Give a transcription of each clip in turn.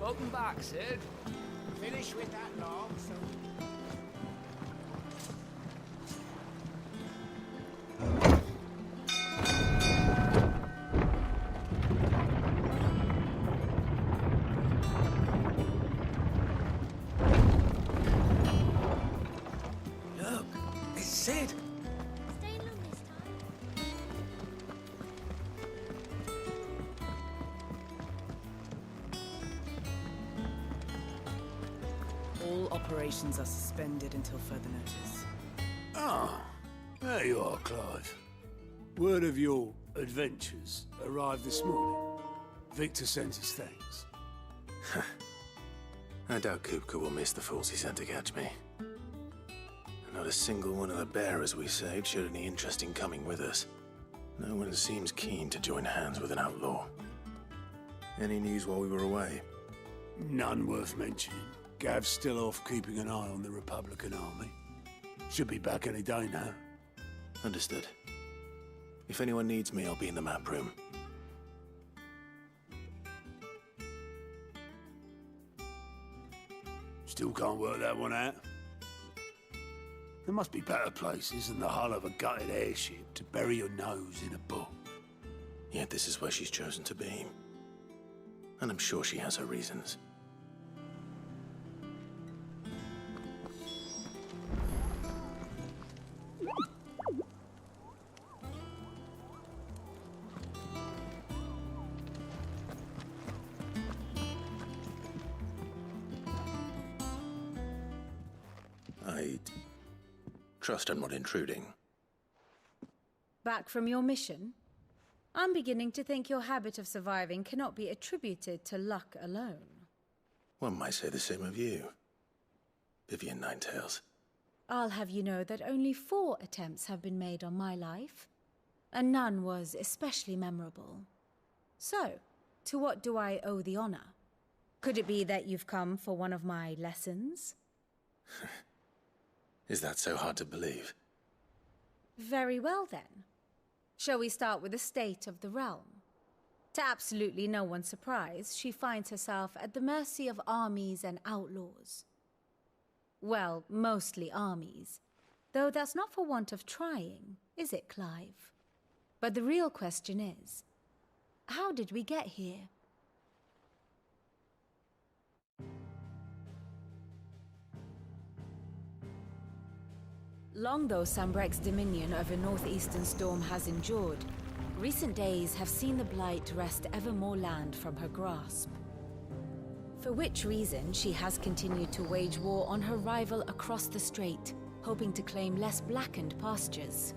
Welcome back, Sid. Finish with that log, so... Look, it's Sid. Stay long this time. All operations are suspended until further notice. Ah, there you are, Clive. Word of your adventures arrived this morning. Victor sends his thanks. I doubt Kupka will miss the fools he sent to catch me. Not a single one of the bearers we saved showed any interest in coming with us. No one seems keen to join hands with an outlaw. Any news while we were away? None worth mentioning. Gav's still off keeping an eye on the Republican army. Should be back any day now. Understood. If anyone needs me, I'll be in the map room. Still can't work that one out. There must be better places than the hull of a gutted airship to bury your nose in a book. Yet this is where she's chosen to be. And I'm sure she has her reasons. I trust I'm not intruding. Back from your mission? I'm beginning to think your habit of surviving cannot be attributed to luck alone. One might say the same of you, Vivian Ninetails. I'll have you know that only 4 attempts have been made on my life, and none was especially memorable. So, to what do I owe the honor? Could it be that you've come for one of my lessons? Is that so hard to believe? Very well then. Shall we start with the state of the realm? To absolutely no one's surprise, she finds herself at the mercy of armies and outlaws. Well, mostly armies. Though that's not for want of trying, is it, Clive? But the real question is, how did we get here? Long though Sambrek's dominion over northeastern storm has endured, recent days have seen the Blight wrest ever more land from her grasp. For which reason, she has continued to wage war on her rival across the strait, hoping to claim less blackened pastures.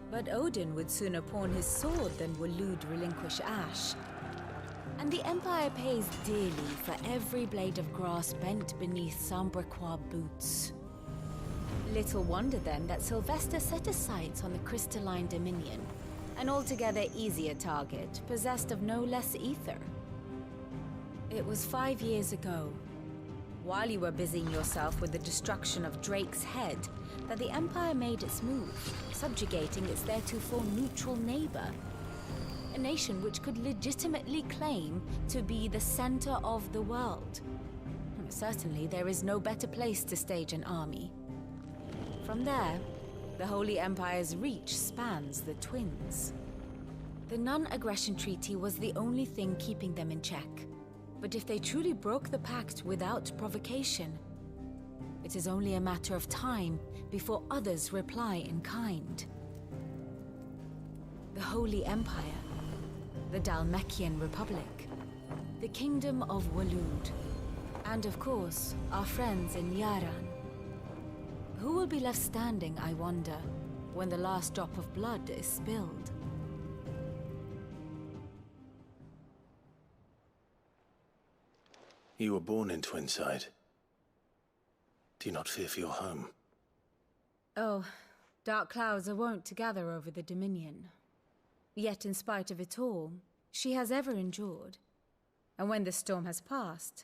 But Odin would sooner pawn his sword than Waloed relinquish Ash. And the Empire pays dearly for every blade of grass bent beneath Sambrequois boots. Little wonder then that Sylvester set his sights on the crystalline dominion, an altogether easier target, possessed of no less ether. It was 5 years ago, while you were busying yourself with the destruction of Drake's head, that the Empire made its move, subjugating its theretofore neutral neighbor. A nation which could legitimately claim to be the center of the world. Certainly, there is no better place to stage an army. From there, the Holy Empire's reach spans the Twins. The non-aggression treaty was the only thing keeping them in check. But if they truly broke the pact without provocation, it is only a matter of time before others reply in kind. The Holy Empire, the Dhalmekian Republic, the Kingdom of Waloed, and of course, our friends in Yaran. Who will be left standing, I wonder, when the last drop of blood is spilled? You were born in Twinside. Do you not fear for your home? Oh, dark clouds are wont to gather over the Dominion. Yet in spite of it all, she has ever endured. And when the storm has passed,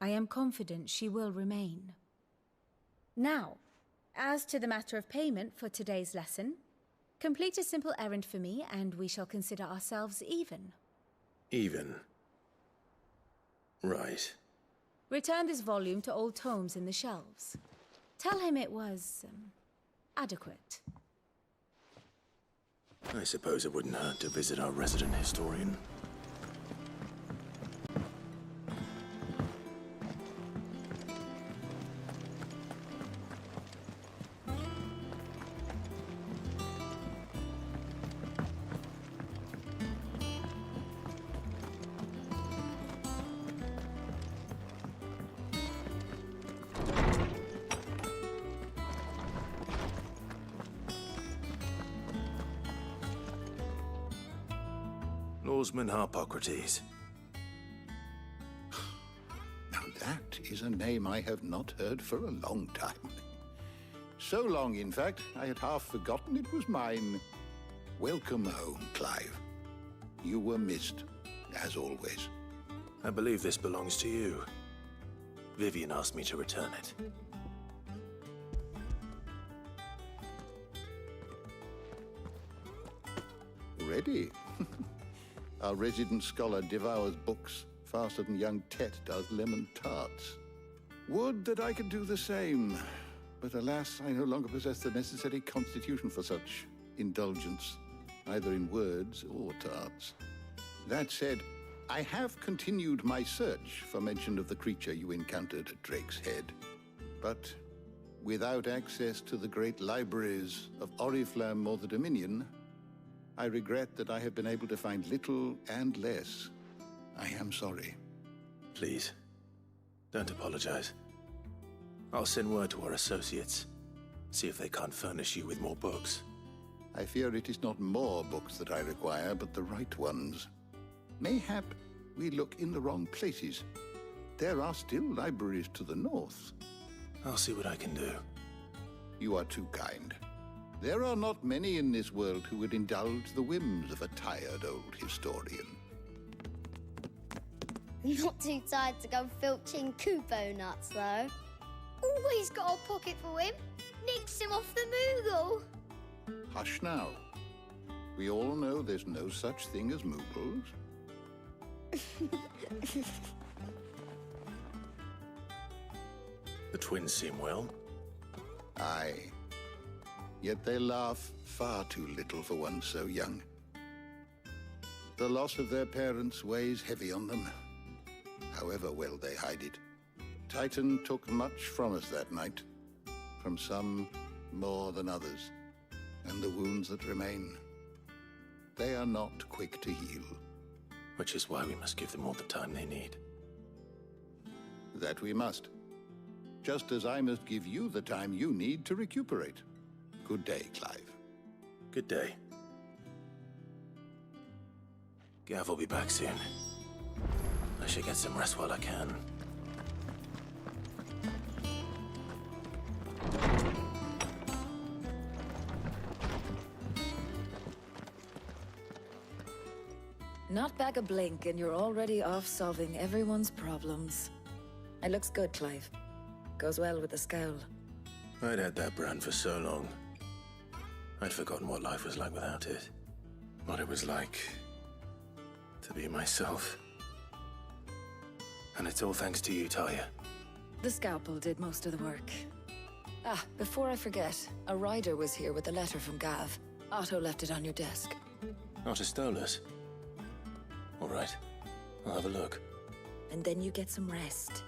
I am confident she will remain. Now, as to the matter of payment for today's lesson, complete a simple errand for me and we shall consider ourselves even. Even? Right. Return this volume to old tomes in the shelves. Tell him it was, adequate. I suppose it wouldn't hurt to visit our resident historian. Norseman Harpocrates. Now that is a name I have not heard for a long time. So long, in fact, I had half forgotten it was mine. Welcome home, Clive. You were missed, as always. I believe this belongs to you. Vivian asked me to return it. Ready? Our resident scholar devours books faster than young Tet does lemon tarts. Would that I could do the same. But alas, I no longer possess the necessary constitution for such indulgence, either in words or tarts. That said, I have continued my search for mention of the creature you encountered at Drake's Head. But without access to the great libraries of Oriflamme or the Dominion, I regret that I have been able to find little and less. I am sorry. Please, don't apologize. I'll send word to our associates. See if they can't furnish you with more books. I fear it is not more books that I require, but the right ones. Mayhap we look in the wrong places. There are still libraries to the north. I'll see what I can do. You are too kind. There are not many in this world who would indulge the whims of a tired old historian. Not too tired to go filching Kupo nuts, though. Always got a pocket for him. Nicks him off the Moogle. Hush now. We all know there's no such thing as Moogles. The twins seem well. Aye. Yet they laugh far too little for one so young. The loss of their parents weighs heavy on them, however well they hide it. Titan took much from us that night, from some more than others, and the wounds that remain, they are not quick to heal. Which is why we must give them all the time they need. That we must. Just as I must give you the time you need to recuperate. Good day, Clive. Good day. Gav will be back soon. I should get some rest while I can. Not back a blink and you're already off solving everyone's problems. It looks good, Clive. Goes well with the scowl. I'd had that brand for so long. I'd forgotten what life was like without it. What it was like to be myself. And it's all thanks to you, Talia. The scalpel did most of the work. Ah, before I forget, a rider was here with a letter from Gav. Otto left it on your desk. Not a Stolas. All right, I'll have a look. And then you get some rest.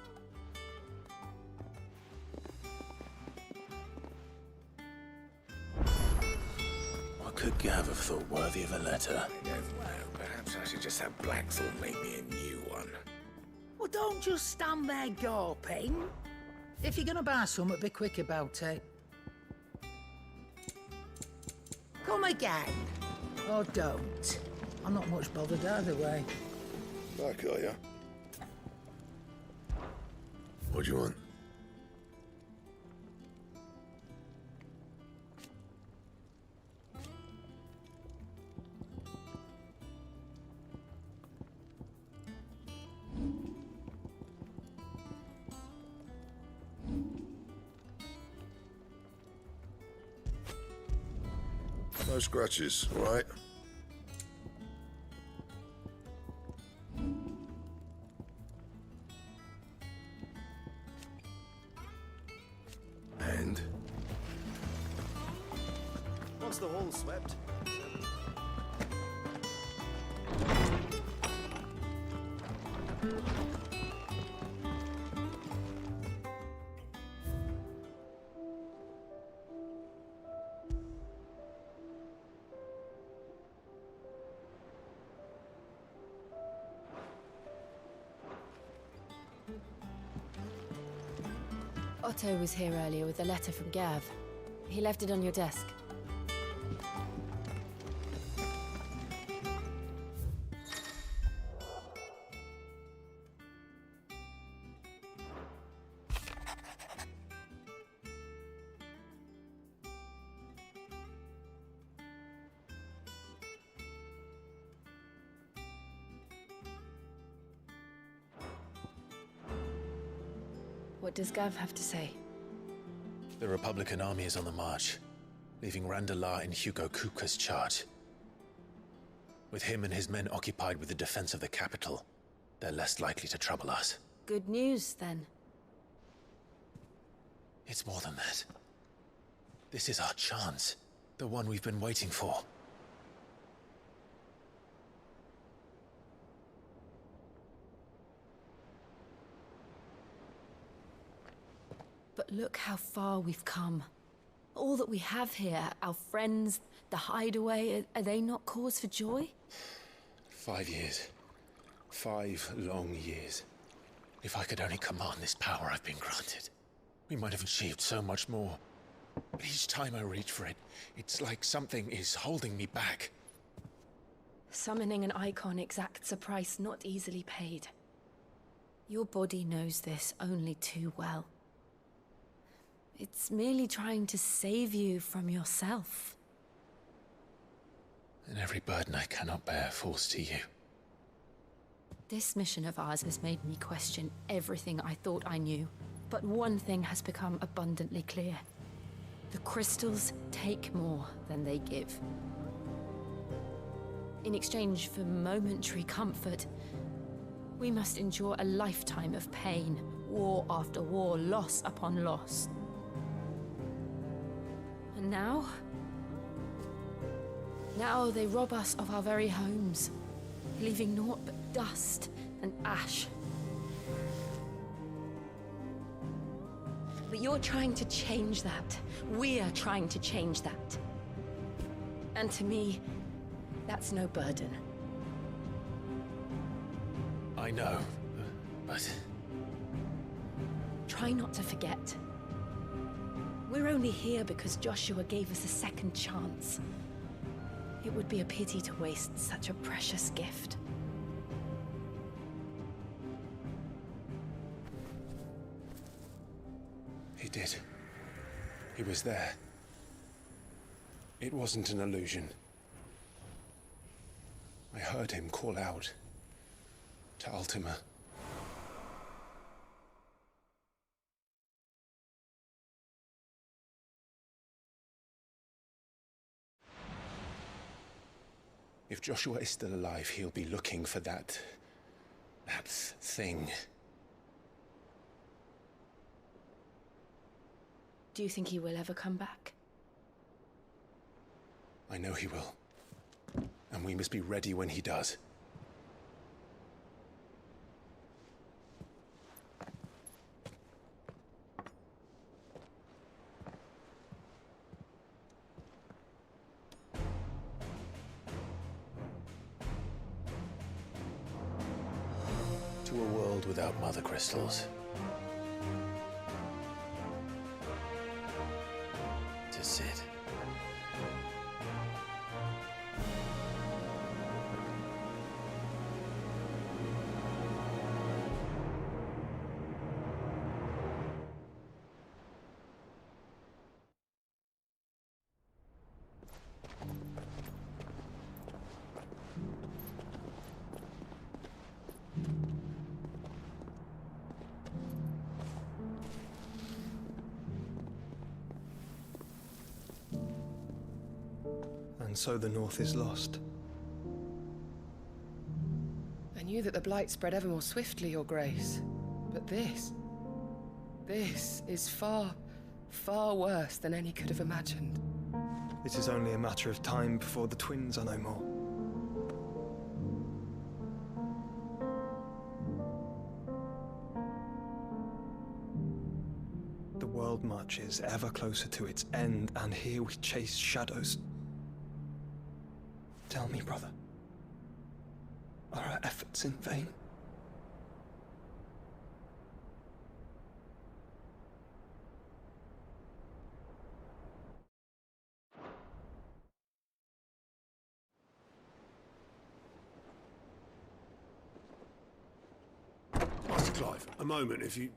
What could Gav have thought worthy of a letter? I don't know. Perhaps I should just have Blackthorn make me a new one. Well, don't just stand there gawping. If you're gonna buy something, be quick about it. Come again. Or don't. I'm not much bothered either way. Back, are ya? What do you want? No scratches, all right? Once the hall's swept. Otto was here earlier with a letter from Gav. He left it on your desk. What does Gav have to say? The Republican army is on the march, leaving Randalar in Hugo Kupka's charge. With him and his men occupied with the defense of the capital, they're less likely to trouble us. Good news, then. It's more than that. This is our chance, the one we've been waiting for. But look how far we've come. All that we have here, our friends, the hideaway, are they not cause for joy? 5 years. 5 long years. If I could only command this power I've been granted, we might have achieved so much more. But each time I reach for it, it's like something is holding me back. Summoning an icon exacts a price not easily paid. Your body knows this only too well. It's merely trying to save you from yourself. And every burden I cannot bear falls to you. This mission of ours has made me question everything I thought I knew. But one thing has become abundantly clear. The crystals take more than they give. In exchange for momentary comfort, we must endure a lifetime of pain, war after war, loss upon loss. And now they rob us of our very homes, leaving naught but dust and ash. But you're trying to change that. We're trying to change that. And to me, that's no burden. I know, but... Try not to forget. We're only here because Joshua gave us a second chance. It would be a pity to waste such a precious gift. He did. He was there. It wasn't an illusion. I heard him call out to Ultima. If Joshua is still alive, he'll be looking for that thing. Do you think he will ever come back? I know he will. And we must be ready when he does. To a world without mother crystals. To Sid. And so the North is lost. I knew that the Blight spread ever more swiftly, Your Grace. But this is far, far worse than any could have imagined. It is only a matter of time before the twins are no more. The world marches ever closer to its end, and here we chase shadows. Tell me, brother, are our efforts in vain? Master Clive, a moment, if you...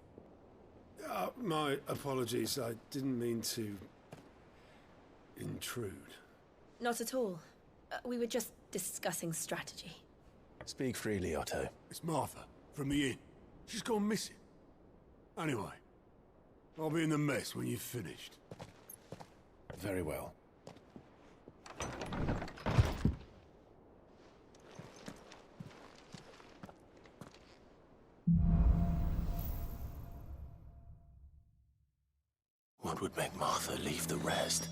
my apologies, I didn't mean to... intrude. Not at all. We were just discussing strategy. Speak freely, Otto. It's Martha, from the inn. She's gone missing. Anyway, I'll be in the mess when you've finished. Very well. What would make Martha leave the rest?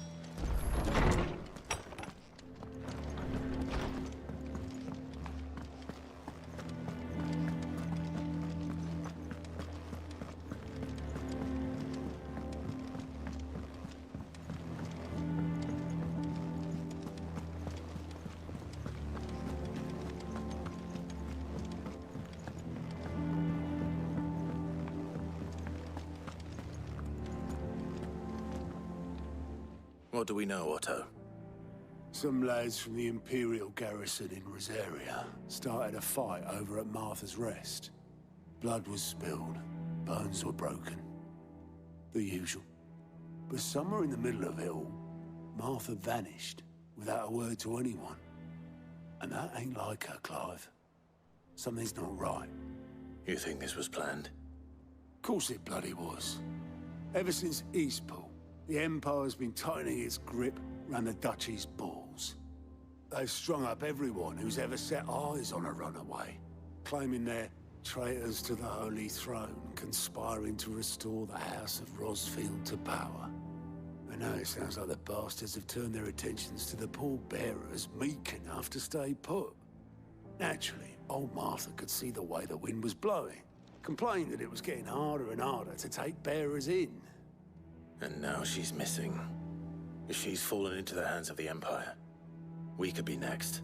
What do we know, Otto? Some lads from the Imperial garrison in Rosaria started a fight over at Martha's Rest. Blood was spilled, bones were broken. The usual. But somewhere in the middle of it all, Martha vanished without a word to anyone. And that ain't like her, Clive. Something's not right. You think this was planned? Of course it bloody was. Ever since Eastpool, the Empire's been tightening its grip round the Duchy's balls. They've strung up everyone who's ever set eyes on a runaway, claiming they're traitors to the Holy Throne, conspiring to restore the House of Rosfield to power. And now it sounds like the bastards have turned their attentions to the pallbearers meek enough to stay put. Naturally, old Martha could see the way the wind was blowing, complained that it was getting harder and harder to take bearers in. And now she's missing. If she's fallen into the hands of the Empire, we could be next.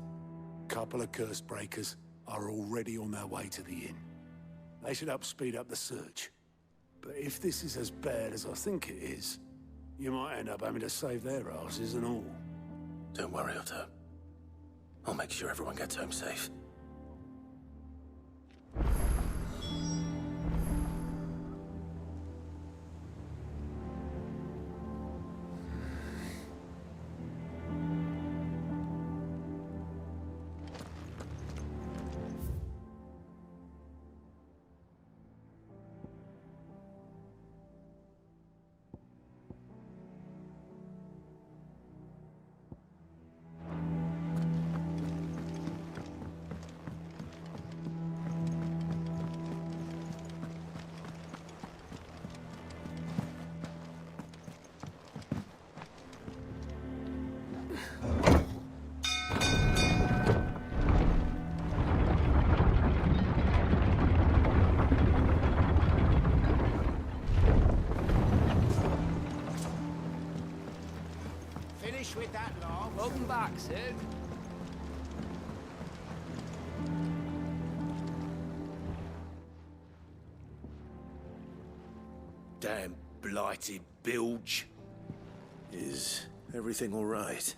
Couple of curse breakers are already on their way to the inn. They should help speed up the search. But if this is as bad as I think it is, you might end up having to save their asses and all. Don't worry, Otto. I'll make sure everyone gets home safe. With that laugh. Welcome back, Sid. Damn blighted bilge. Is everything all right?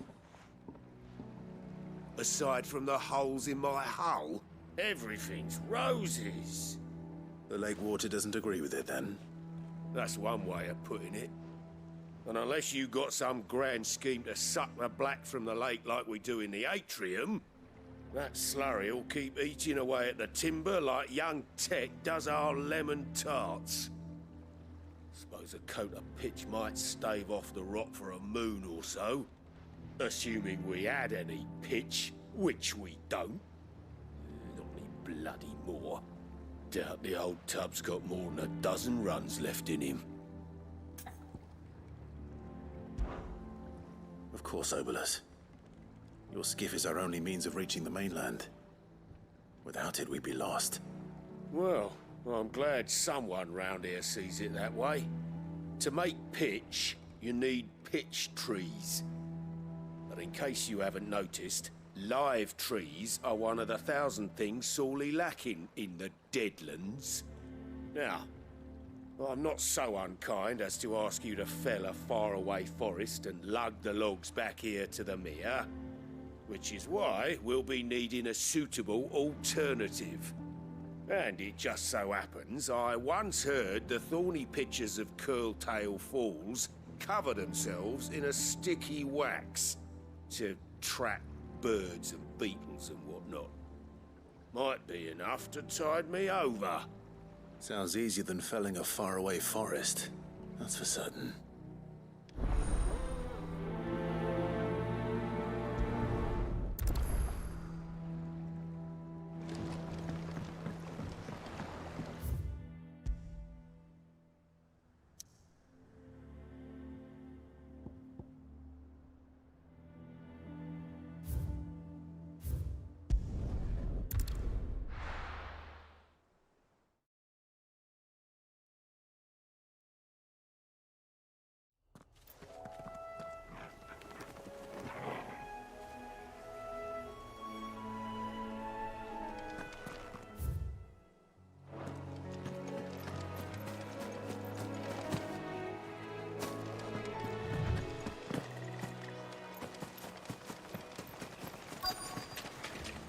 Aside from the holes in my hull, everything's roses. The lake water doesn't agree with it, then? That's one way of putting it. And unless you got some grand scheme to suck the black from the lake like we do in the atrium, that slurry will keep eating away at the timber like young Tech does our lemon tarts. Suppose a coat of pitch might stave off the rot for a moon or so, assuming we had any pitch, which we don't. Not any bloody more. Doubt the old tub's got more than a dozen runs left in him. Of course, Obolus. Your skiff is our only means of reaching the mainland. Without it, we'd be lost. Well, I'm glad someone round here sees it that way. To make pitch, you need pitch trees. But in case you haven't noticed, live trees are one of the 1,000 things sorely lacking in the Deadlands. Now, I'm not so unkind as to ask you to fell a faraway forest and lug the logs back here to the mere, which is why we'll be needing a suitable alternative. And it just so happens I once heard the thorny pitchers of Curltail Falls cover themselves in a sticky wax to trap birds and beetles and whatnot. Might be enough to tide me over. Sounds easier than felling a faraway forest. That's for certain.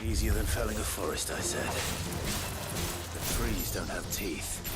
Easier than felling a forest, I said. The trees don't have teeth.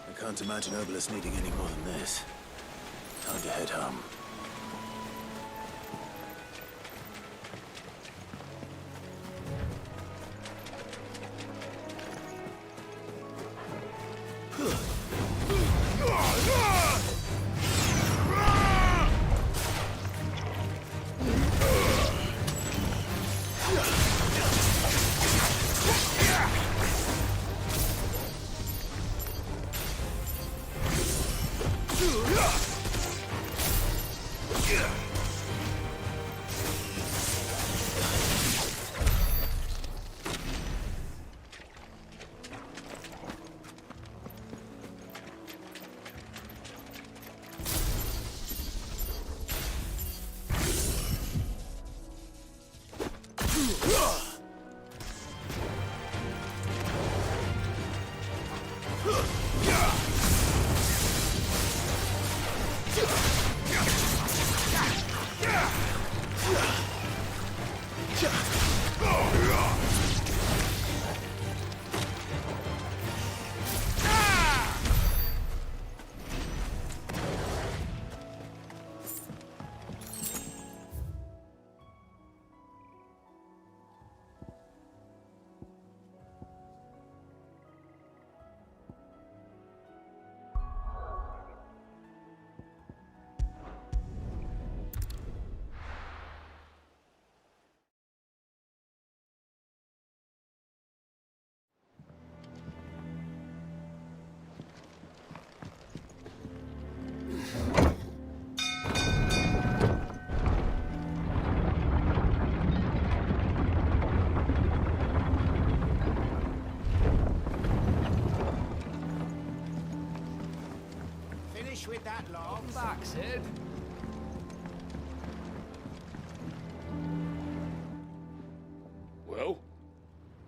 I can't imagine Obolus needing any more than this. Time to head home.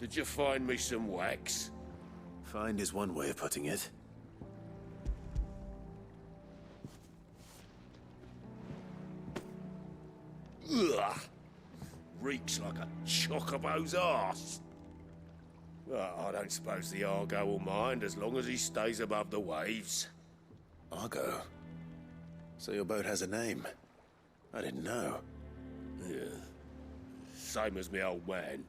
Did you find me some wax? Find is one way of putting it. Ugh! Reeks like a chocobo's arse. Well, I don't suppose the Argo will mind as long as he stays above the waves. Argo? So your boat has a name? I didn't know. Yeah. Same as me old man.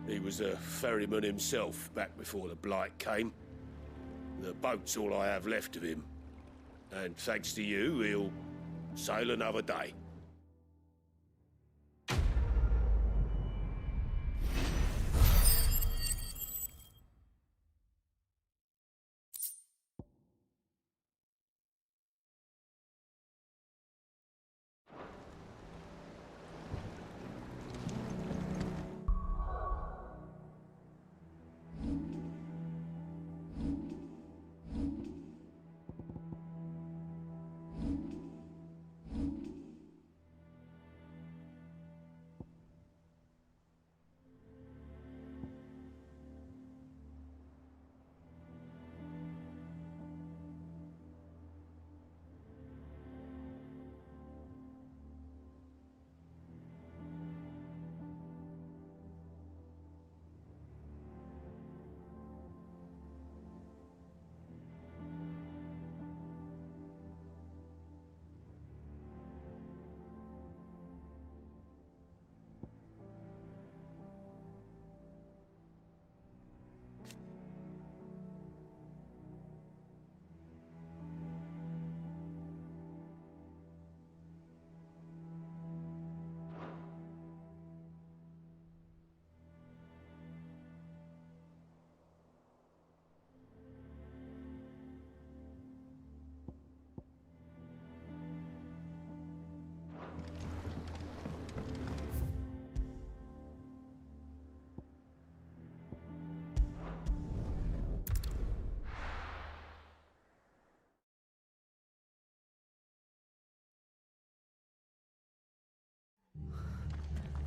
He was a ferryman himself back before the Blight came. The boat's all I have left of him. And thanks to you, he'll sail another day.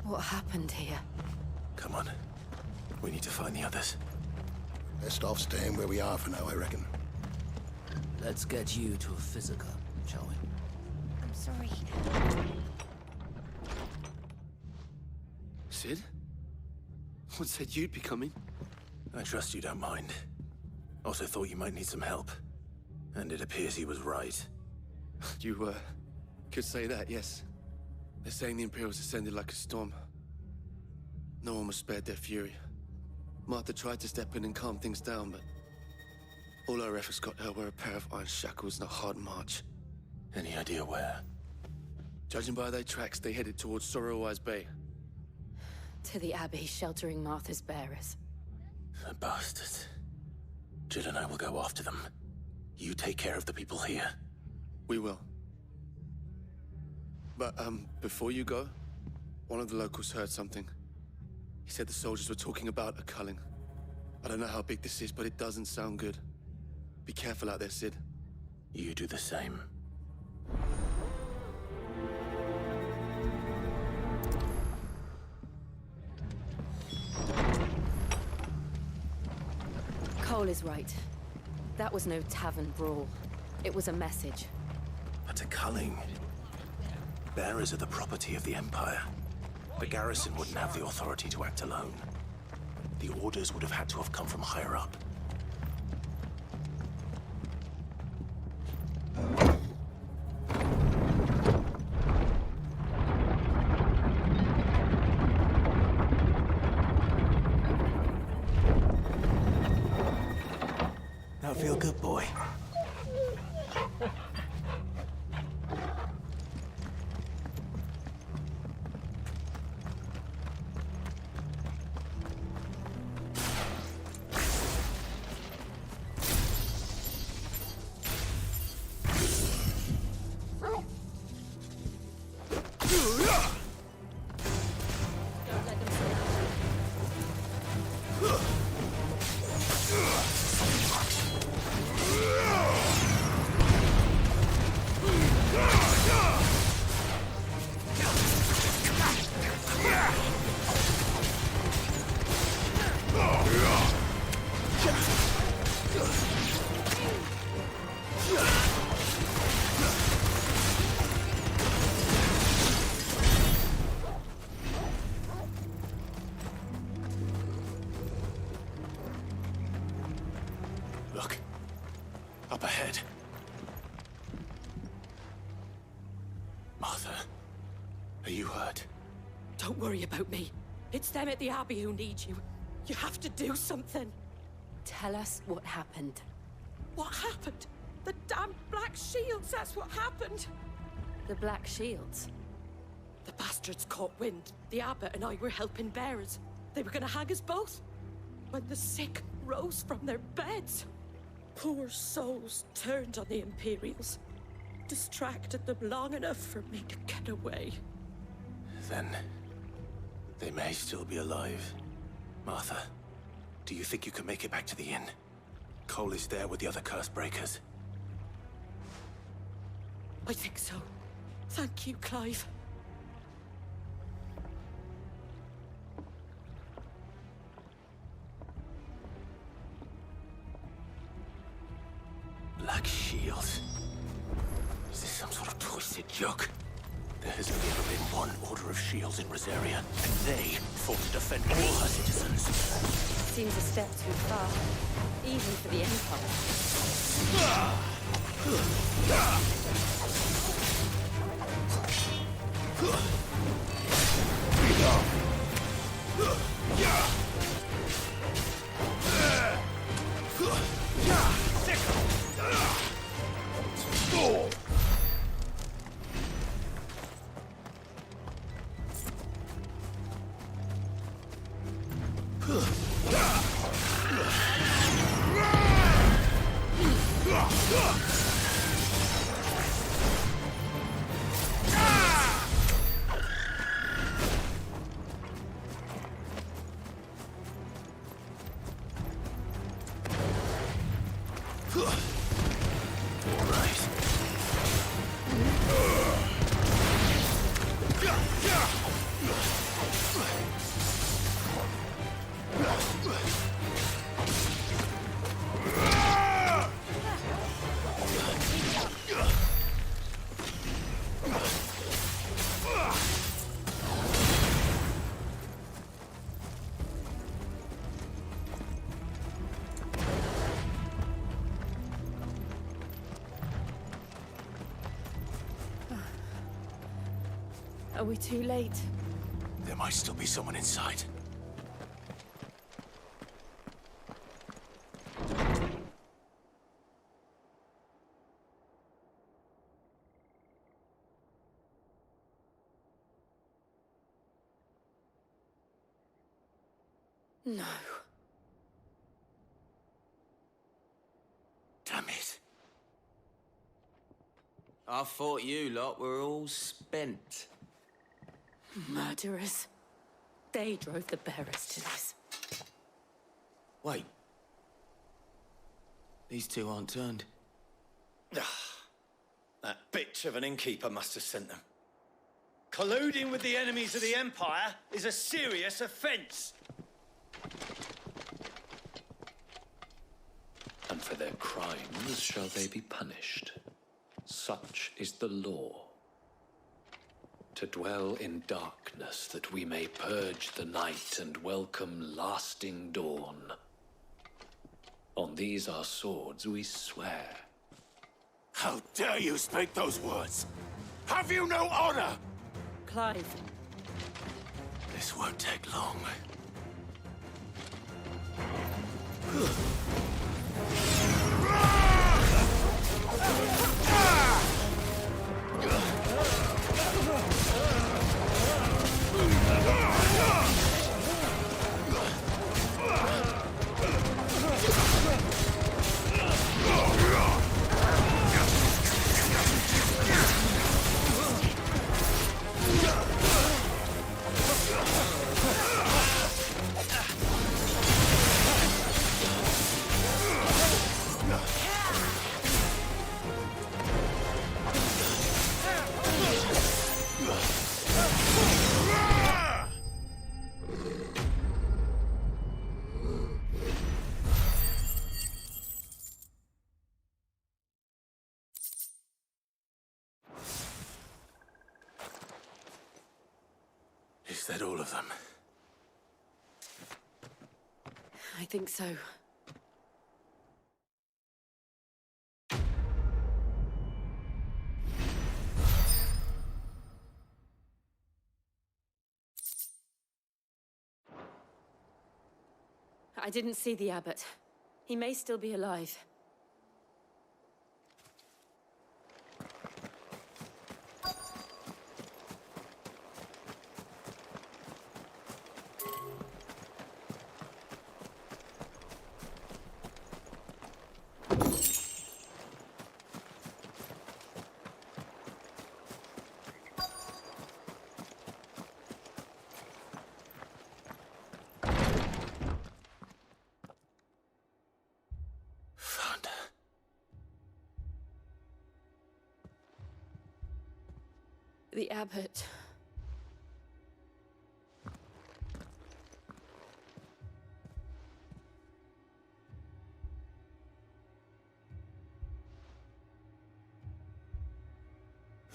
What happened here? Come on. We need to find the others. Best off staying where we are for now, I reckon. Let's get you to a physical, shall we? I'm sorry. Sid? What said you'd be coming? I trust you don't mind. Also thought you might need some help. And it appears he was right. You, could say that, yes. They're saying the Imperials descended like a storm. No one was spared their fury. Martha tried to step in and calm things down, but all our efforts got her were a pair of iron shackles and a hard march. Any idea where? Judging by their tracks, they headed towards Sorrowwise Bay. To the Abbey sheltering Martha's bearers. The bastards. Jill and I will go after them. You take care of the people here. We will. But, before you go, one of the locals heard something. He said the soldiers were talking about a culling. I don't know how big this is, but it doesn't sound good. Be careful out there, Sid. You do the same. Cole is right. That was no tavern brawl. It was a message. But a culling. Bearers are the property of the Empire. The garrison wouldn't have the authority to act alone. The orders would have had to have come from higher up. Now feel good, boy. ahead. Martha, are you hurt? Don't worry about me. It's them at the Abbey who need you. You have to do something. Tell us what happened. What happened? The damn Black Shields, that's what happened. The Black Shields? The bastards caught wind. The Abbot and I were helping bearers. They were gonna hang us both. When the sick rose from their beds, poor souls turned on the Imperials. Distracted them long enough for me to get away. Then they may still be alive. Martha, do you think you can make it back to the inn? Cole is there with the other curse breakers. I think so. Thank you, Clive. Black Shields? Is this some sort of twisted joke? There has only ever been one Order of Shields in Rosaria, and they fought to defend all her citizens. Seems a step too far, even for the Are we too late? There might still be someone inside. No. Damn it. I thought you lot were all spent. Murderers. They drove the bearers to this. Wait. These two aren't turned. That bitch of an innkeeper must have sent them. Colluding with the enemies of the Empire is a serious offense. And for their crimes shall they be punished. Such is the law. To dwell in darkness, that we may purge the night and welcome lasting dawn. On these our swords we swear. How dare you speak those words? Have you no honor? Clive. This won't take long. Is that all of them? I think so. I didn't see the abbot. He may still be alive. The abbot.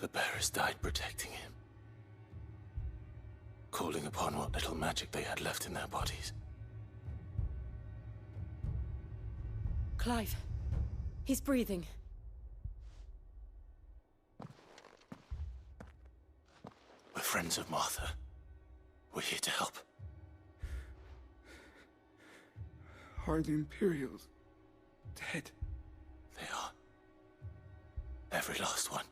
The bearers died protecting him, calling upon what little magic they had left in their bodies. Clive. He's breathing. We're friends of Martha. We're here to help. Are the Imperials dead? They are. Every last one.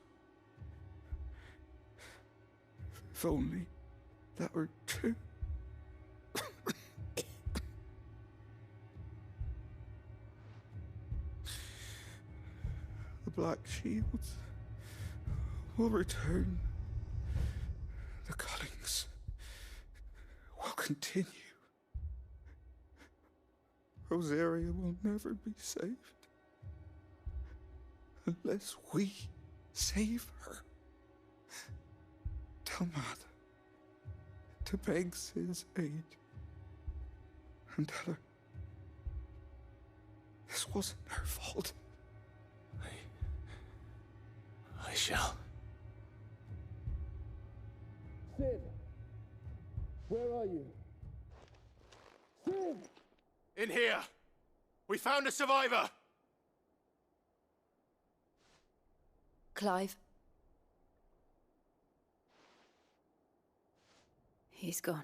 If only that were true. The Black Shields will return. The cullings will continue. Rosaria will never be saved unless we save her. Tell Mother to beg Cid's aid and tell her this wasn't her fault. I shall. Cid! Where are you? Cid! In here! We found a survivor! Clive. He's gone.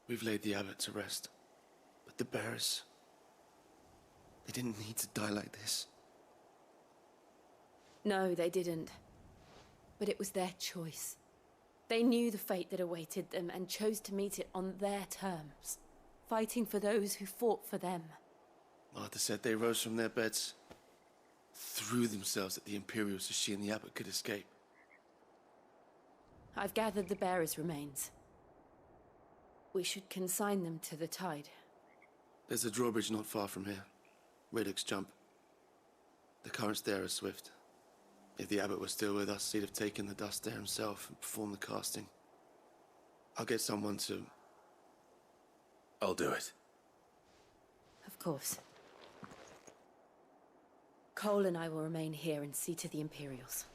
We've laid the abbot to rest. But the bearers... they didn't need to die like this. No, they didn't. But it was their choice. They knew the fate that awaited them and chose to meet it on their terms, fighting for those who fought for them. Martha said they rose from their beds, threw themselves at the Imperials so she and the abbot could escape. I've gathered the bearers' remains. We should consign them to the tide. There's a drawbridge not far from here. Radix jump. The currents there are swift. If the abbot was still with us, he'd have taken the dust there himself and performed the casting. I'll get someone to... I'll do it. Of course. Cole and I will remain here and see to the Imperials.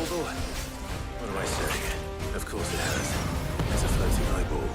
portal? What am I saying? Of course it has. It's a floating eyeball.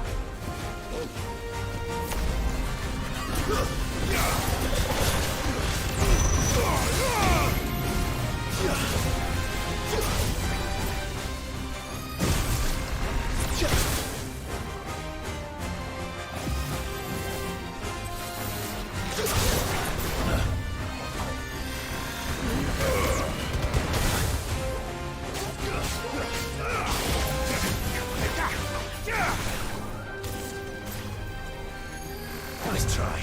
Nice try.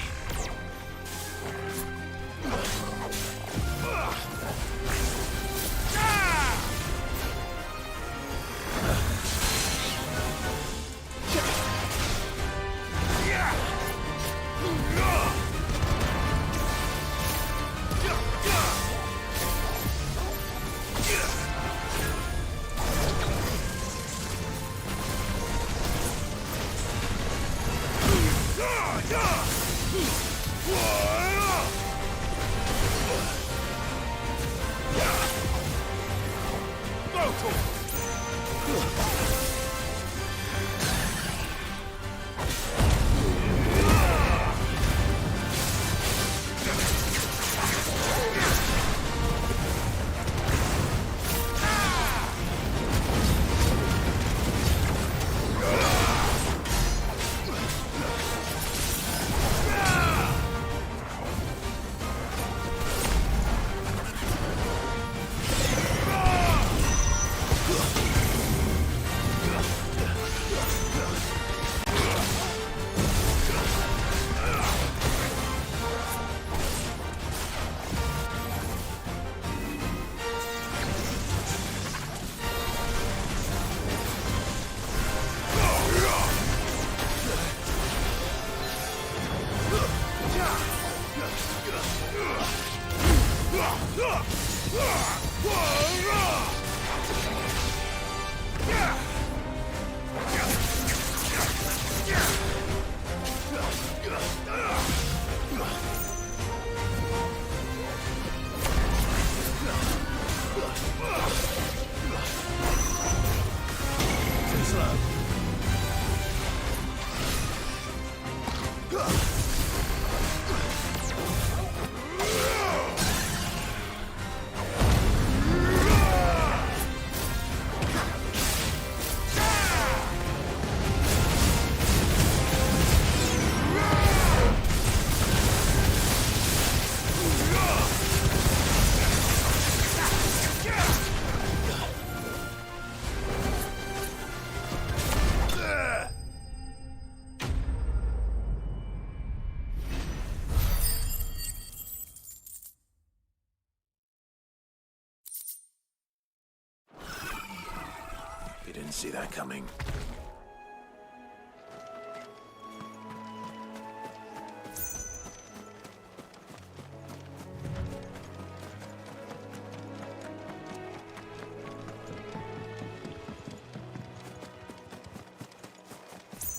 You didn't see that coming.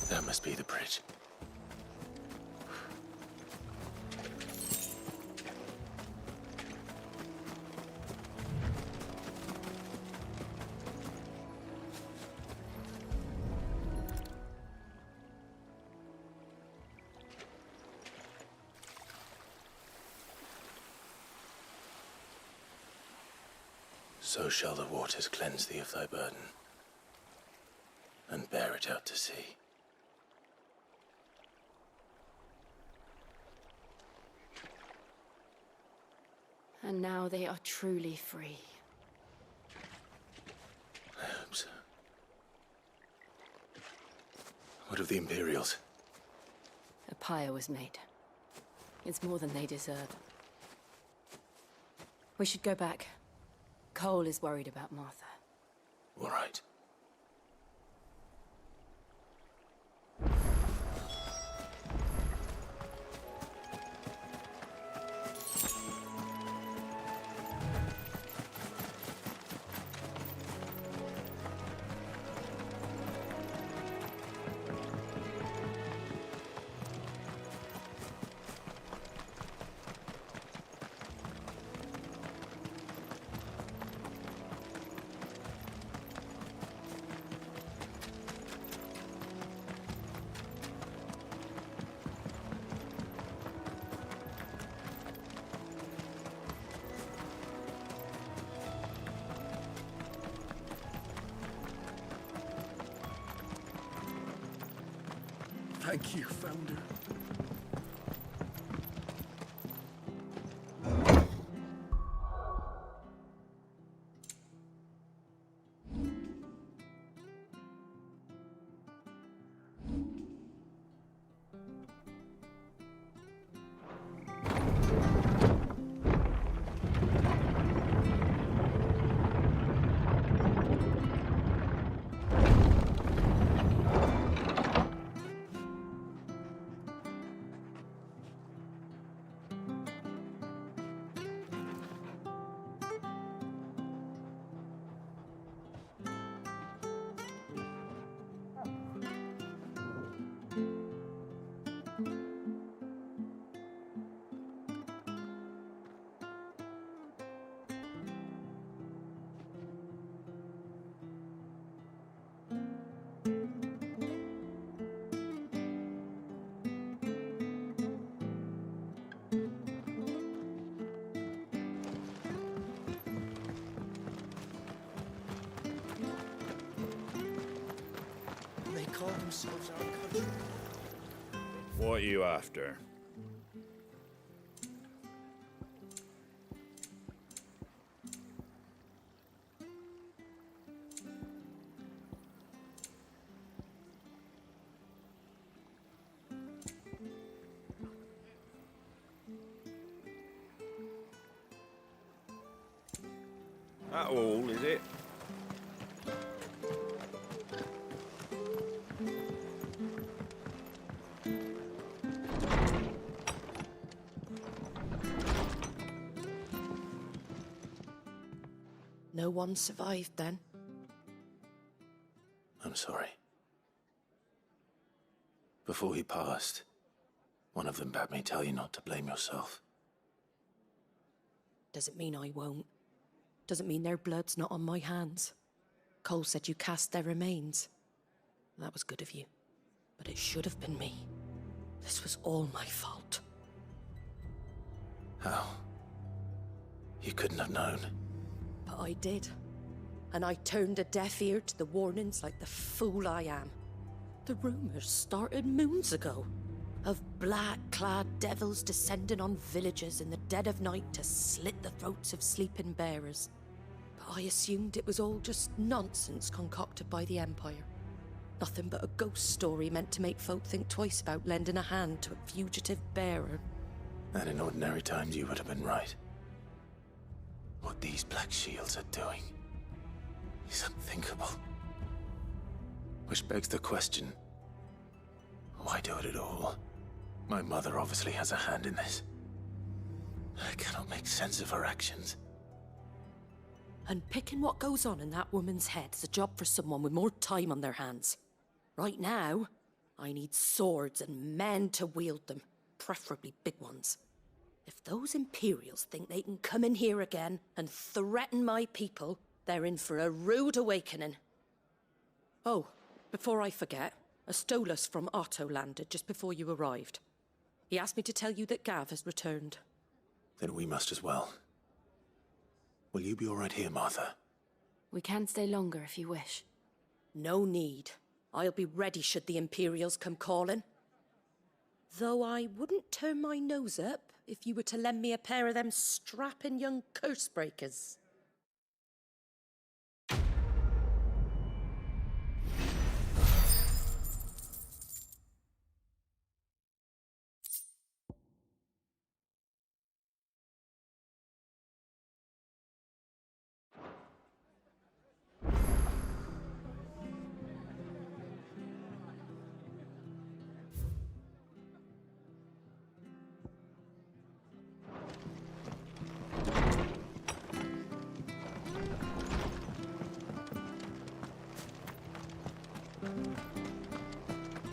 That must be the bridge. So shall the waters cleanse thee of thy burden, and bear it out to sea. And now they are truly free. I hope so. What of the Imperials? A pyre was made. It's more than they deserve. We should go back. Cole is worried about Martha. All right. Thank you, Founder. They call themselves our country. What are you after? That all, is it? No one survived then? I'm sorry. Before he passed, one of them bade me tell you not to blame yourself. Doesn't mean I won't. Doesn't mean their blood's not on my hands. Cole said you cast their remains. That was good of you. But it should have been me. This was all my fault. How? You couldn't have known. But I did. And I turned a deaf ear to the warnings like the fool I am. The rumors started moons ago. Of black-clad devils descending on villages in the dead of night to slit the throats of sleeping bearers. But I assumed it was all just nonsense concocted by the Empire. Nothing but a ghost story meant to make folk think twice about lending a hand to a fugitive bearer. And in ordinary times you would have been right. What these Black Shields are doing is unthinkable. Which begs the question, why do it at all? My mother obviously has a hand in this. I cannot make sense of her actions. Unpicking what goes on in that woman's head is a job for someone with more time on their hands. Right now, I need swords and men to wield them, preferably big ones. If those Imperials think they can come in here again and threaten my people, they're in for a rude awakening. Oh, before I forget, a Stolas from Otto landed just before you arrived. He asked me to tell you that Gav has returned. Then we must as well. Will you be all right here, Martha? We can stay longer if you wish. No need. I'll be ready should the Imperials come calling. Though I wouldn't turn my nose up if you were to lend me a pair of them strapping young curse breakers.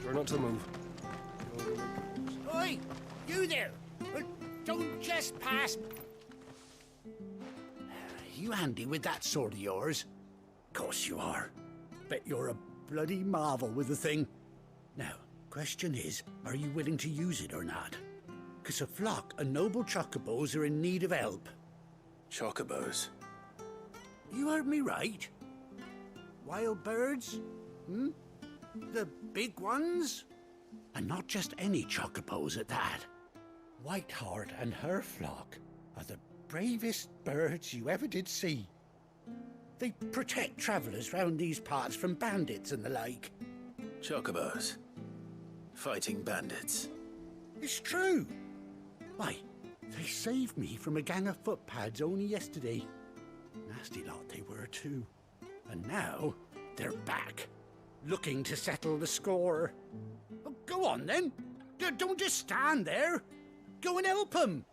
Try not to move. Oi! You there! Don't just pass... You handy with that sword of yours? Course you are. Bet you're a bloody marvel with the thing. Now, question is, are you willing to use it or not? 'Cause a flock of noble chocobos are in need of help. Chocobos? You heard me right. Wild birds? Hmm? The big ones? And not just any chocobos at that. Whiteheart and her flock are the bravest birds you ever did see. They protect travellers round these parts from bandits and the like. Chocobos. Fighting bandits. It's true. Why, they saved me from a gang of footpads only yesterday. Nasty lot they were too. And now they're back, looking to settle the score. Oh, go on then. Don't just stand there. Go and help them.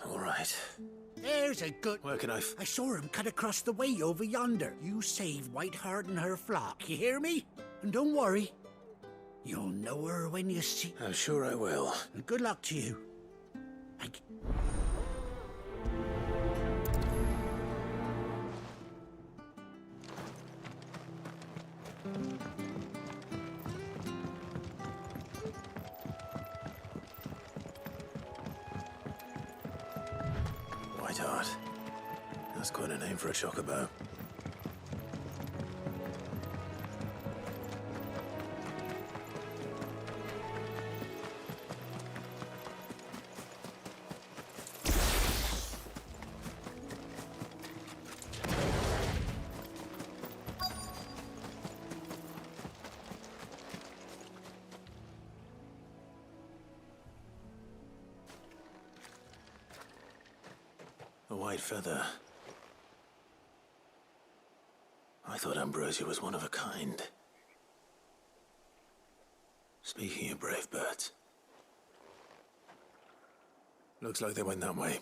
All right. There's a good... Where can I... I saw him cut across the way over yonder. You save Whiteheart and her flock, you hear me? And don't worry. You'll know her when you see... I'm sure I will. And good luck to you. Whiteheart. That's quite a name for a chocobo. A white feather. I thought Ambrosia was one of a kind. Speaking of brave birds. Looks like they went that way.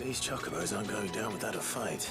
These chocobos aren't going down without a fight.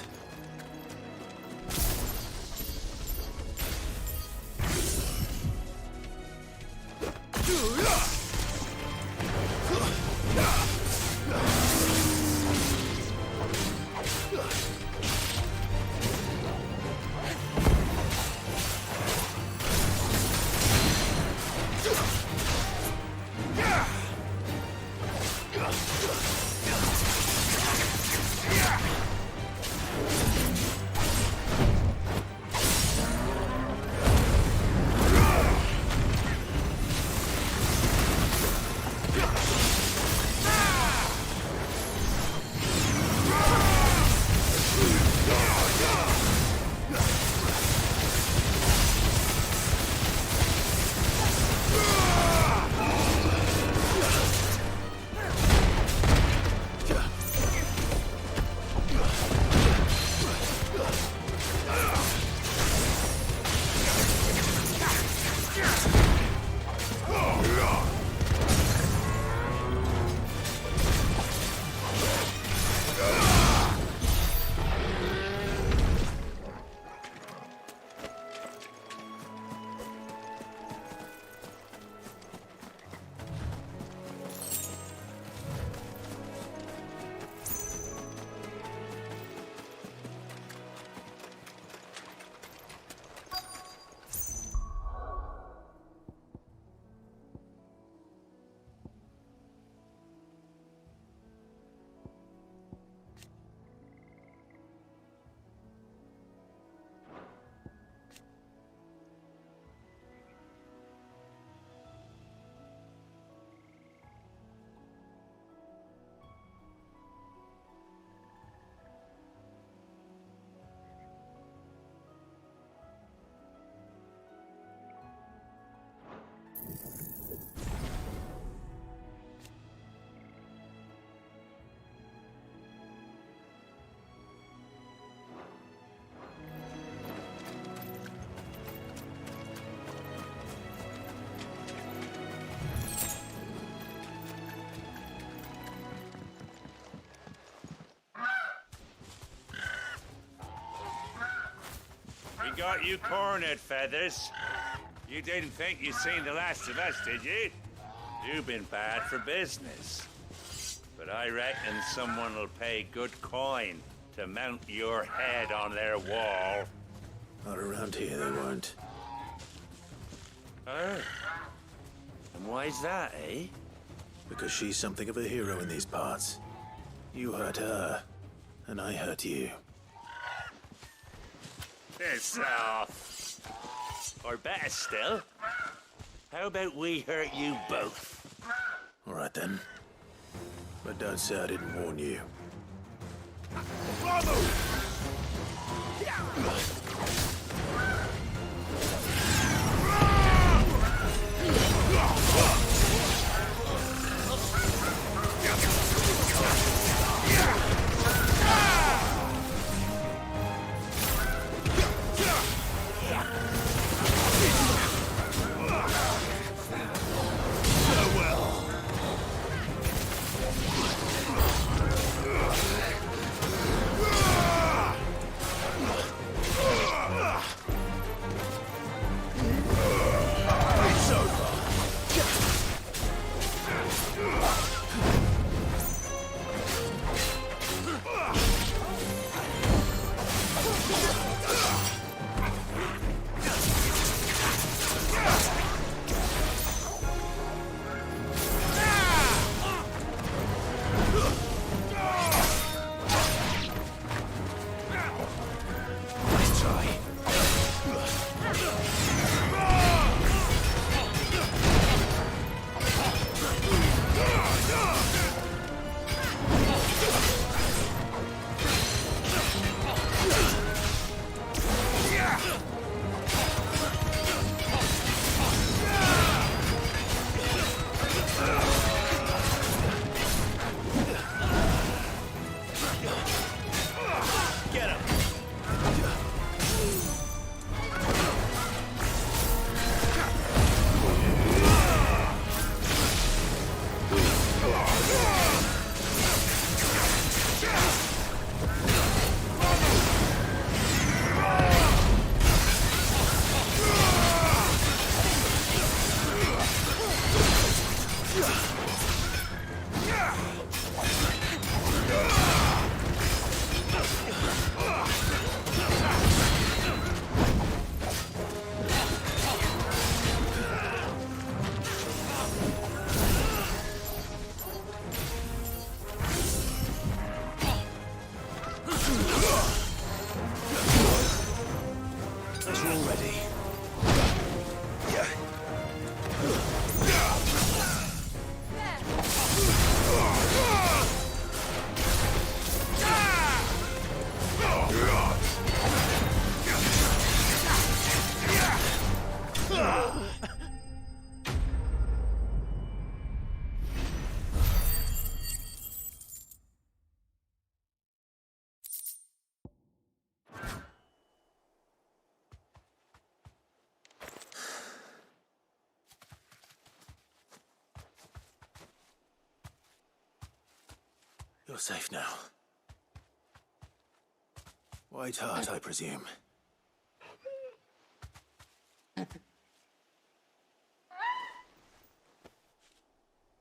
got you cornered, Feathers. You didn't think you'd seen the last of us, did you? You've been bad for business. But I reckon someone will pay good coin to mount your head on their wall. Not around here, they won't. Oh. And why's that, eh? Because she's something of a hero in these parts. You hurt her, and I hurt you. Piss off. Or better still, how about we hurt you both? All right then. But don't say I didn't warn you. Bravo! You're safe now. White Heart, I presume. Do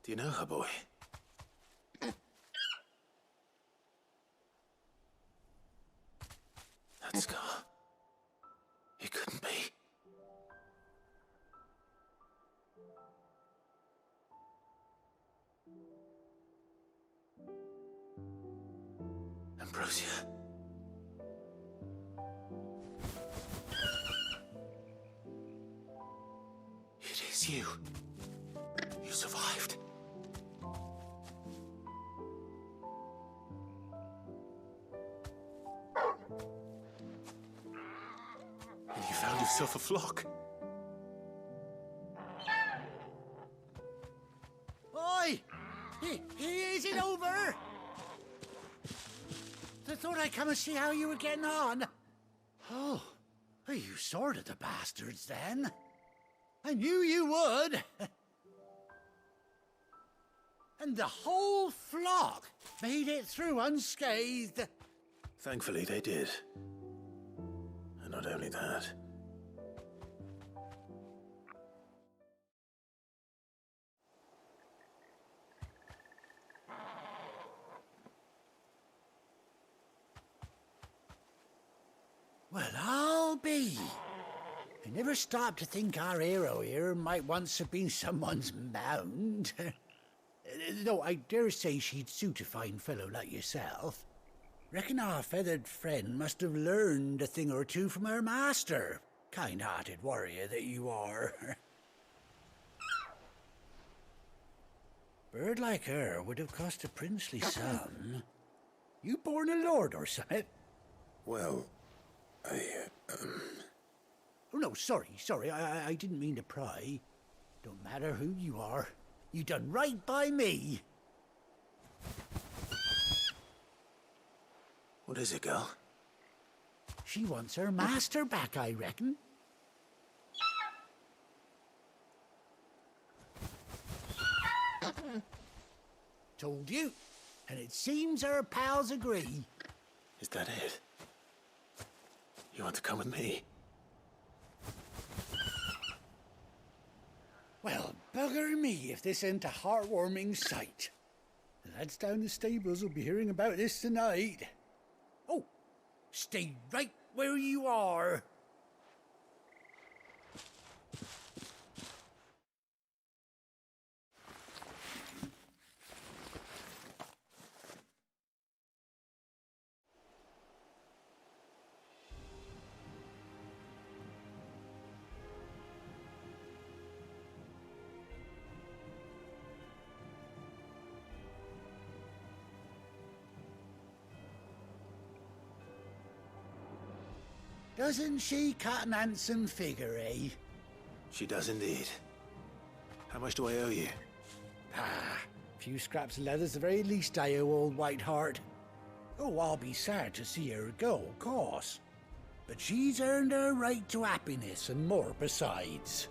you know her, boy? That scar. It couldn't be. Ambrosia. It is you. You survived. And you found yourself a flock. Oi! Is it over? I thought I'd come and see how you were getting on. Oh, you sorted the bastards then. I knew you would. And the whole flock made it through unscathed. Thankfully, they did. And not only that. Well, I'll be. I never stopped to think our hero here might once have been someone's mound. Though I dare say she'd suit a fine fellow like yourself. Reckon our feathered friend must have learned a thing or two from her master. Kind-hearted warrior that you are. Bird like her would have cost a princely sum. You born a lord or something? Well, Oh, no, sorry. I didn't mean to pry. Don't matter who you are. You done right by me. What is it, girl? She wants her master back, I reckon. Told you. And it seems her pals agree. Is that it? You want to come with me? Well, bugger me if this ain't a heartwarming sight. The lads down the stables will be hearing about this tonight. Oh, stay right where you are. Doesn't she cut an handsome figure, eh? She does indeed. How much do I owe you? Ah, a few scraps of leather's the very least I owe old Whiteheart. Oh, I'll be sad to see her go, of course. But she's earned her right to happiness and more besides.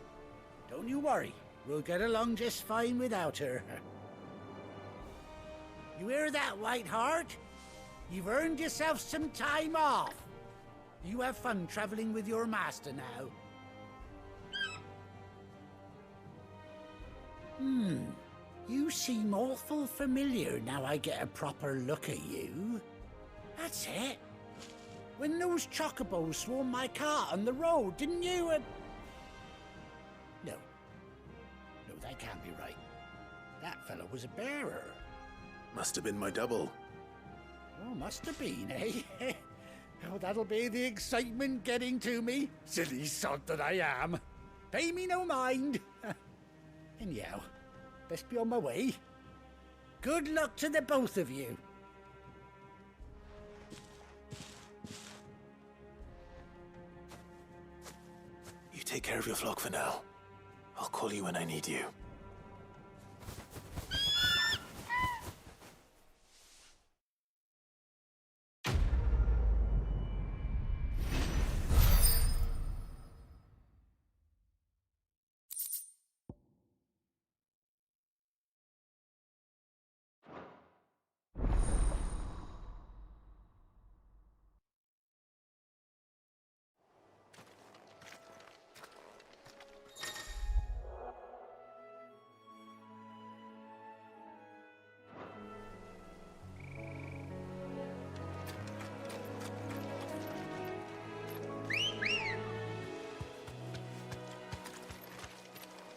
Don't you worry, we'll get along just fine without her. You hear that, Whiteheart? You've earned yourself some time off. You have fun traveling with your master now. You seem awful familiar now I get a proper look at you. That's it. When those chocobos swarmed my cart on the road, didn't you? No, that can't be right. That fellow was a bearer. Must have been my double. Oh, must have been, eh? Oh, that'll be the excitement getting to me. Silly sod that I am. Pay me no mind. Anyhow, best be on my way. Good luck to the both of you. You take care of your flock for now. I'll call you when I need you.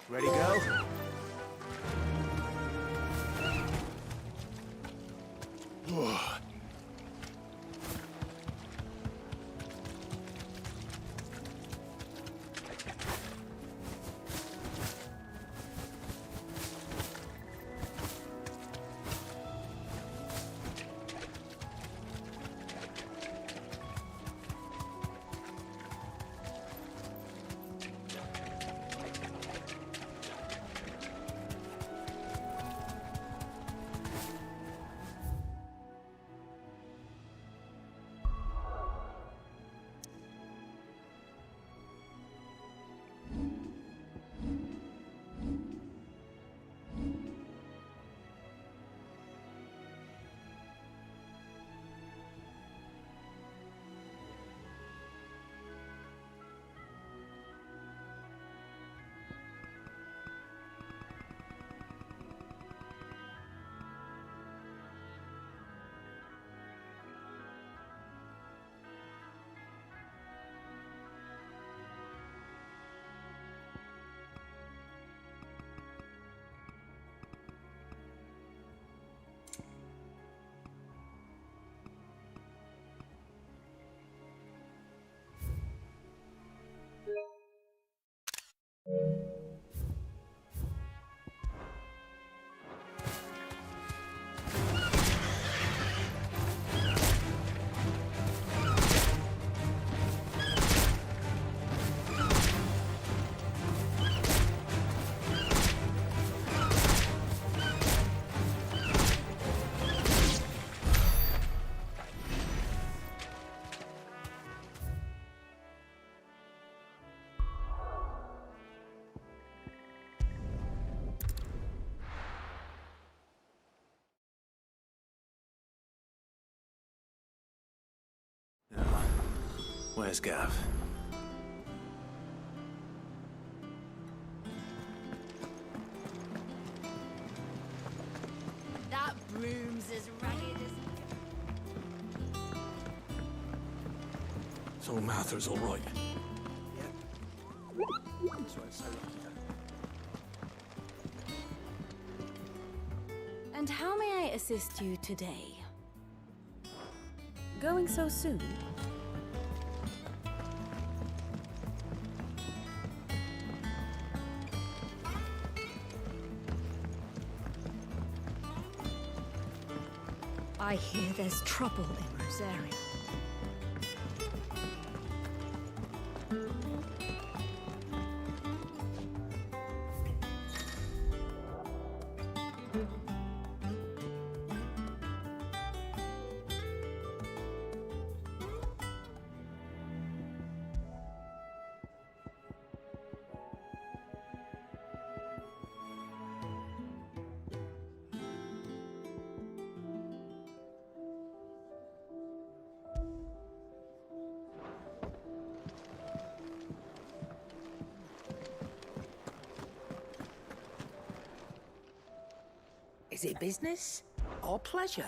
Ready, go? Where's Gav? That broom's as ragged as... So Mather's all right. And how may I assist you today? Going so soon? I hear there's trouble in Rosaria. Is it business or pleasure?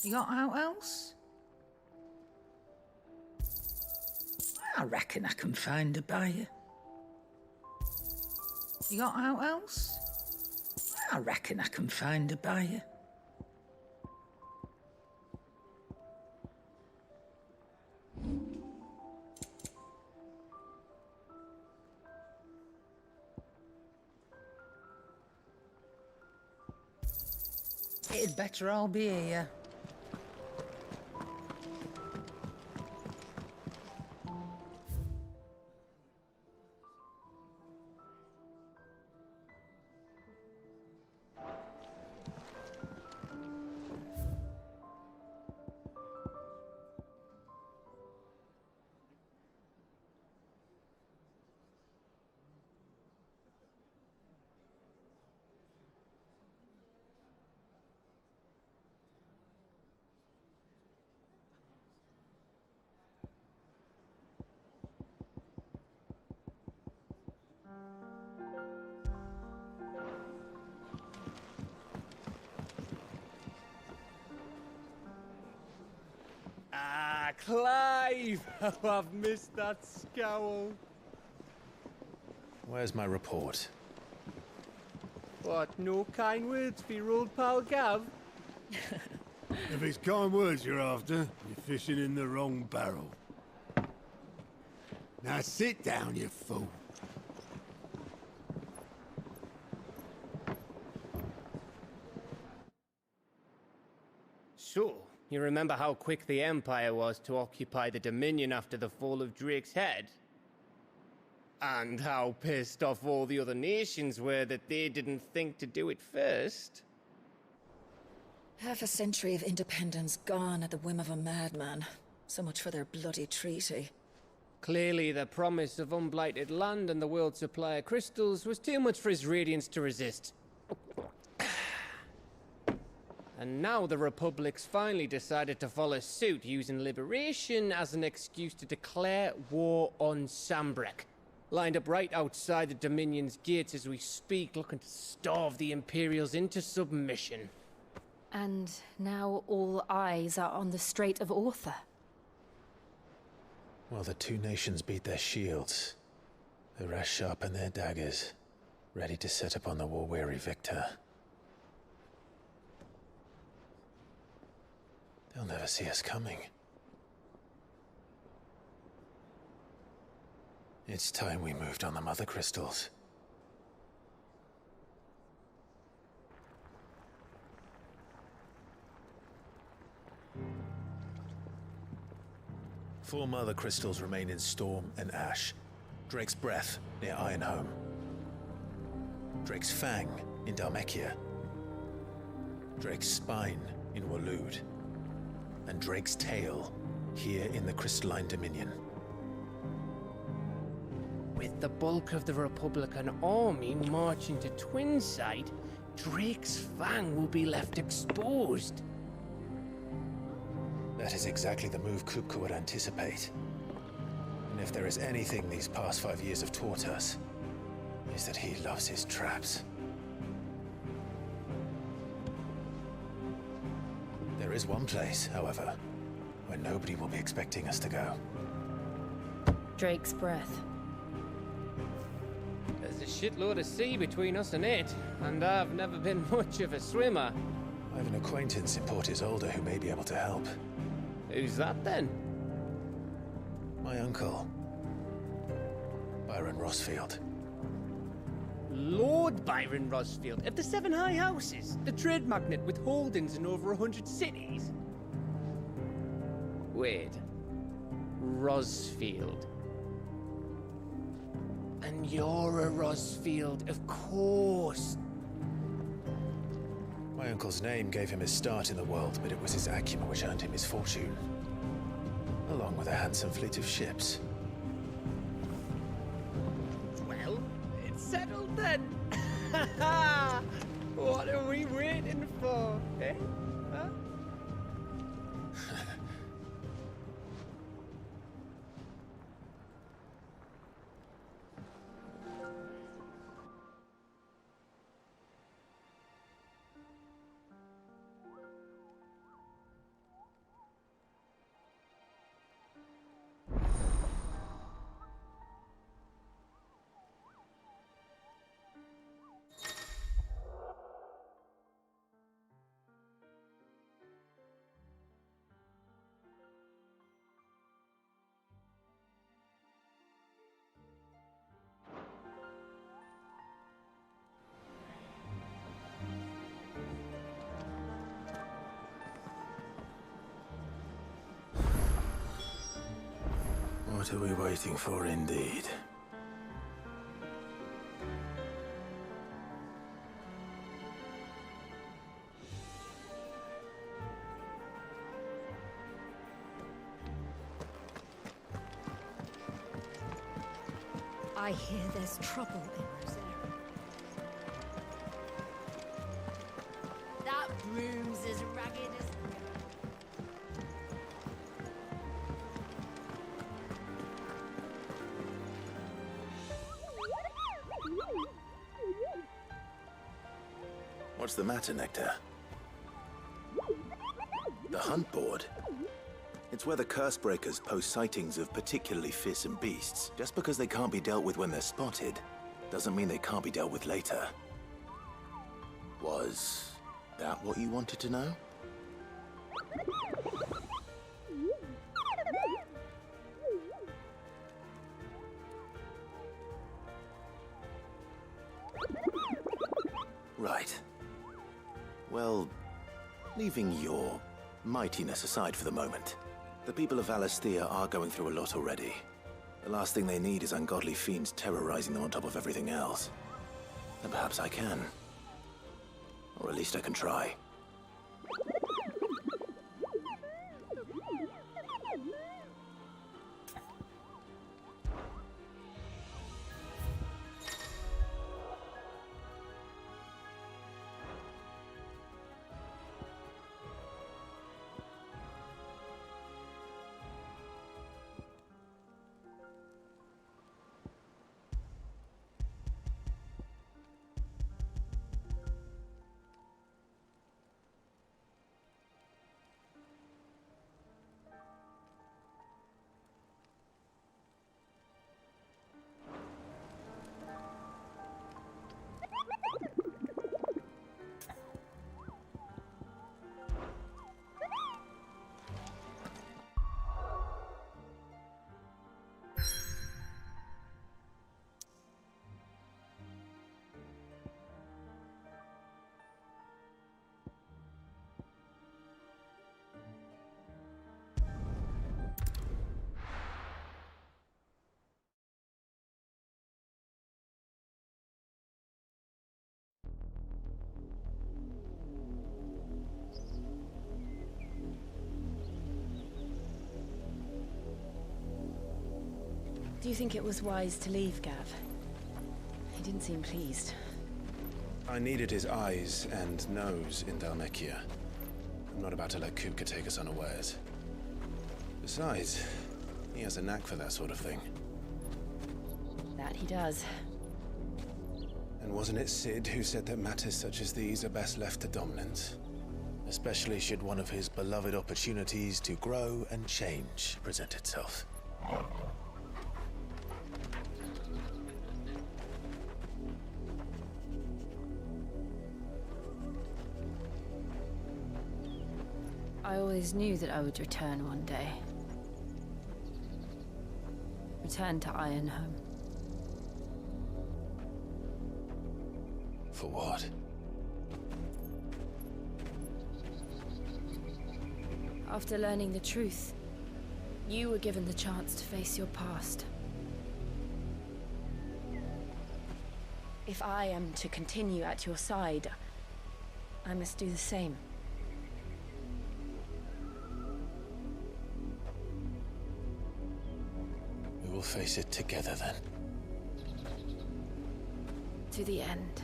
You got out else? I reckon I can find a buyer. You got out else? I reckon I can find a buyer. It'd better all be here. Ah, Clive! Oh, I've missed that scowl. Where's my report? What, no kind words for your old pal Gav? If it's kind words you're after, you're fishing in the wrong barrel. Now sit down, you fool. So, you remember how quick the Empire was to occupy the Dominion after the fall of Drake's head? And how pissed off all the other nations were that they didn't think to do it first? Half a century of independence gone at the whim of a madman. So much for their bloody treaty. Clearly, the promise of unblighted land and the world's supply of crystals was too much for his radiance to resist. And now the Republic's finally decided to follow suit, using liberation as an excuse to declare war on Sambrek. Lined up right outside the Dominion's gates as we speak, looking to starve the Imperials into submission. And now all eyes are on the Strait of Author. While the two nations beat their shields, the rest sharpen their daggers, ready to set upon the war-weary victor. They'll never see us coming. It's time we moved on the mother crystals. Four mother crystals remain in Storm and Ash. Drake's Breath near Ironhome. Drake's Fang in Dhalmekia, Drake's spine in Waloed, and Drake's tail here in the Crystalline Dominion. With the bulk of the Republican army marching to Twinside, Drake's fang will be left exposed. That is exactly the move Kupka would anticipate. And if there is anything these past 5 years have taught us, is that he loves his traps. There is one place, however, where nobody will be expecting us to go. Drake's breath. There's a shitload of sea between us and it, and I've never been much of a swimmer. I have an acquaintance in Port Isolde who may be able to help. Who's that then? My uncle, Byron Rosfield. Lord Byron Rosfield of the Seven High Houses, the trade magnate with holdings in over 100 cities. Wait, Rosfield. And you're a Rosfield, of course. My uncle's name gave him his start in the world, but it was his acumen which earned him his fortune, along with a handsome fleet of ships. Well, it's settled then. What are we waiting for, eh? Huh? What are we waiting for, indeed? I hear there's trouble in Rosaria. That broom's as ragged as... What's the matter, Nectar? The hunt board? It's where the Cursebreakers post sightings of particularly fearsome beasts. Just because they can't be dealt with when they're spotted, doesn't mean they can't be dealt with later. Was that what you wanted to know? Right. Well, leaving your mightiness aside for the moment, the people of Alastia are going through a lot already. The last thing they need is ungodly fiends terrorizing them on top of everything else. And perhaps I can. Or at least I can try. Do you think it was wise to leave, Gav? He didn't seem pleased. I needed his eyes and nose in Dhalmekia. I'm not about to let Kupka take us unawares. Besides, he has a knack for that sort of thing. That he does. And wasn't it Sid who said that matters such as these are best left to dominance? Especially should one of his beloved opportunities to grow and change present itself. I always knew that I would return one day. Return to Ironhome. For what? After learning the truth, you were given the chance to face your past. If I am to continue at your side, I must do the same. We will face it together then. To the end.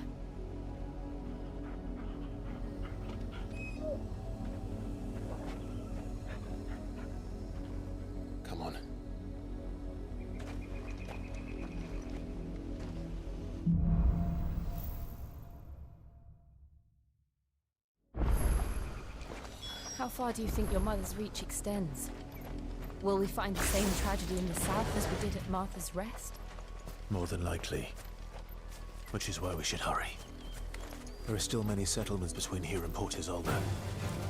Come on. How far do you think your mother's reach extends? Will we find the same tragedy in the south as we did at Martha's Rest? More than likely. Which is why we should hurry. There are still many settlements between here and Port Isolde.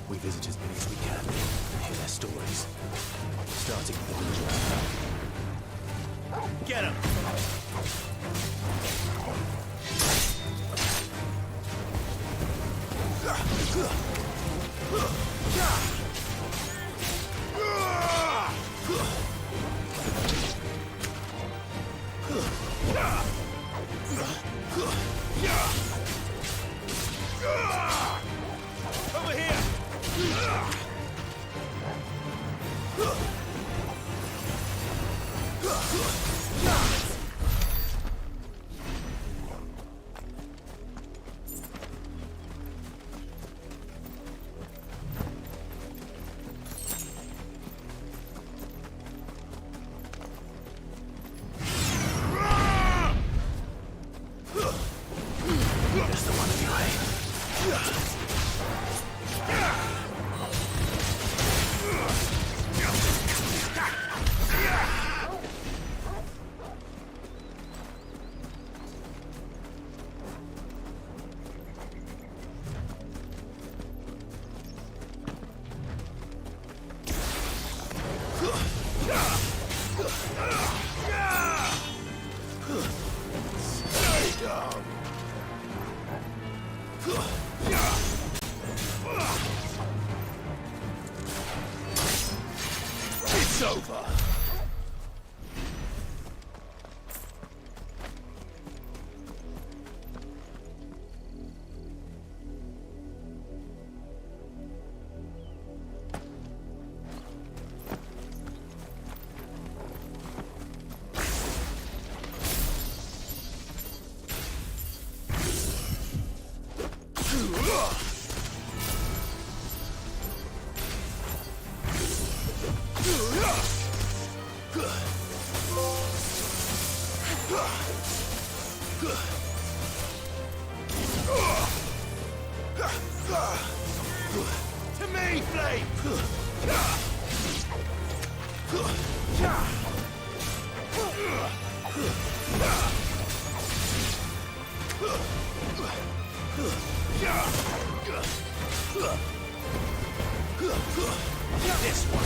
We visit as many as we can and hear their stories. Starting with the village. Get him! Over here! There's the one of you, eh? Stay down! It's over! To me, Flame! This one!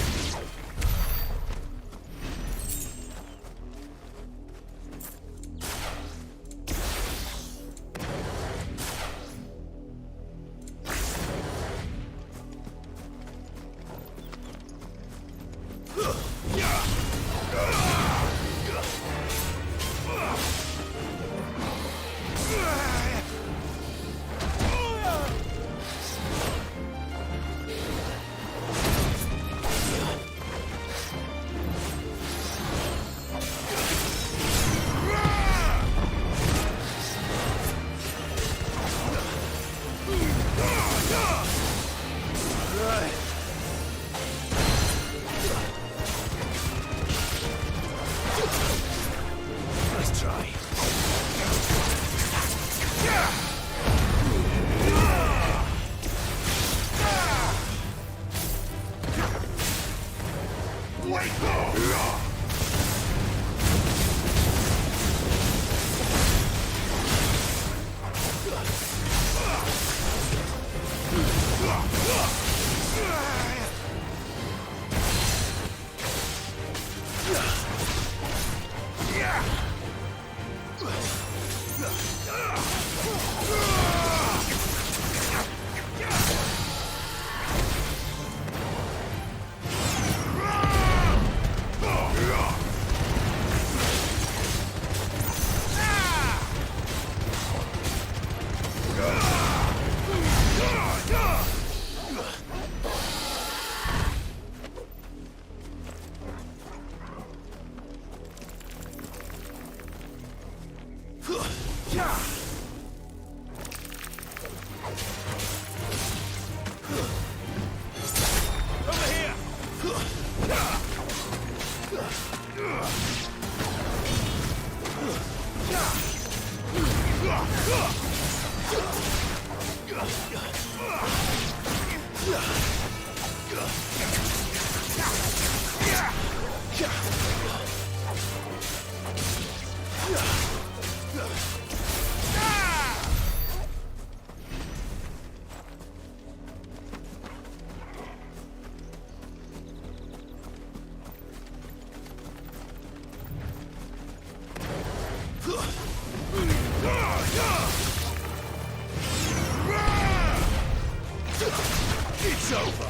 It's over!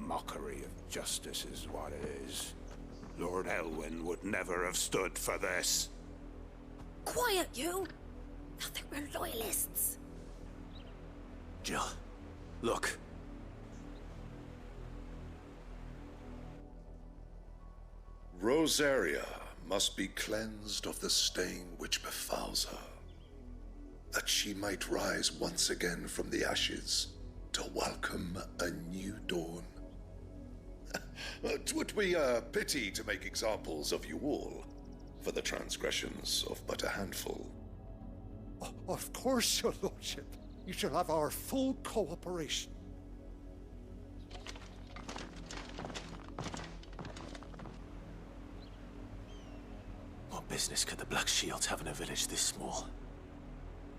Mockery of justice is what it is. Lord Elwyn would never have stood for this. Quiet, you! Nothing, we're loyalists. Jill, look. Rosaria must be cleansed of the stain which befouls her, that she might rise once again from the ashes to welcome a new dawn. 'Twould be a pity to make examples of you all for the transgressions of but a handful. Of course, your lordship. You shall have our full cooperation. What business could the Black Shields have in a village this small?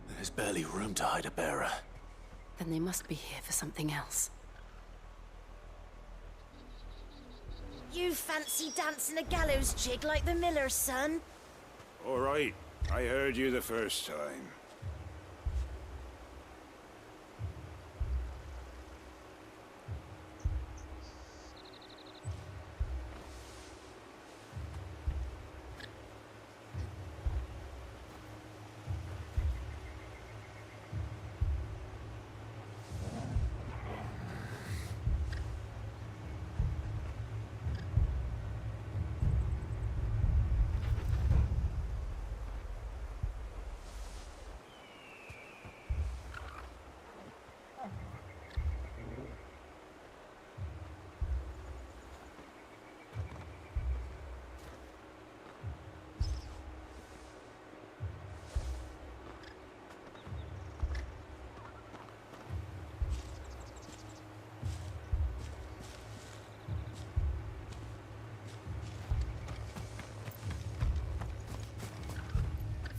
There's barely room to hide a bearer. Then they must be here for something else. You fancy dancing a gallows jig like the miller's son? All right, I heard you the first time.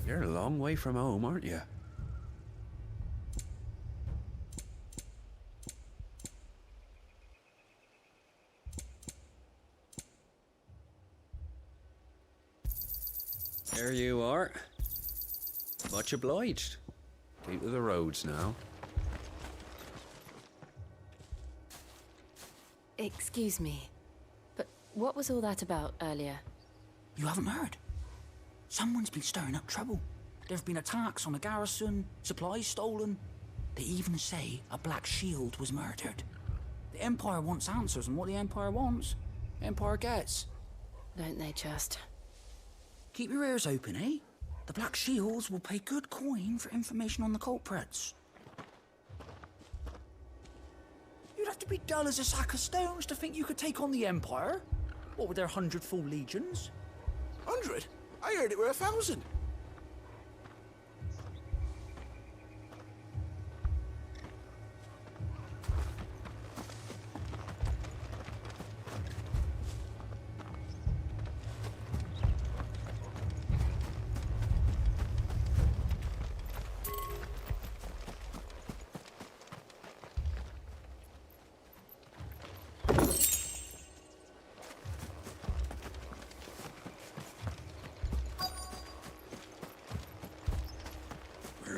You're a long way from home, aren't you? There you are. Much obliged. Keep to the roads now. Excuse me, but what was all that about earlier? You haven't heard? Someone's been stirring up trouble. There have been attacks on the garrison, supplies stolen. They even say a Black Shield was murdered. The Empire wants answers, and what the Empire wants, the Empire gets. Don't they just? Keep your ears open, eh? The Black Shields will pay good coin for information on the culprits. You'd have to be dull as a sack of stones to think you could take on the Empire. What with their 100 full legions? 100? I heard it were 1,000.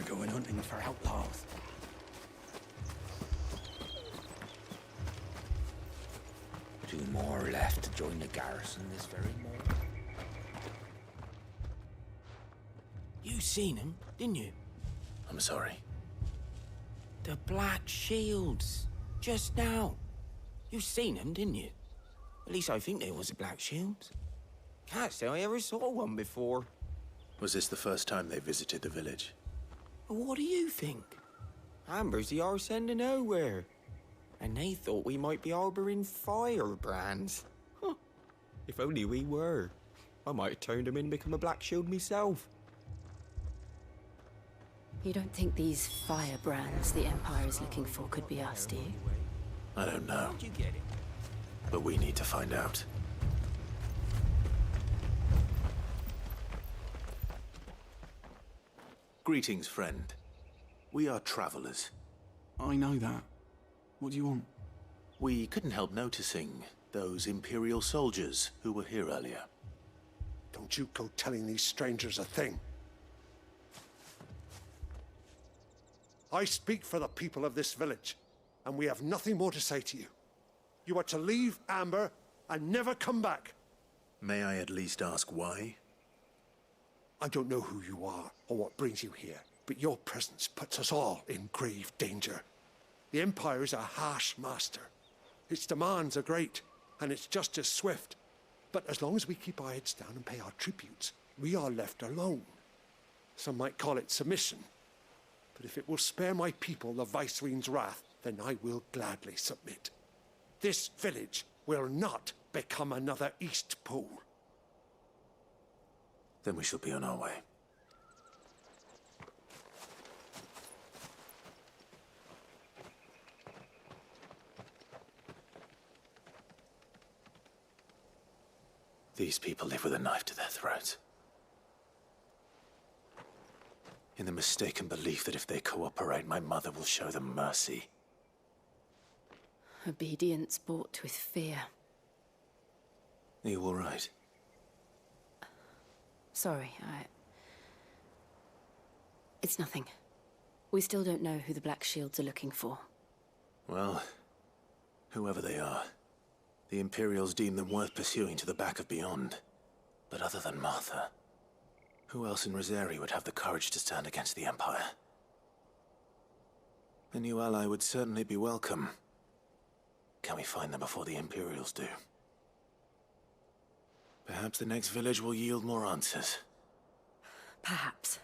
Going hunting for outlaws. Two more left to join the garrison this very morning. You seen him, didn't you? I'm sorry. The Black Shields. Just now. You seen him, didn't you? At least I think there was a Black Shield. Can't say I ever saw one before. Was this the first time they visited the village? What do you think? Amber's the arse end of nowhere. And they thought we might be harboring firebrands. Huh. If only we were. I might have turned them in and become a Black Shield myself. You don't think these firebrands the Empire is looking for could be us, do you? I don't know. But we need to find out. Greetings, friend. We are travelers. I know that. What do you want? We couldn't help noticing those Imperial soldiers who were here earlier. Don't you go telling these strangers a thing. I speak for the people of this village, and we have nothing more to say to you. You are to leave Amber and never come back. May I at least ask why? I don't know who you are or what brings you here, but your presence puts us all in grave danger. The Empire is a harsh master. Its demands are great, and its justice swift. But as long as we keep our heads down and pay our tributes, we are left alone. Some might call it submission. But if it will spare my people the Viceroy's wrath, then I will gladly submit. This village will not become another East Pole. Then we shall be on our way. These people live with a knife to their throats. in the mistaken belief that if they cooperate, my mother will show them mercy. Obedience bought with fear. Are you all right? Sorry, It's nothing. We still don't know who the Black Shields are looking for. Well, whoever they are, the Imperials deem them worth pursuing to the back of beyond. But other than Martha, who else in Rosari would have the courage to stand against the Empire? A new ally would certainly be welcome. Can we find them before the Imperials do? Perhaps the next village will yield more answers. Perhaps.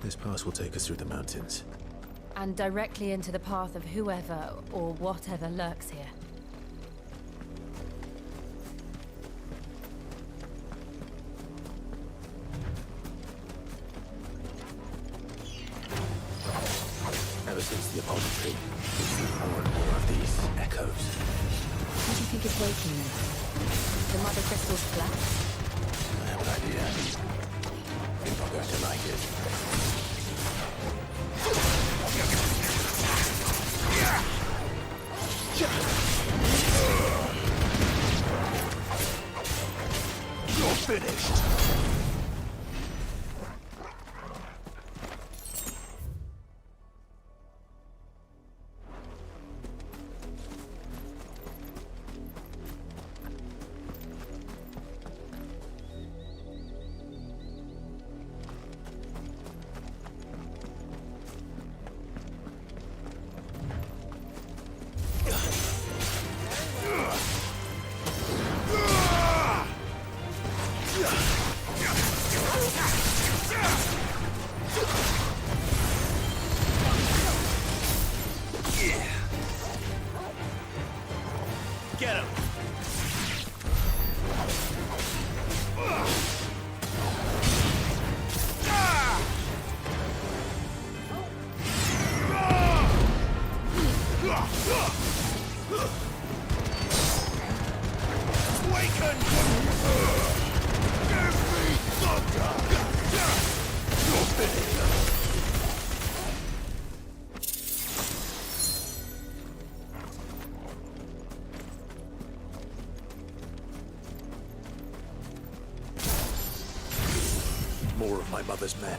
This pass will take us through the mountains. And directly into the path of whoever or whatever lurks here. Ever since the Apollo tree, we've seen more and more of these echoes. What do you think is waking them? The Mother Crystal's collapse? I have an idea. You're not going to like it. You're finished! Get him! Awaken! Give me thunder! You're finished! More of my mother's men.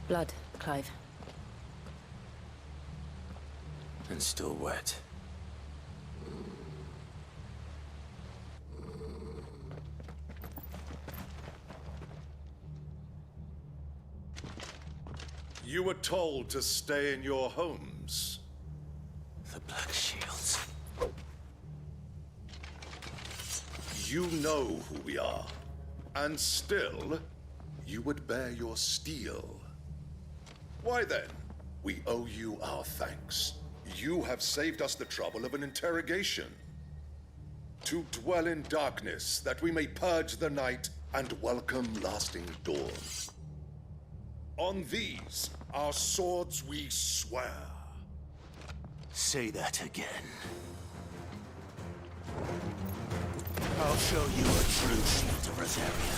Blood, Clive. And still wet. You were told to stay in your homes. The Black Shields. You know who we are. And still, you would bear your steel. Why then, we owe you our thanks. You have saved us the trouble of an interrogation. To dwell in darkness, that we may purge the night and welcome lasting dawn. On these, our swords we swear. Say that again. I'll show you a true shield of Rosaria.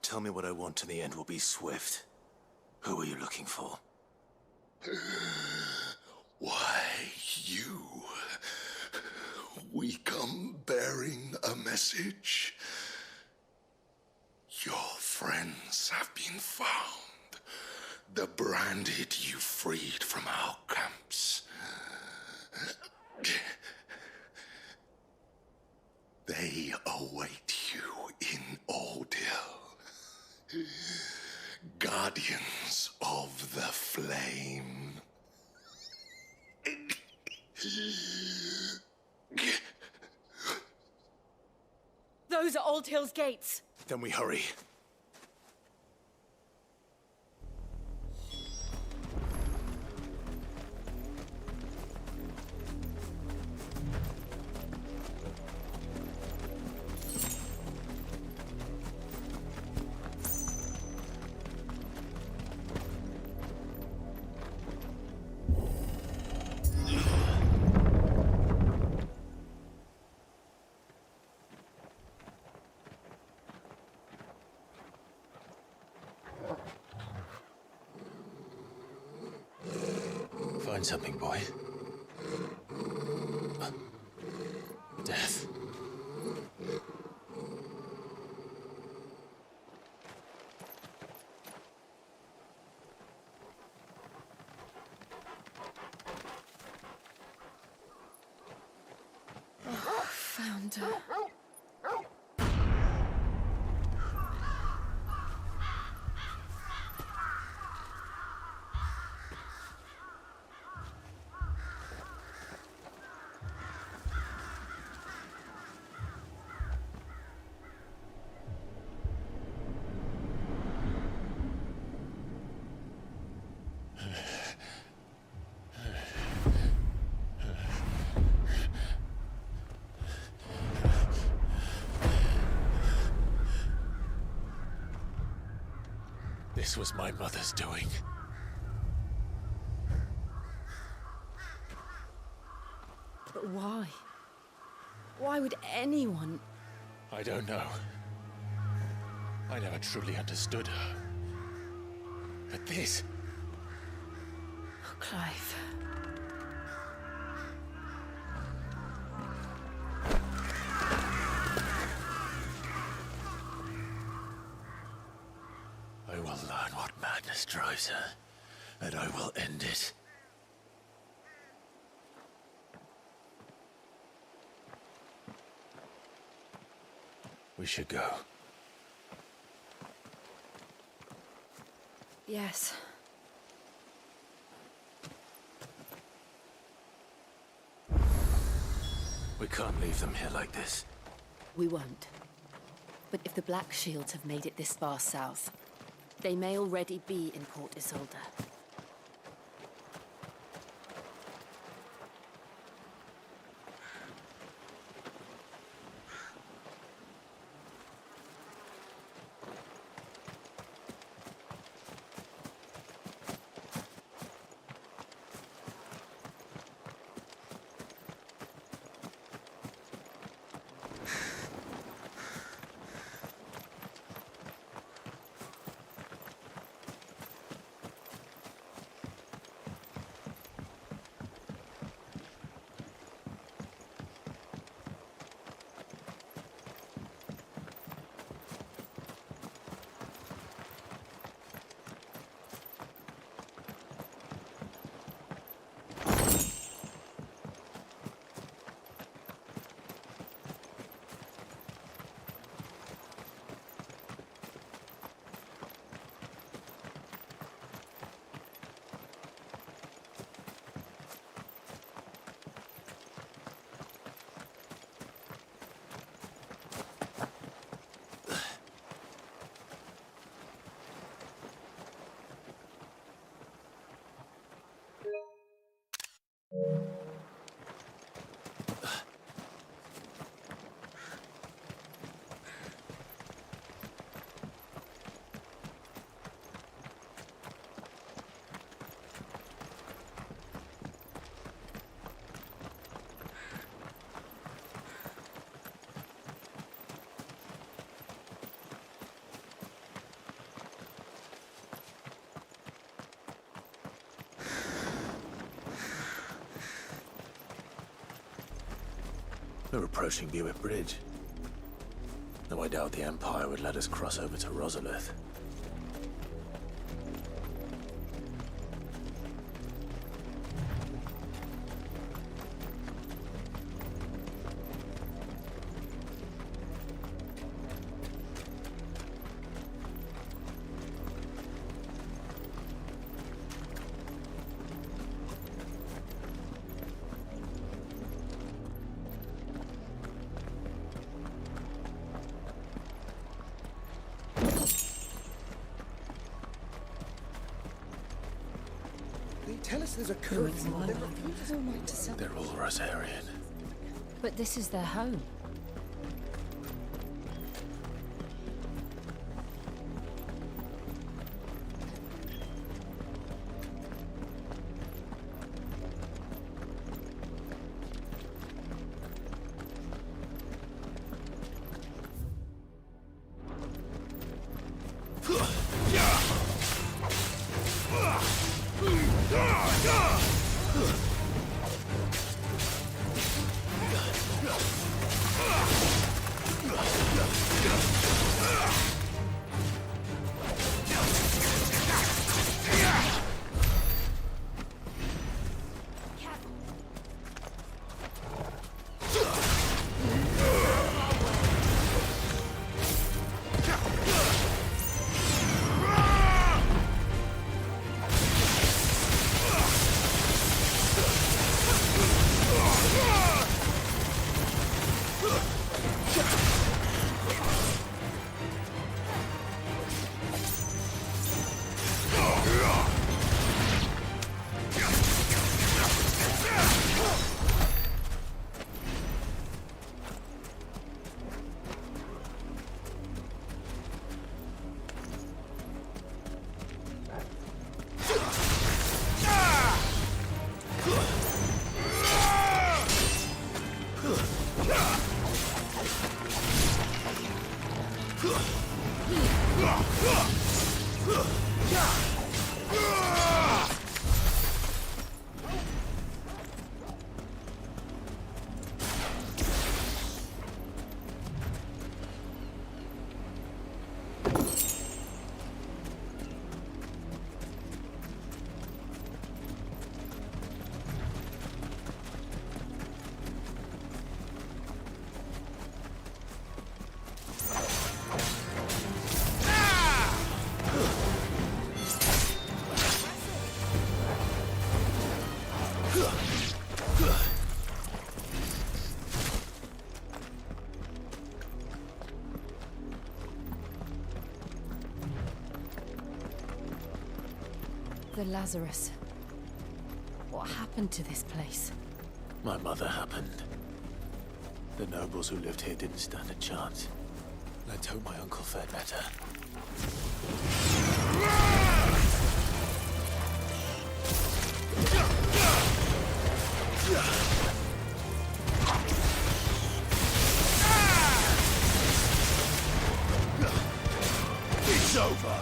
Tell me what I want, and the end will be swift. Who are you looking for? Why, you. We come bearing a message. Your friends have been found. The branded you freed from our camps. They await you in Ordeal. Guardians of the Flame. Those are Old Hill's gates. Then we hurry. Find something, boy. Death. This was my mother's doing. But why? Why would anyone... I don't know. I never truly understood her. But this... Oh, Clive. I will learn what madness drives her, and I will end it. We should go. Yes. We can't leave them here like this. We won't. But if the Black Shields have made it this far south, they may already be in Port Isolde. We're approaching Buick Bridge. Though I doubt the Empire would let us cross over to Rosalith. Tell us there's a curfew. They refuse all night to sell. They're all Rosarian. But this is their home. The Lazarus. What happened to this place? My mother happened. The nobles who lived here didn't stand a chance. Let's hope my uncle fared better. It's over!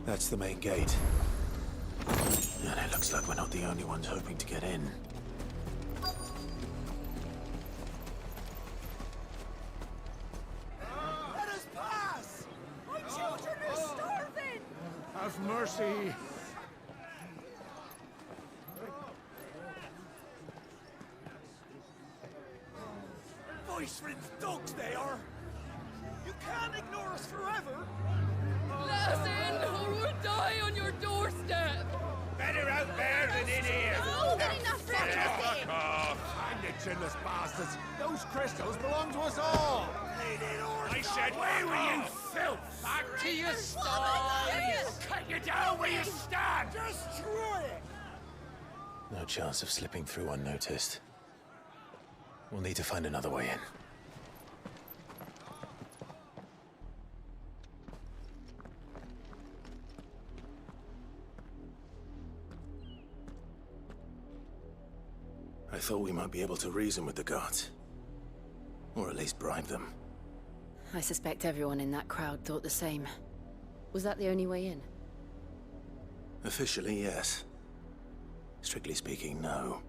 That's the main gate. And it looks like we're not the only ones hoping to get in. Let us pass! My children are starving! Have mercy. Viceroy's dogs they are! You can't ignore us forever! Let us in, or we'll die on your doorstep! Better out there than in here! Oh, good enough for everything! Hang the chinless bastards. Those crystals belong to us all. I said, where were you, filth? Back to your sties! Cut you down where you stand! Destroy it! No chance of slipping through unnoticed. We'll need to find another way in. I thought we might be able to reason with the guards. Or at least bribe them. I suspect everyone in that crowd thought the same. Was that the only way in? Officially, yes. Strictly speaking, no.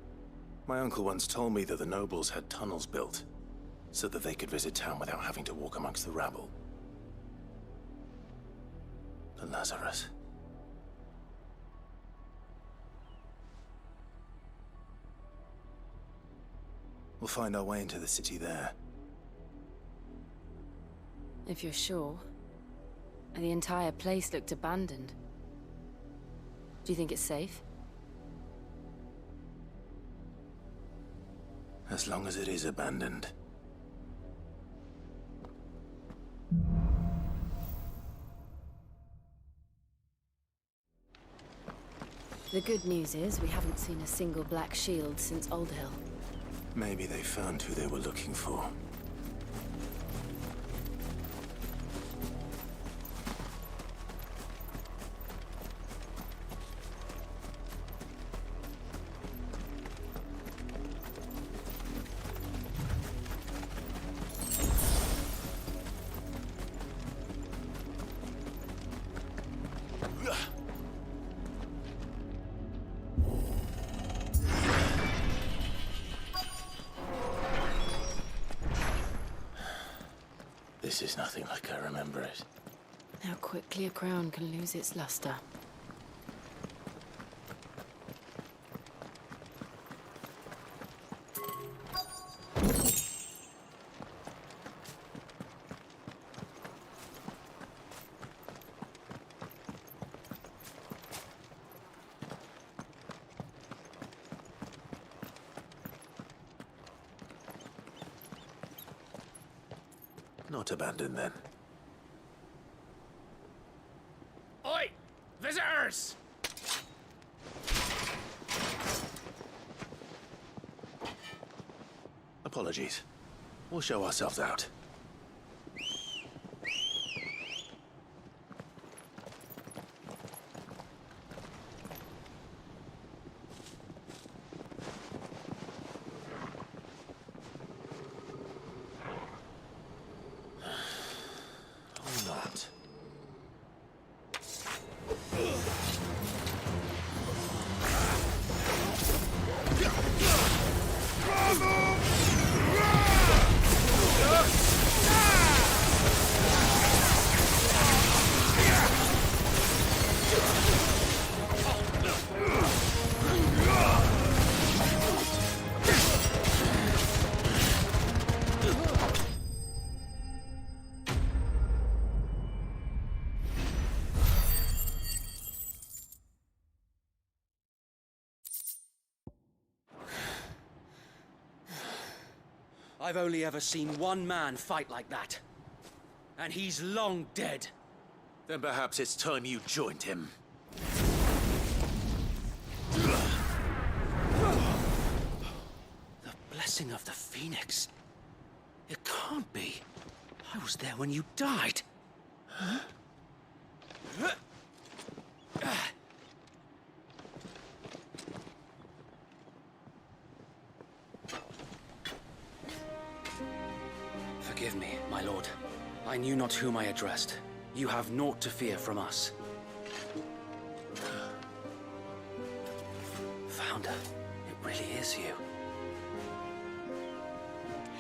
My uncle once told me that the nobles had tunnels built, so that they could visit town without having to walk amongst the rabble. The Lazarus. We'll find our way into the city there. If you're sure. The entire place looked abandoned. Do you think it's safe? As long as it is abandoned. The good news is we haven't seen a single black shield since Old Hill. Maybe they found who they were looking for. This is nothing like I remember it. How quickly a crown can lose its luster. Not abandoned, then. Oi! Visitors! Apologies. We'll show ourselves out. Or not. I've only ever seen one man fight like that. And he's long dead. Then perhaps it's time you joined him. The blessing of the Phoenix. It can't be. I was there when you died. Huh? Forgive me, my lord. I knew not whom I addressed. You have naught to fear from us. Founder, it really is you.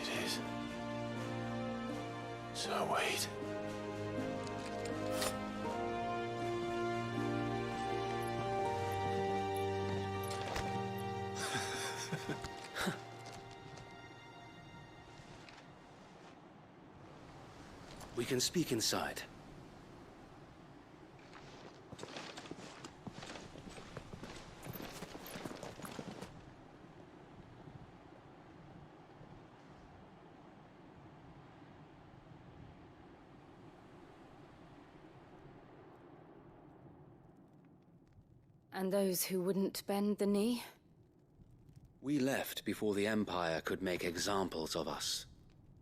It is. So wait. We can speak inside. And those who wouldn't bend the knee? We left before the Empire could make examples of us,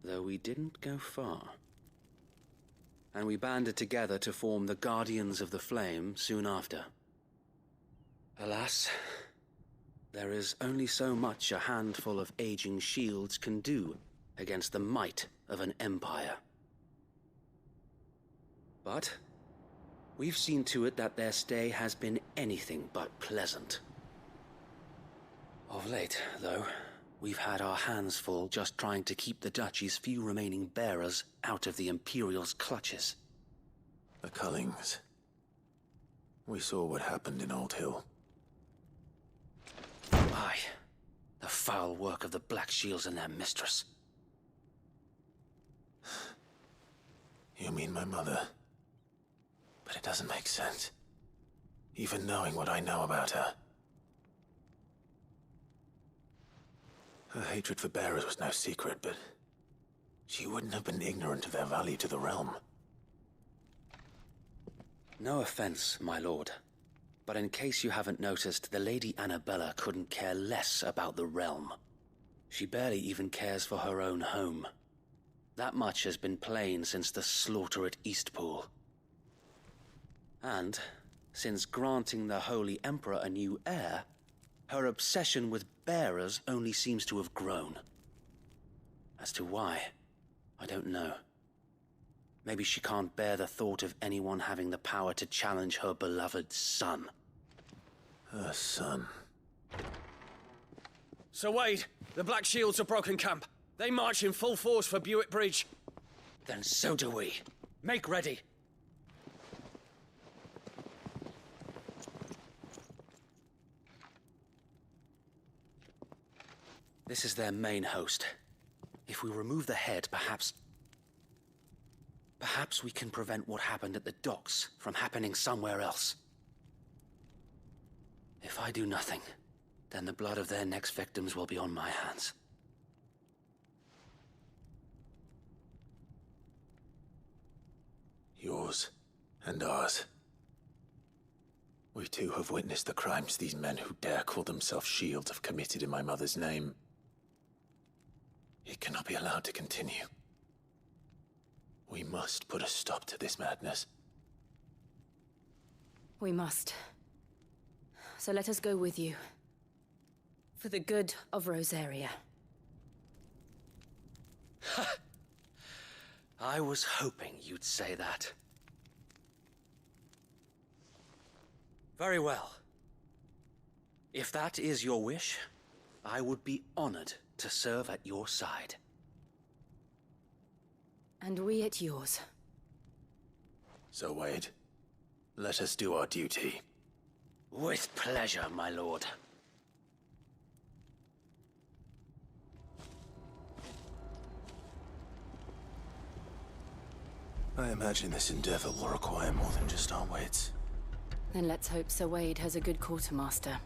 though we didn't go far. And we banded together to form the Guardians of the Flame soon after. Alas, there is only so much a handful of aging shields can do against the might of an empire. But we've seen to it that their stay has been anything but pleasant. Of late, though, we've had our hands full just trying to keep the Duchy's few remaining bearers out of the Imperial's clutches. The Cullings. We saw what happened in Old Hill. Aye. The foul work of the Black Shields and their mistress. You mean my mother? But it doesn't make sense. Even knowing what I know about her. Her hatred for bearers was no secret, but she wouldn't have been ignorant of their value to the realm. No offense, my lord, but in case you haven't noticed, the Lady Annabella couldn't care less about the realm. She barely even cares for her own home. That much has been plain since the slaughter at Eastpool. And, since granting the Holy Emperor a new heir, her obsession with bearers only seems to have grown. As to why, I don't know. Maybe she can't bear the thought of anyone having the power to challenge her beloved son. Her son. Sir Wade, the Black Shields have broken camp. They march in full force for Buick Bridge. Then so do we. Make ready. This is their main host. If we remove the head, perhaps we can prevent what happened at the docks from happening somewhere else. If I do nothing, then the blood of their next victims will be on my hands. Yours and ours. We too have witnessed the crimes these men who dare call themselves shields have committed in my mother's name. It cannot be allowed to continue. We must put a stop to this madness. We must. So let us go with you. For the good of Rosaria. I was hoping you'd say that. Very well. If that is your wish, I would be honored to serve at your side. And we at yours. So, Wade, let us do our duty. With pleasure, my lord. I imagine this endeavor will require more than just our wits. Then let's hope Sir Wade has a good quartermaster.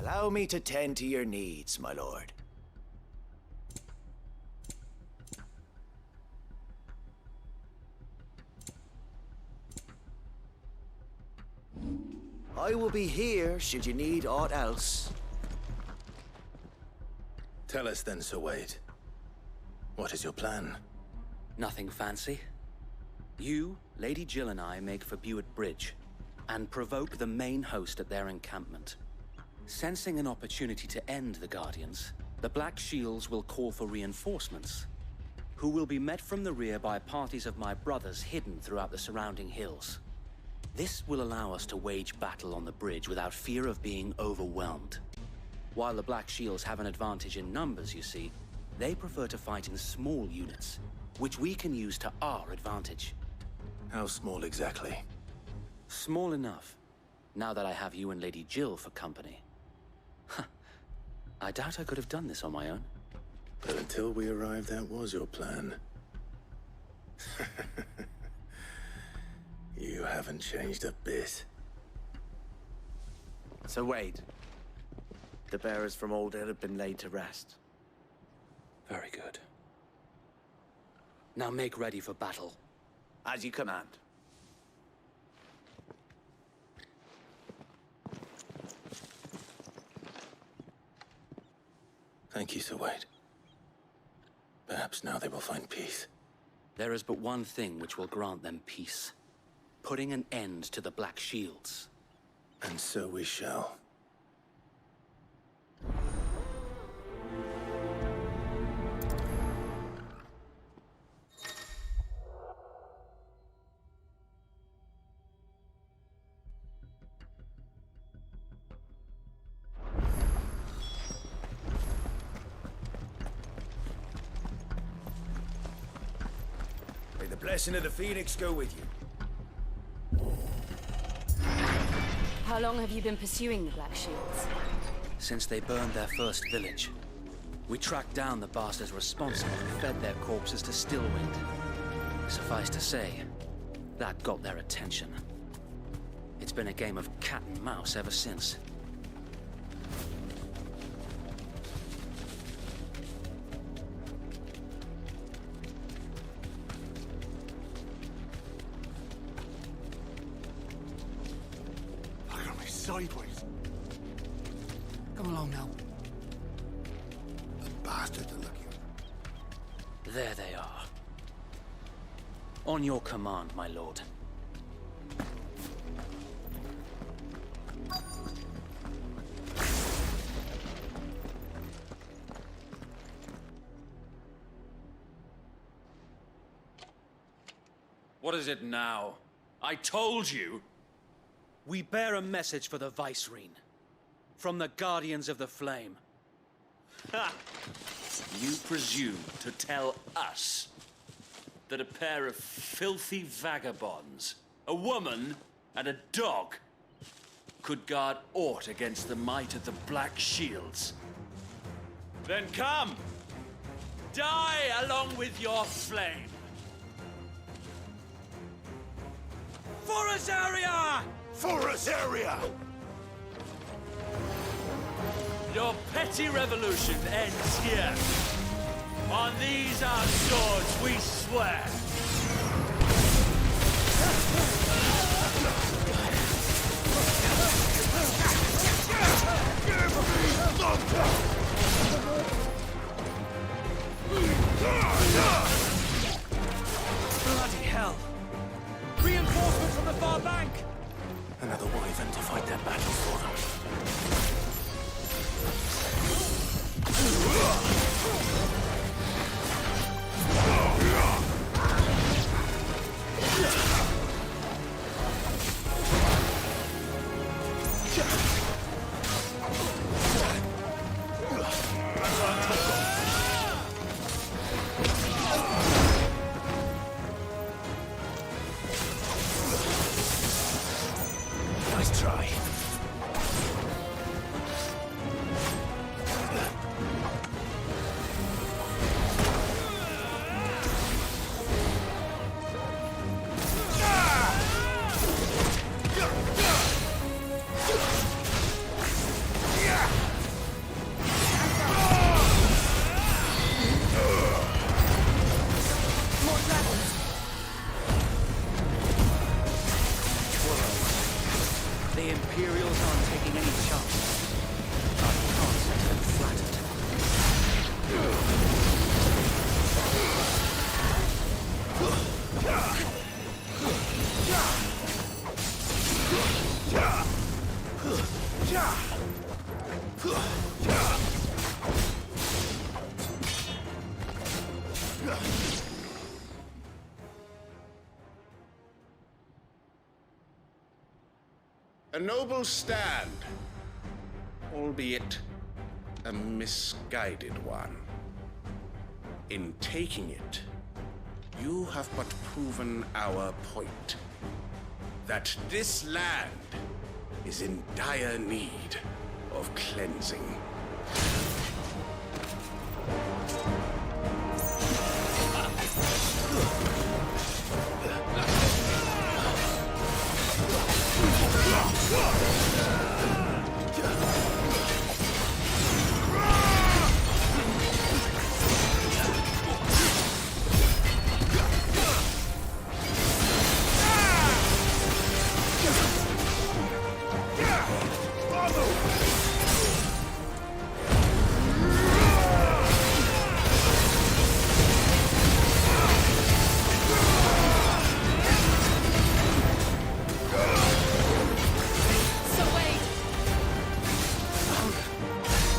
Allow me to tend to your needs, my lord. I will be here should you need aught else. Tell us then, Sir Wade. What is your plan? Nothing fancy. You, Lady Jill and I make for Buett Bridge and provoke the main host at their encampment. Sensing an opportunity to end the Guardians, the Black Shields will call for reinforcements, who will be met from the rear by parties of my brothers hidden throughout the surrounding hills. This will allow us to wage battle on the bridge without fear of being overwhelmed. While the Black Shields have an advantage in numbers, you see, they prefer to fight in small units, which we can use to our advantage. How small exactly? Small enough, now that I have you and Lady Jill for company. I doubt I could have done this on my own. But until we arrived, that was your plan. You haven't changed a bit. Sir Wade, the bearers from Old Hill have been laid to rest. Very good. Now make ready for battle. As you command. Thank you, Sir Wade. Perhaps now they will find peace. There is but one thing which will grant them peace. Putting an end to the Black Shields. And so we shall. May the blessing of the Phoenix go with you. How long have you been pursuing the Black Shields? Since they burned their first village. We tracked down the bastards responsible and fed their corpses to Stillwind. Suffice to say, that got their attention. It's been a game of cat and mouse ever since. Sideways. Come along now. The bastards are looking. There they are. On your command, my lord. What is it now? I told you! We bear a message for the Vicereine. From the Guardians of the Flame. Ha! You presume to tell us that a pair of filthy vagabonds, a woman and a dog, could guard aught against the might of the Black Shields? Then come! Die along with your flame! For Azaria! For Azaria! Your petty revolution ends here. On these our swords we swear. Bloody hell! Reinforcements from the far bank! Another wyvern to fight their battle for them. Nice try. The Imperials aren't taking any chances. Our chances have been flattered. A noble stand, albeit a misguided one. In taking it, you have but proven our point. That this land is in dire need of cleansing.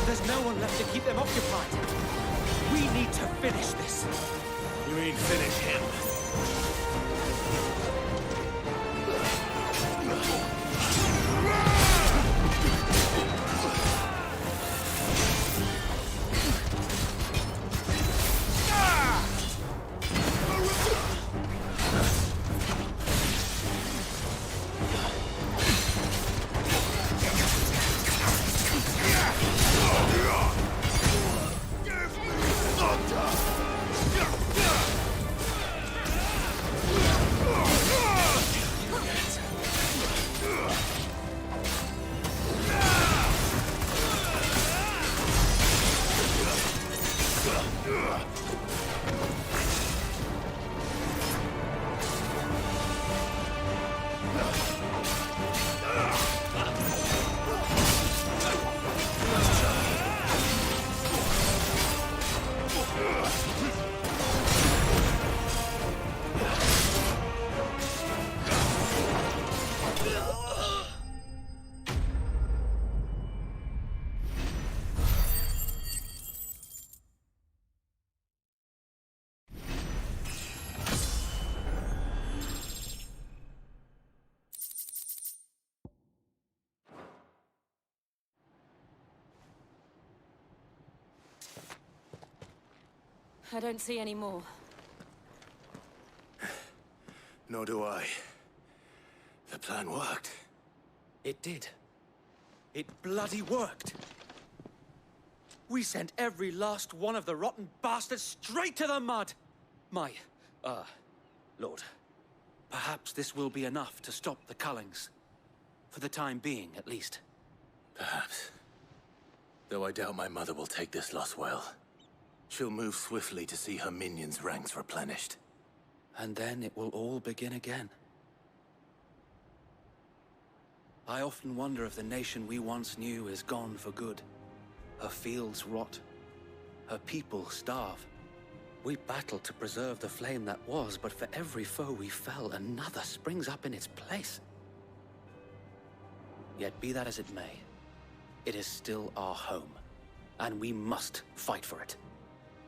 There's no one left to keep them occupied. We need to finish this. You mean finish him? I don't see any more. Nor do I. The plan worked. It did. It bloody worked. We sent every last one of the rotten bastards straight to the mud! Lord, perhaps this will be enough to stop the Cullings. For the time being, at least. Perhaps. Though I doubt my mother will take this loss well. She'll move swiftly to see her minions' ranks replenished. And then it will all begin again. I often wonder if the nation we once knew is gone for good. Her fields rot. Her people starve. We battled to preserve the flame that was, but for every foe we fell, another springs up in its place. Yet be that as it may, it is still our home, and we must fight for it,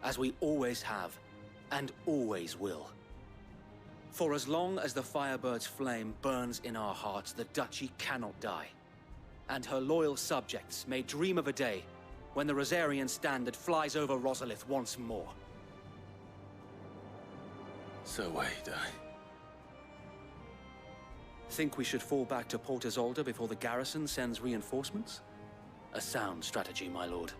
as we always have, and always will. For as long as the Firebird's flame burns in our hearts, the Duchy cannot die, and her loyal subjects may dream of a day when the Rosarian standard flies over Rosalith once more. So wait, Think we should fall back to Port Isolde before the garrison sends reinforcements? A sound strategy, my lord.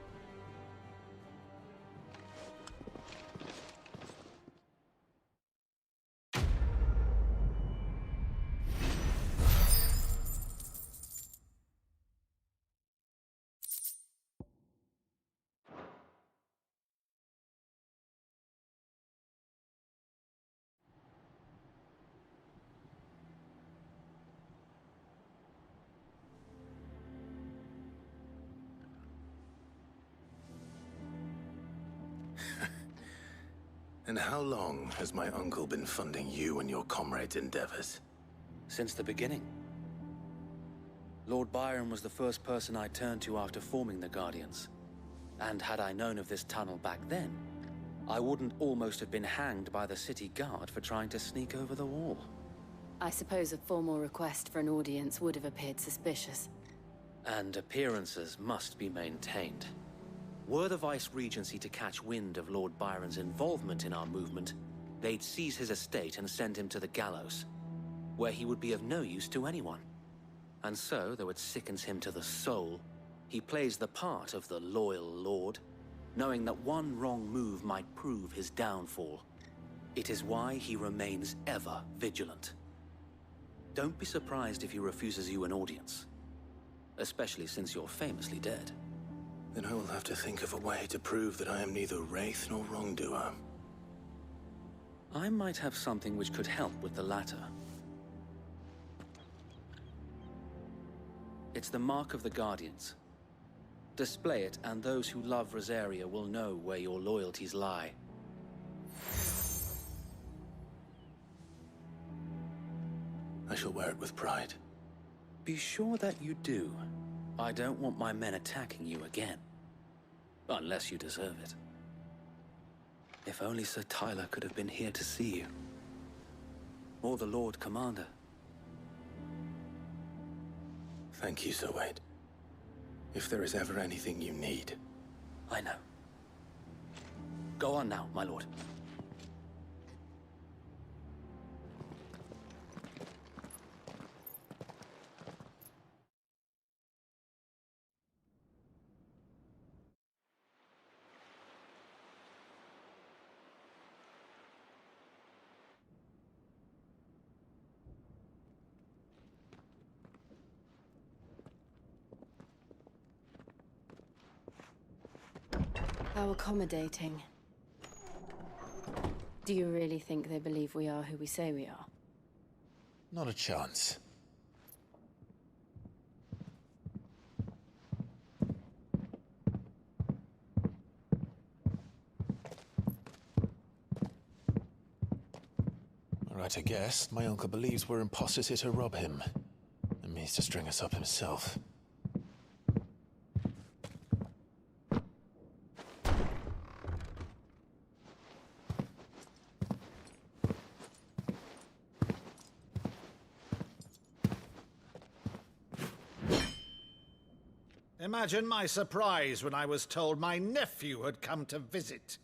And how long has my uncle been funding you and your comrades' endeavors? Since the beginning. Lord Byron was the first person I turned to after forming the Guardians. And had I known of this tunnel back then, I wouldn't almost have been hanged by the city guard for trying to sneak over the wall. I suppose a formal request for an audience would have appeared suspicious. And appearances must be maintained. Were the Vice-Regency to catch wind of Lord Byron's involvement in our movement, they'd seize his estate and send him to the gallows, where he would be of no use to anyone. And so, though it sickens him to the soul, he plays the part of the loyal lord, knowing that one wrong move might prove his downfall. It is why he remains ever vigilant. Don't be surprised if he refuses you an audience, especially since you're famously dead. Then I will have to think of a way to prove that I am neither wraith nor wrongdoer. I might have something which could help with the latter. It's the mark of the Guardians. Display it, and those who love Rosaria will know where your loyalties lie. I shall wear it with pride. Be sure that you do. I don't want my men attacking you again. Unless you deserve it. If only Sir Tyler could have been here to see you. Or the Lord Commander. Thank you, Sir Wade. If there is ever anything you need. I know. Go on now, my lord. How accommodating. Do you really think they believe we are who we say we are? Not a chance. All right, I guess. My uncle believes we're imposters here to rob him. And means to string us up himself. Imagine my surprise when I was told my nephew had come to visit.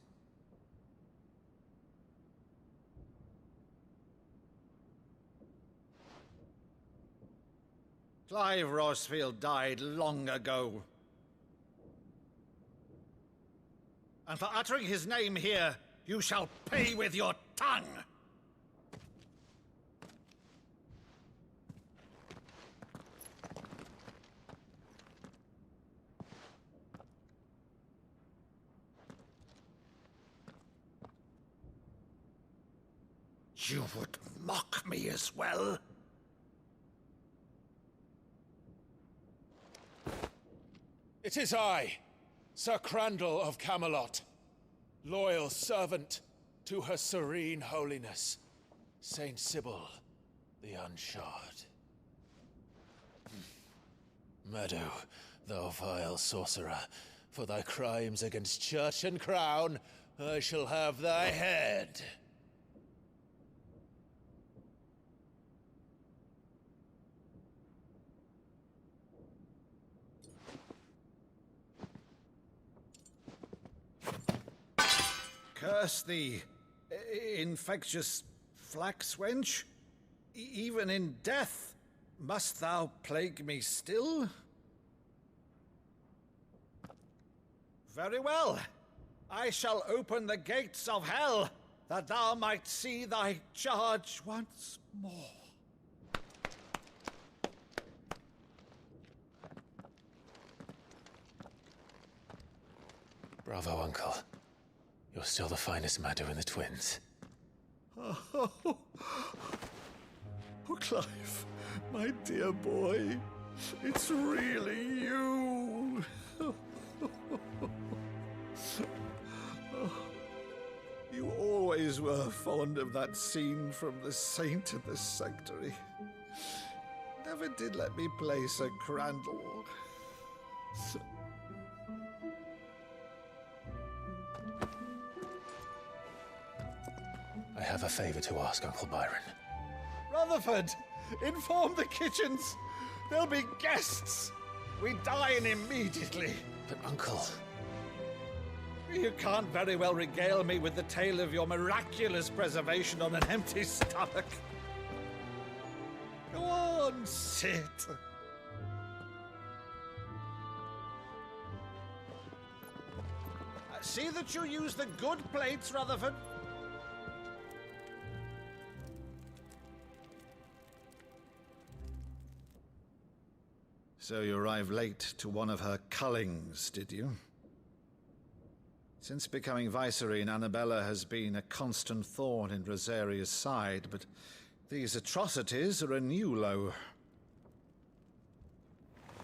Clive Rosefield died long ago. And for uttering his name here, you shall pay with your tongue! You would mock me as well? It is I, Sir Crandall of Camelot, loyal servant to Her Serene Holiness, Saint Sybil the Unshod. Meadow, thou vile sorcerer, for thy crimes against church and crown, I shall have thy head. Curse thee, infectious flax wench. Even in death, must thou plague me still? Very well. I shall open the gates of hell, that thou might see thy charge once more. Bravo, Uncle. You're still the finest Maddo in the twins. Oh, Clive, my dear boy, it's really you. You always were fond of that scene from The Saint in the Sanctuary. Never did let me play Sir Crandall. I have a favor to ask, Uncle Byron. Rutherford, inform the kitchens. There'll be guests. We dine immediately. But, Uncle... You can't very well regale me with the tale of your miraculous preservation on an empty stomach. Go on, sit. See that you use the good plates, Rutherford. So you arrived late to one of her cullings, did you? Since becoming Vicereine, Annabella has been a constant thorn in Rosaria's side, but these atrocities are a new low.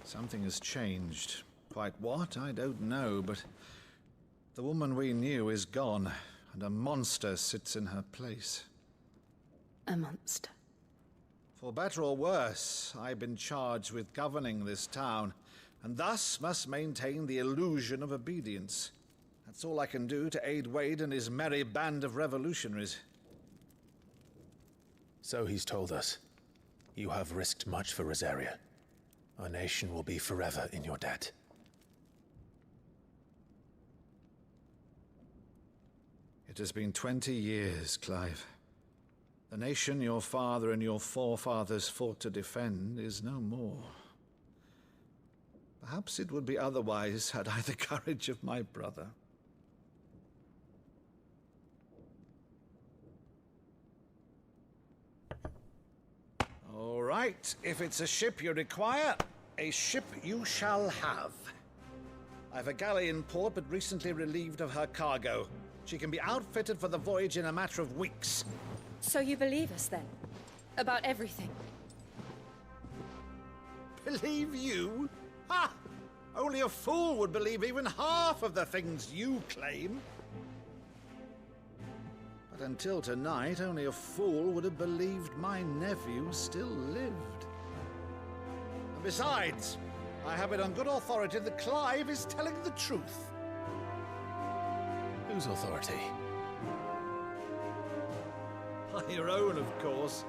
Something has changed. Quite what, I don't know, but the woman we knew is gone, and a monster sits in her place. A monster? For better or worse, I've been charged with governing this town, and thus must maintain the illusion of obedience. That's all I can do to aid Wade and his merry band of revolutionaries. So he's told us. You have risked much for Rosaria. Our nation will be forever in your debt. It has been 20 years, Clive. The nation your father and your forefathers fought to defend is no more. Perhaps it would be otherwise had I the courage of my brother. All right, if it's a ship you require, a ship you shall have. I've a galley in port, but recently relieved of her cargo. She can be outfitted for the voyage in a matter of weeks. So you believe us, then? About everything? Believe you? Ha! Only a fool would believe even half of the things you claim. But until tonight, only a fool would have believed my nephew still lived. And besides, I have it on good authority that Clive is telling the truth. Whose authority? By your own, of course.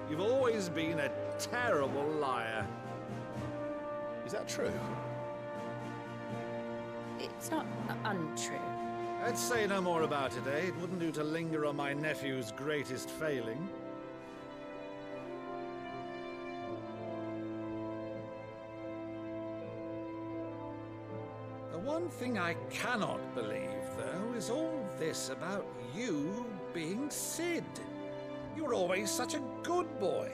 You've always been a terrible liar. Is that true? It's not untrue. Let's say no more about it, eh? It wouldn't do to linger on my nephew's greatest failing. one thing I cannot believe, though, is all this about you being Sid. You were always such a good boy,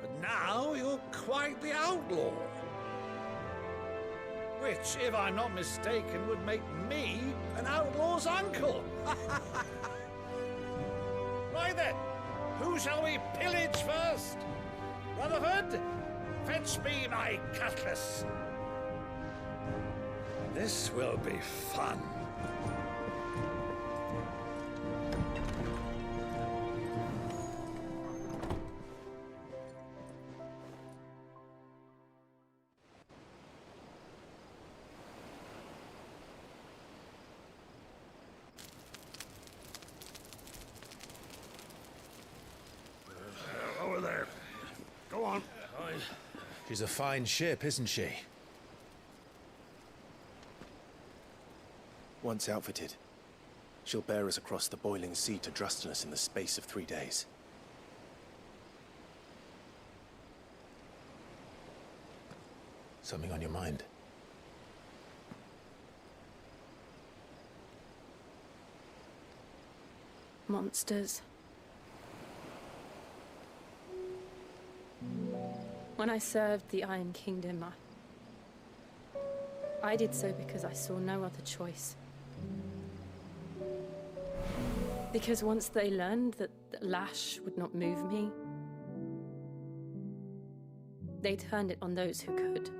but now you're quite the outlaw. Which, if I'm not mistaken, would make me an outlaw's uncle. Right then, who shall we pillage first? Rutherford, fetch me my cutlass. This will be fun. Over there. Go on. She's a fine ship, isn't she? Once outfitted, she'll bear us across the boiling sea to Drustinus in the space of 3 days. Something on your mind? Monsters. When I served the Iron Kingdom, I did so because I saw no other choice. Because once they learned that the lash would not move me, they turned it on those who could.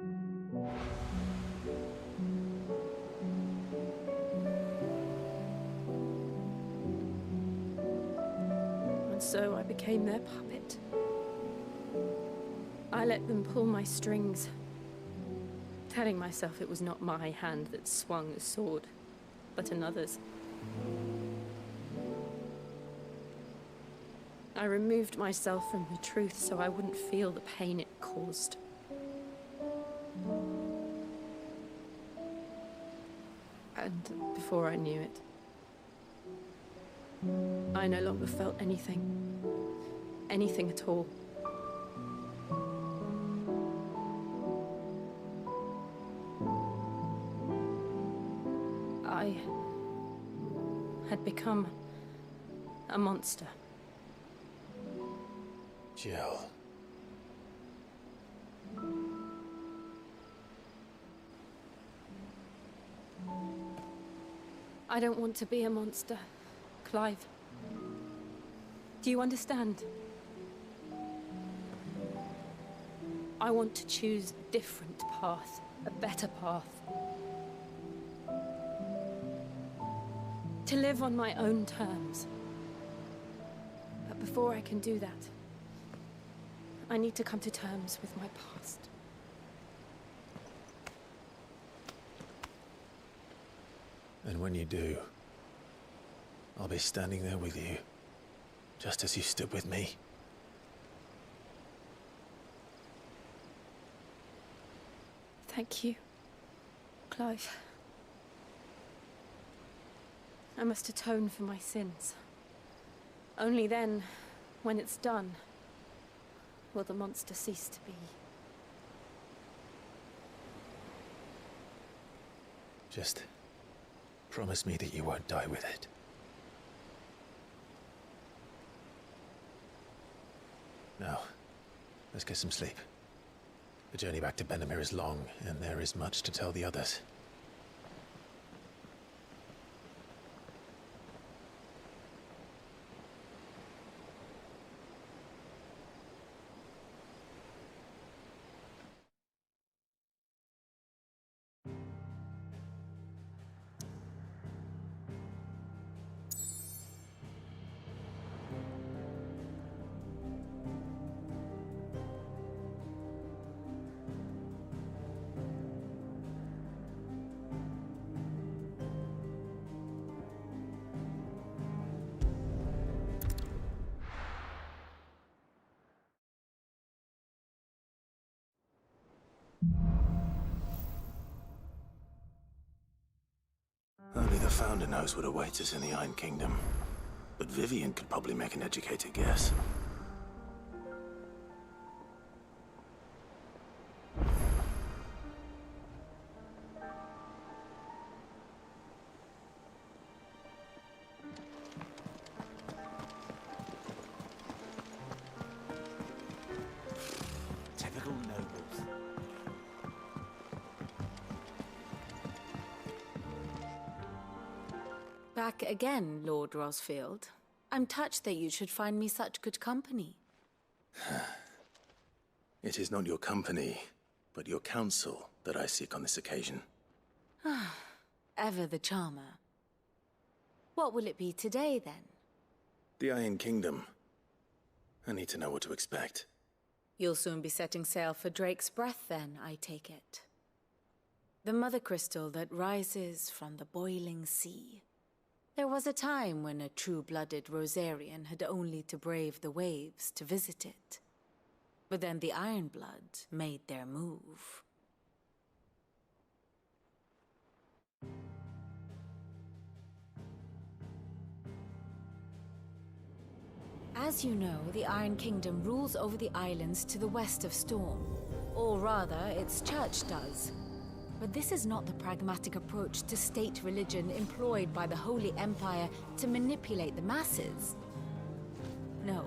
And so I became their puppet. I let them pull my strings, telling myself it was not my hand that swung the sword, but another's. I removed myself from the truth so I wouldn't feel the pain it caused. And before I knew it, I no longer felt anything. Anything at all. I had become a monster. Jill. I don't want to be a monster, Clive. Do you understand? I want to choose a different path, a better path. To live on my own terms. But before I can do that, I need to come to terms with my past. And when you do, I'll be standing there with you, just as you stood with me. Thank you, Clive. I must atone for my sins. Only then, when it's done, will the monster cease to be. Just promise me that you won't die with it. Now, let's get some sleep. The journey back to Benamir is long, and there is much to tell the others. Only the Founder knows what awaits us in the Iron Kingdom. But Vivian could probably make an educated guess. Back again, Lord Rosfield. I'm touched that you should find me such good company. It is not your company, but your counsel that I seek on this occasion. Ever the charmer. What will it be today, then? The Iron Kingdom. I need to know what to expect. You'll soon be setting sail for Drake's Breath, then, I take it. The mother crystal that rises from the boiling sea. There was a time when a true-blooded Rosarian had only to brave the waves to visit it. But then the Ironblood made their move. As you know, the Iron Kingdom rules over the islands to the west of Storm. Or rather, its church does. But this is not the pragmatic approach to state religion employed by the Holy Empire to manipulate the masses. No,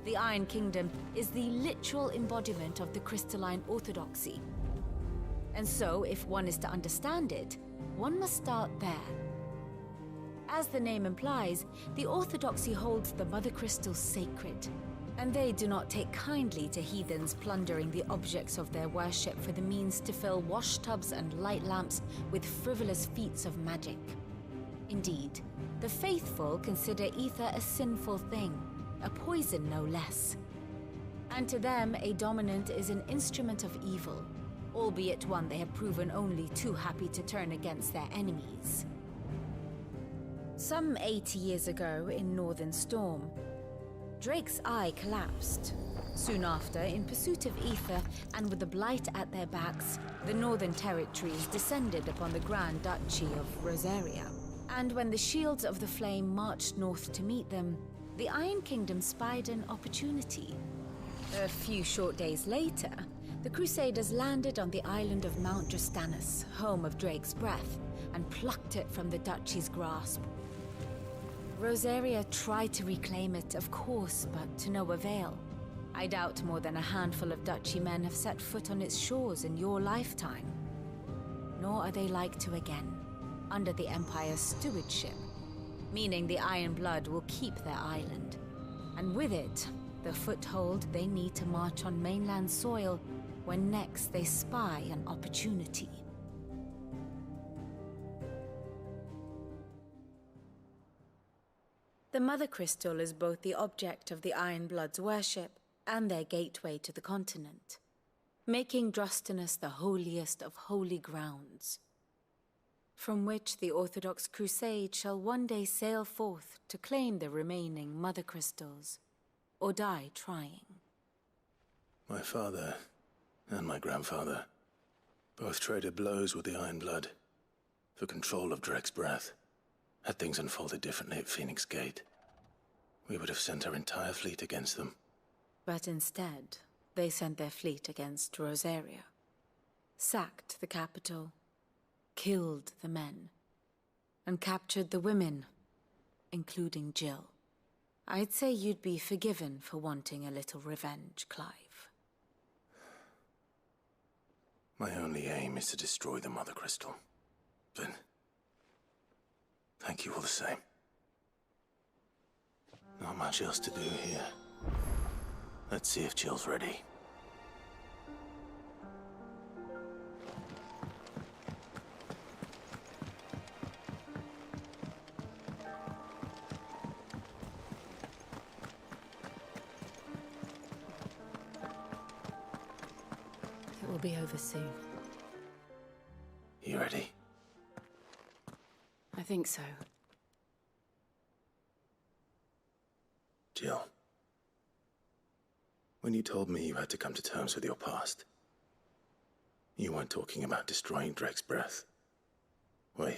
the Iron Kingdom is the literal embodiment of the crystalline orthodoxy. And so, if one is to understand it, one must start there. As the name implies, the orthodoxy holds the mother crystal sacred, and they do not take kindly to heathens plundering the objects of their worship for the means to fill washtubs and light lamps with frivolous feats of magic. Indeed, the faithful consider ether a sinful thing, a poison no less. And to them, a dominant is an instrument of evil, albeit one they have proven only too happy to turn against their enemies. Some 80 years ago, in Northern Storm, Drake's Eye collapsed. Soon after, in pursuit of ether, and with the Blight at their backs, the Northern Territories descended upon the Grand Duchy of Rosaria. And when the Shields of the Flame marched north to meet them, the Iron Kingdom spied an opportunity. A few short days later, the Crusaders landed on the island of Mount Drastanus, home of Drake's Breath, and plucked it from the Duchy's grasp. Rosaria tried to reclaim it, of course, but to no avail. I doubt more than a handful of Duchy men have set foot on its shores in your lifetime. Nor are they like to again, under the Empire's stewardship, meaning the Iron Blood will keep their island. And with it, the foothold they need to march on mainland soil when next they spy an opportunity. The Mother Crystal is both the object of the Iron Blood's worship and their gateway to the continent, making Drastanus the holiest of holy grounds, from which the Orthodox Crusade shall one day sail forth to claim the remaining Mother Crystals, or die trying. My father and my grandfather both traded blows with the Iron Blood for control of Drake's Breath. Had things unfolded differently at Phoenix Gate, we would have sent our entire fleet against them. But instead, they sent their fleet against Rosaria, sacked the capital, killed the men, and captured the women, including Jill. I'd say you'd be forgiven for wanting a little revenge, Clive. My only aim is to destroy the Mother Crystal. But thank you all the same. Not much else to do here. Let's see if Jill's ready. It will be over soon. You ready? I think so. Jill, when you told me you had to come to terms with your past, you weren't talking about destroying Drake's Breath, were you?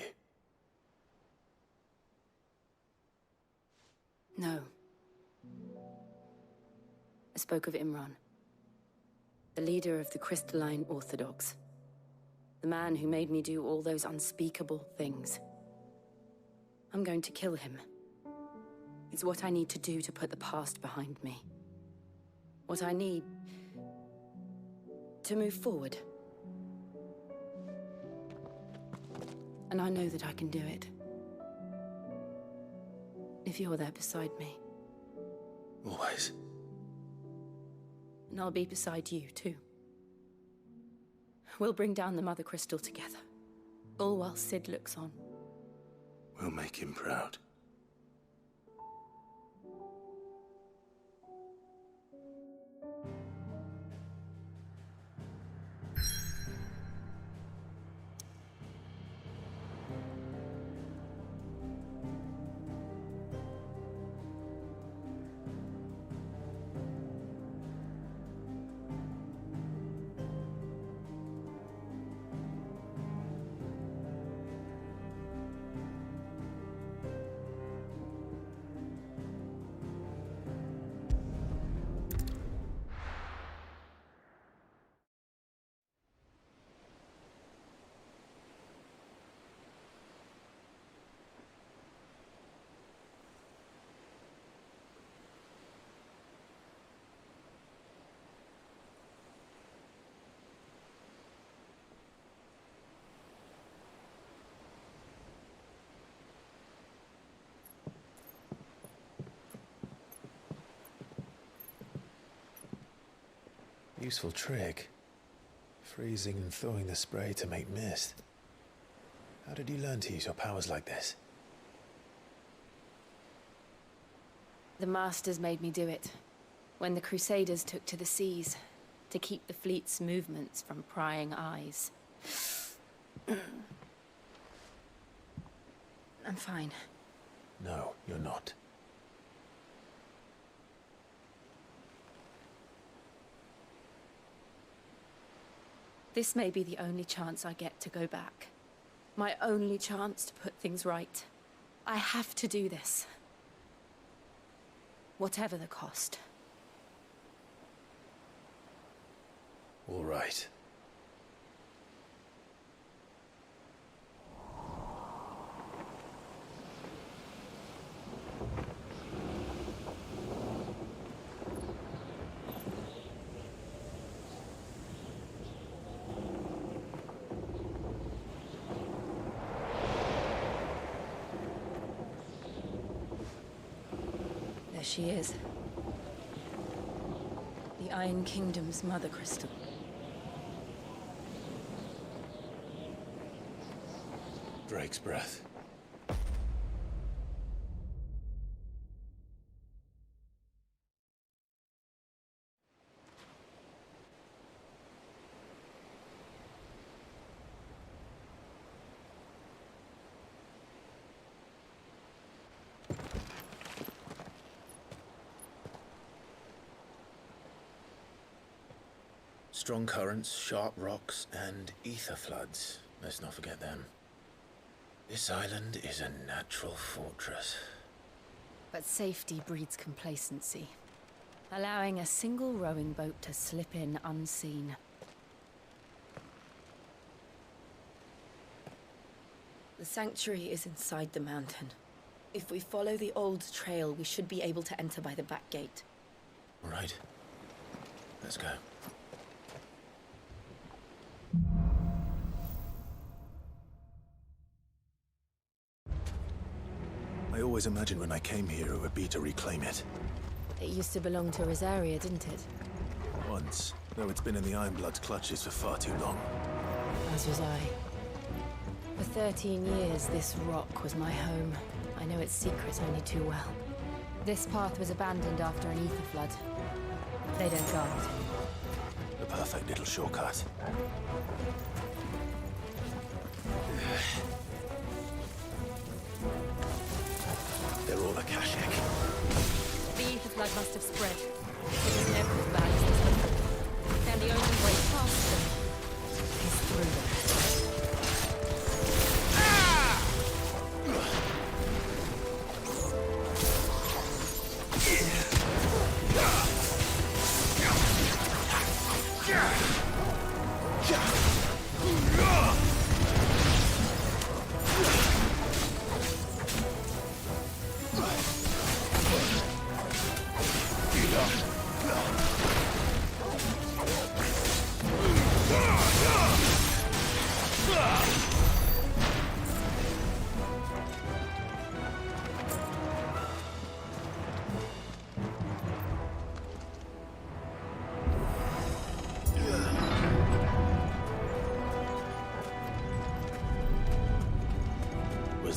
No. I spoke of Imran, the leader of the Crystalline Orthodox. The man who made me do all those unspeakable things. I'm going to kill him. It's what I need to do to put the past behind me. What I need to move forward. And I know that I can do it. you're there beside me. Always. And I'll be beside you, too. We'll bring down the Mother Crystal together. All while Sid looks on. We'll make him proud. Useful trick. Freezing and thawing the spray to make mist. How did you learn to use your powers like this? The Masters made me do it. When the Crusaders took to the seas, to keep the fleet's movements from prying eyes. I'm fine. No, you're not. This may be the only chance I get to go back. My only chance to put things right. I have to do this. Whatever the cost. All right. There she is. The Iron Kingdom's Mother Crystal. Drake's breath. Strong currents, sharp rocks, and ether floods. Let's not forget them. This island is a natural fortress. But safety breeds complacency, allowing a single rowing boat to slip in unseen. The sanctuary is inside the mountain. If we follow the old trail, we should be able to enter by the back gate. All right. Let's go. I always imagined when I came here it would be to reclaim it. It used to belong to Rosaria, didn't it? Once, though it's been in the Ironblood's clutches for far too long. As was I. For 13 years, this rock was my home. I know its secrets only too well. This path was abandoned after an ether flood. They don't guard it. The perfect little shortcut. They're all Akashic. The ether flood must have spread. It was never as bad as this one. And the only way past them is through them.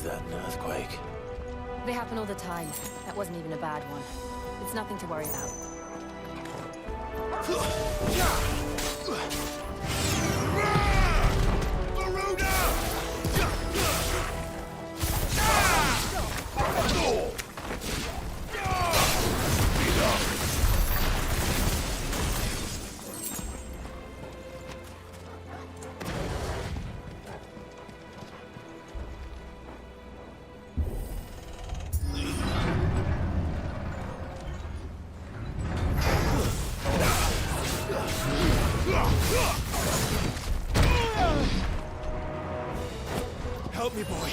that an earthquake? They happen all the time. That wasn't even a bad one. It's nothing to worry about. Help me, boy.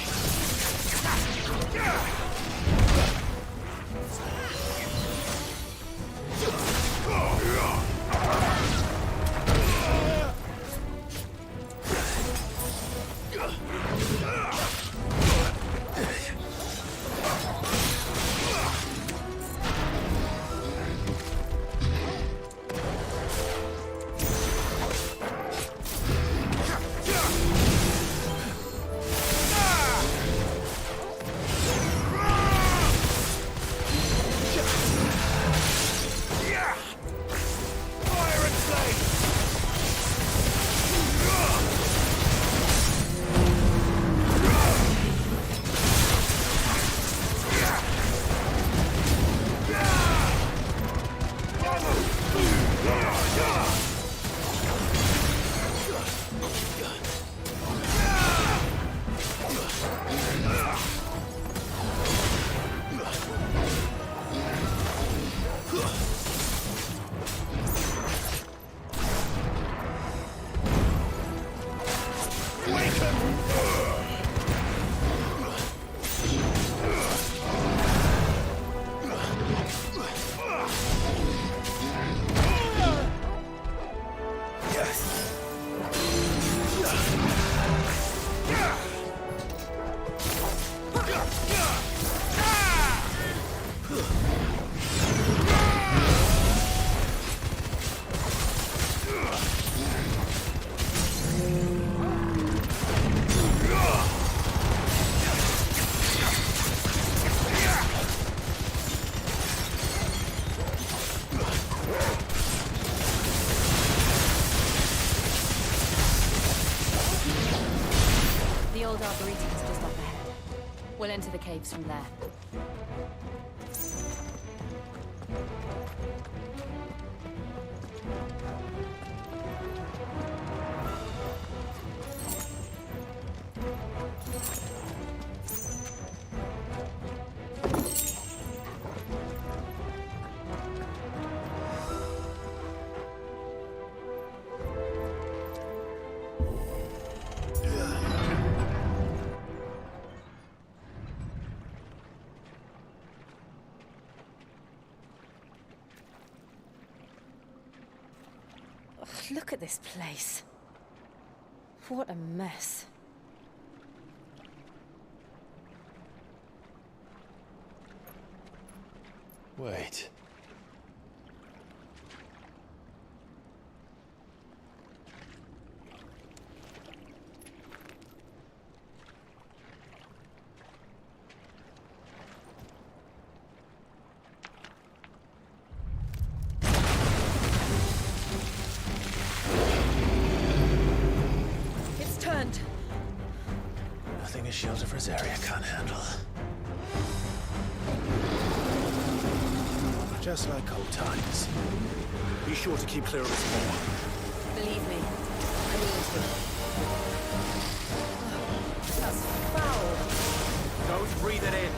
The old Arboretum's just up ahead. We'll enter the caves from there. Look at this place. What a mess. Wait. Nothing a shield of Rosaria can't handle. Just like old times. Be sure to keep clear of its more. Believe me, I mean to. That's foul. Don't breathe it in.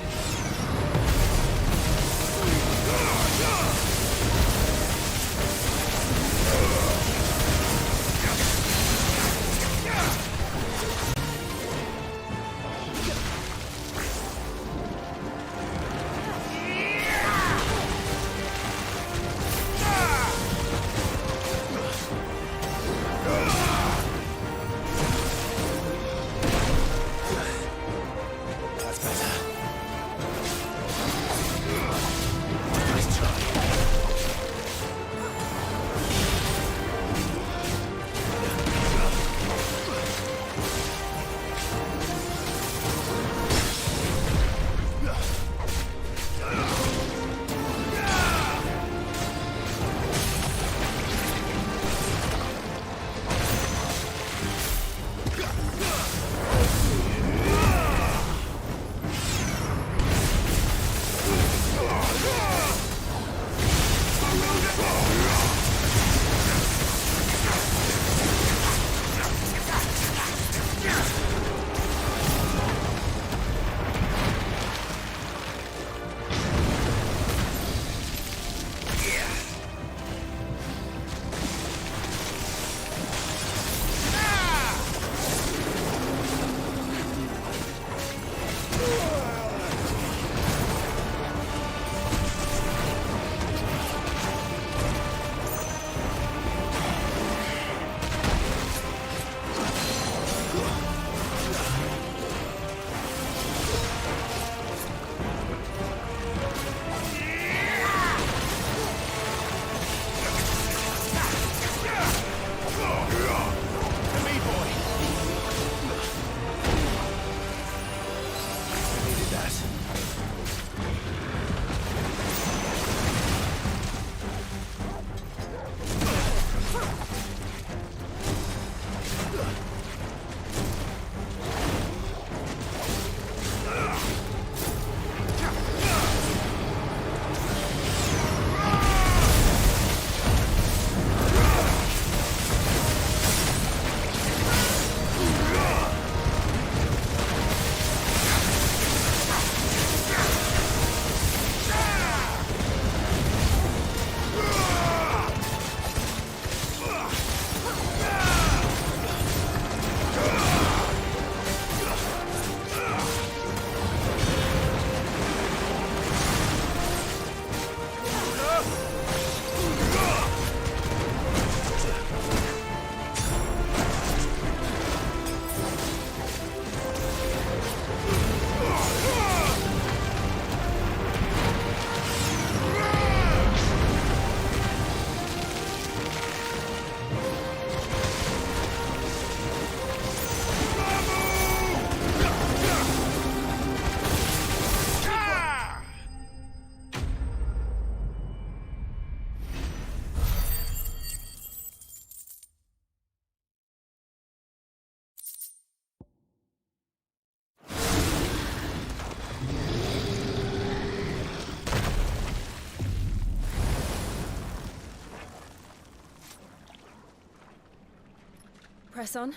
Press on.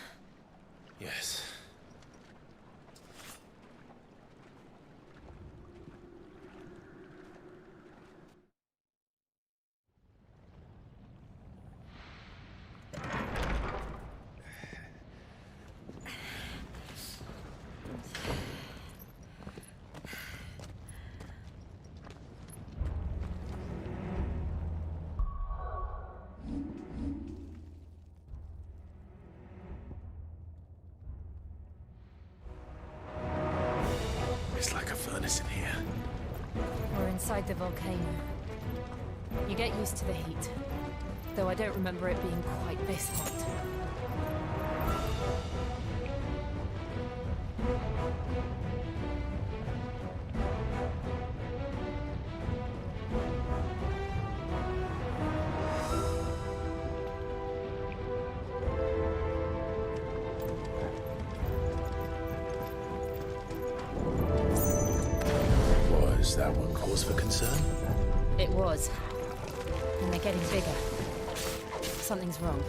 Yes. It's like a furnace in here. We're inside the volcano. You get used to the heat, though I don't remember it being quite this hot. Was that one cause for concern? It was. And they're getting bigger. Something's wrong.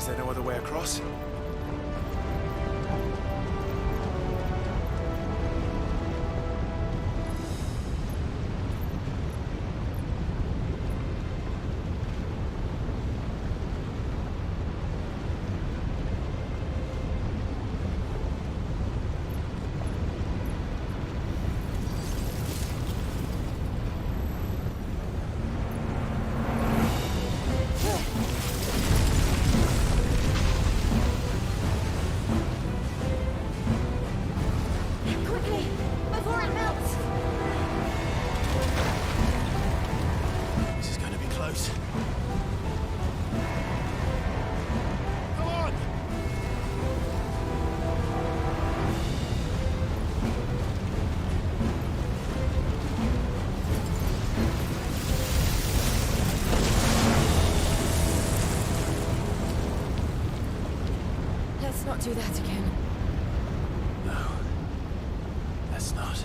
there no other way across? Quickly, before it melts! This is going to be close. Come on! Let's not do that again. No. Let's not.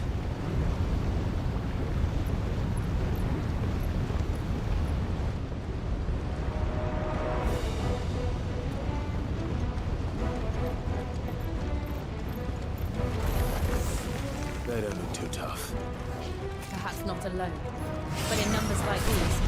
They don't look too tough. Perhaps not alone, but in numbers like these.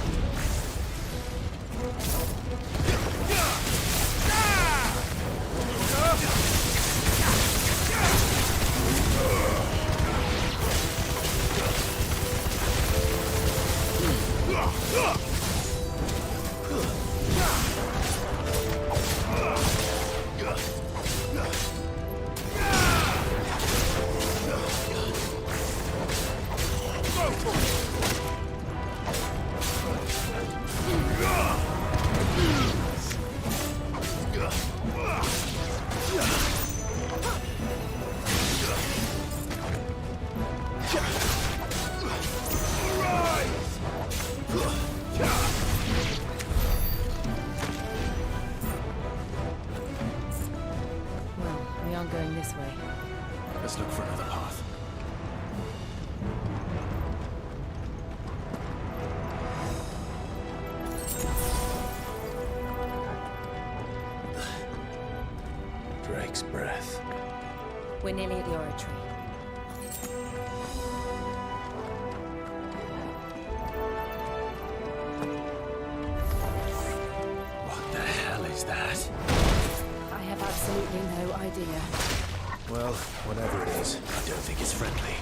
Well, we aren't going this way. Let's look for another path. Drake's breath. We're nearly at the oratory. What the hell is that? I have absolutely no idea. Well, whatever it is, I don't think it's friendly.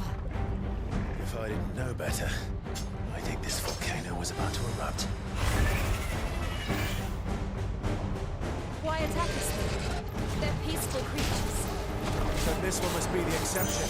over. If I didn't know better, I think this volcano was about to erupt. Why attack us then? They're peaceful creatures. Then this one must be the exception.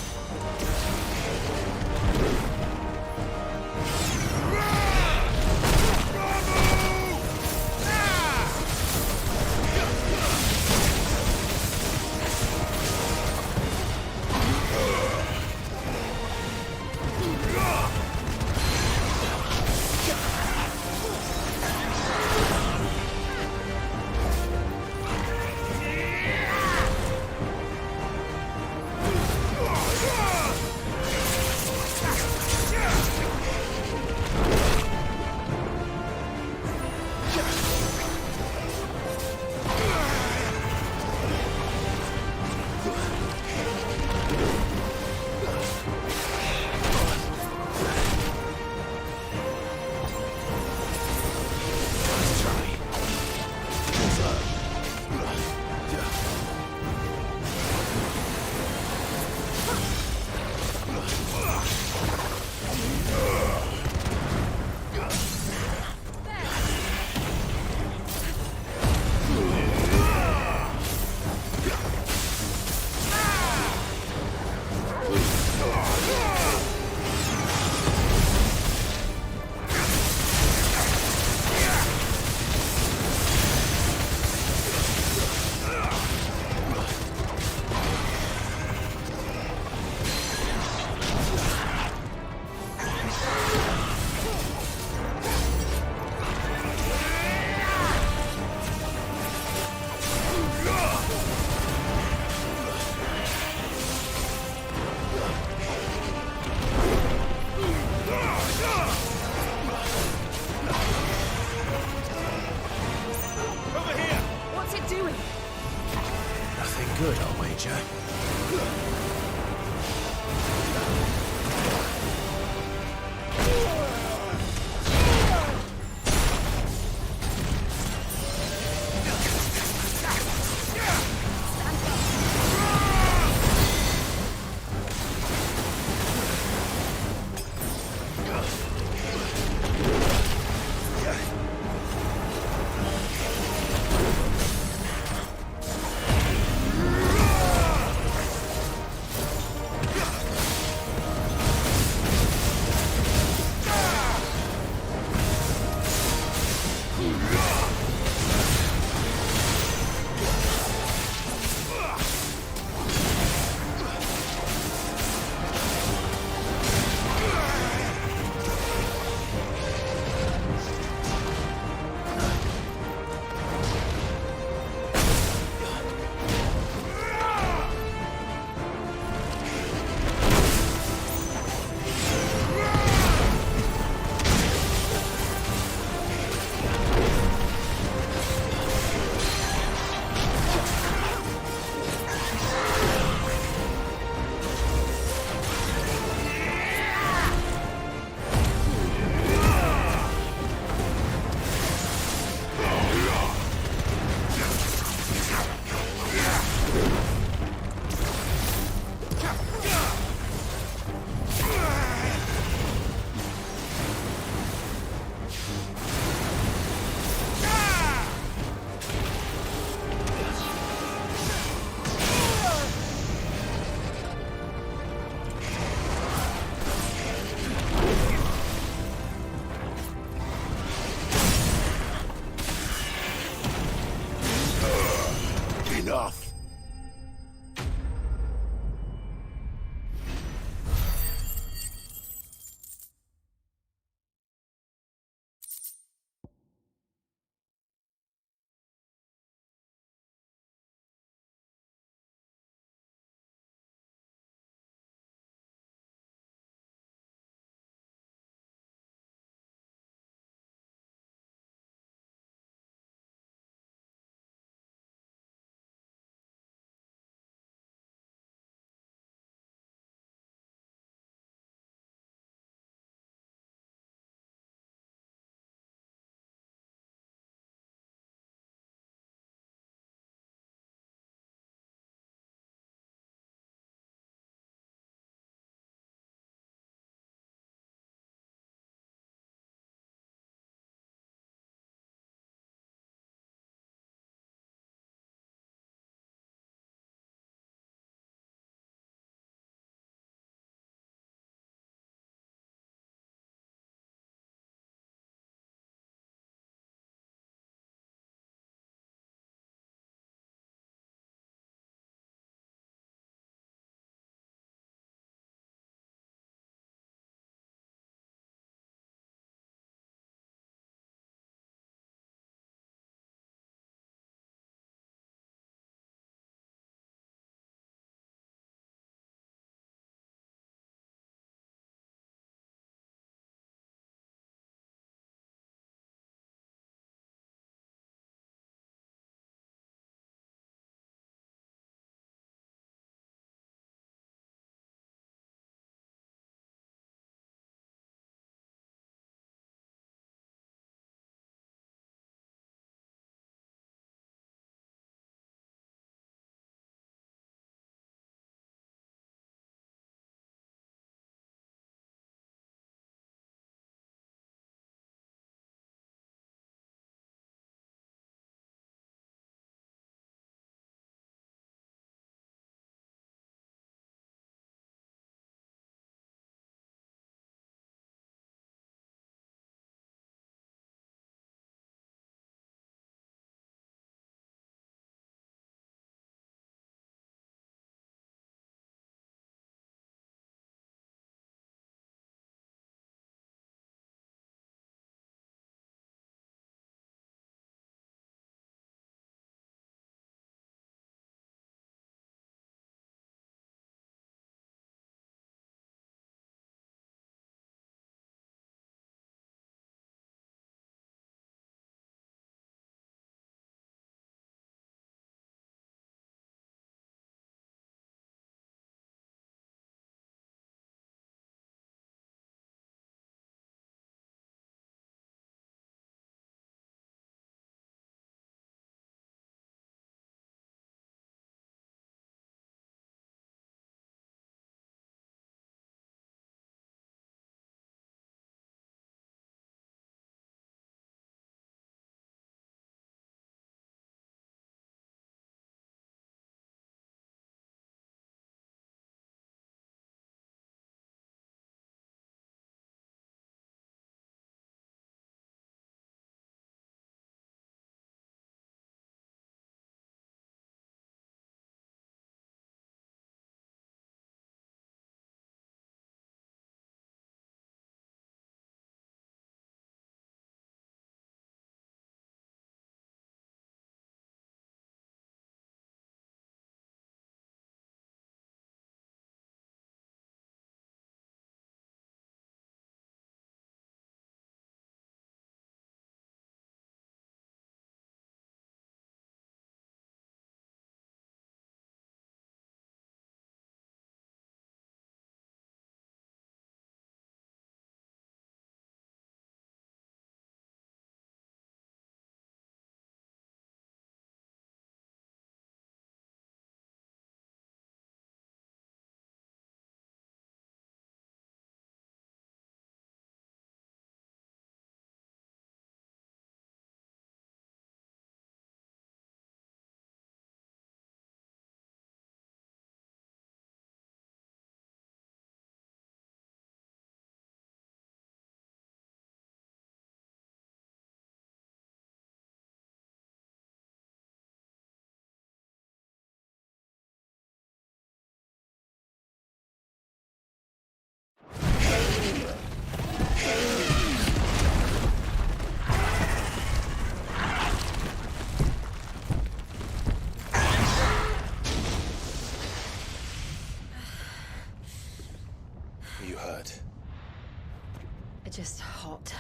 just hot.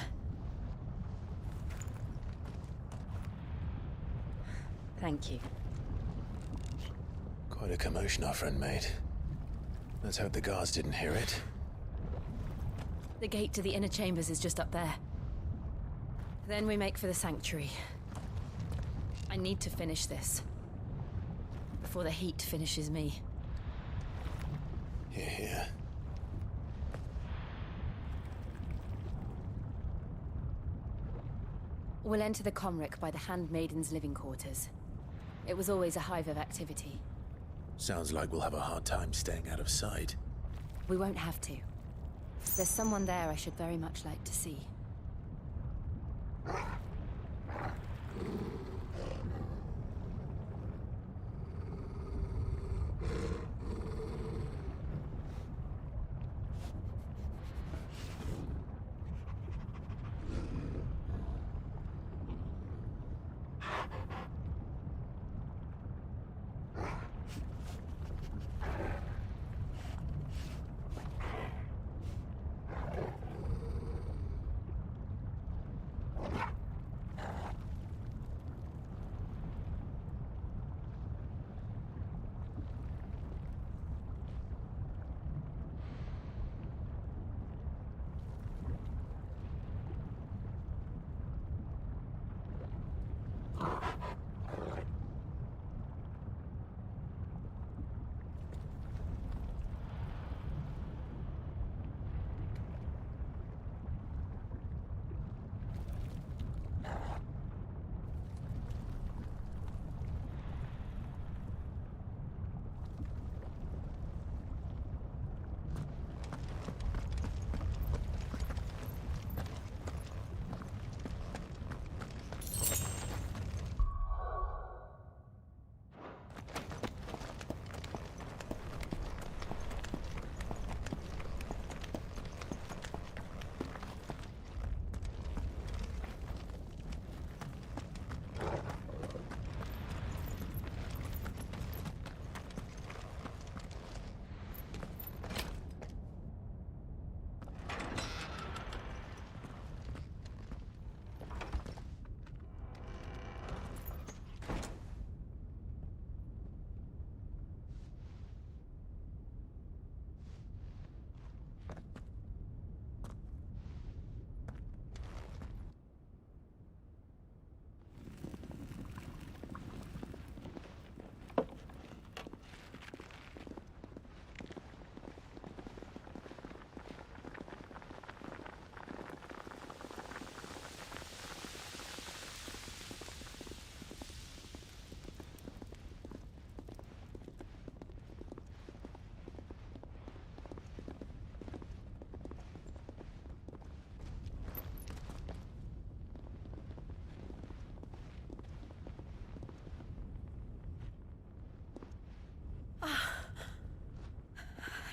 Thank you. Quite a commotion our friend made. Let's hope the guards didn't hear it. The gate to the inner chambers is just up there. Then we make for the sanctuary. I need to finish this. Before the heat finishes me. Here, here. We'll enter the Comric by the Handmaiden's living quarters. It was always a hive of activity. Sounds like we'll have a hard time staying out of sight. We won't have to. There's someone there I should very much like to see.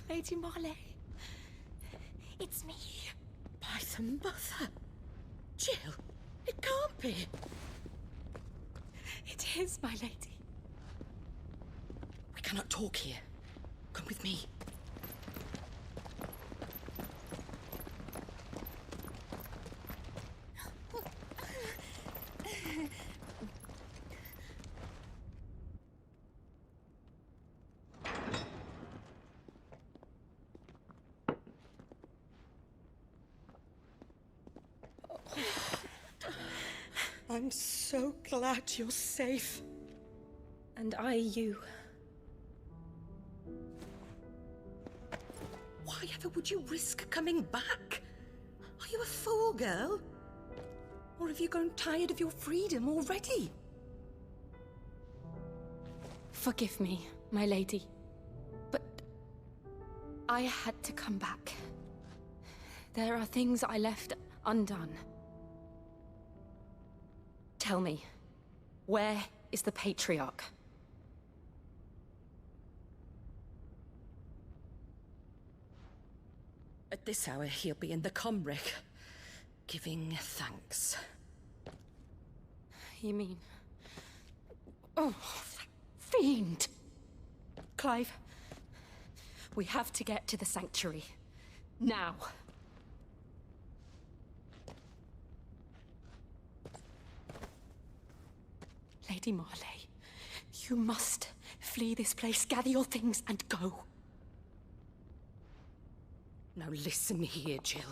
Lady Marley. It's me. By the mother. Jill, it can't be. It is, my lady. We cannot talk here. Come with me. I'm so glad you're safe. And I you. Why ever would you risk coming back? Are you a fool, girl? Or have you grown tired of your freedom already? Forgive me, my lady. But I had to come back. There are things I left undone. Tell me, where is the Patriarch? At this hour, he'll be in the Comric, giving thanks. You mean... Oh, that fiend! Clive, we have to get to the sanctuary. Now. Lady Marley, you must flee this place, gather your things, and go. Now listen here, Jill.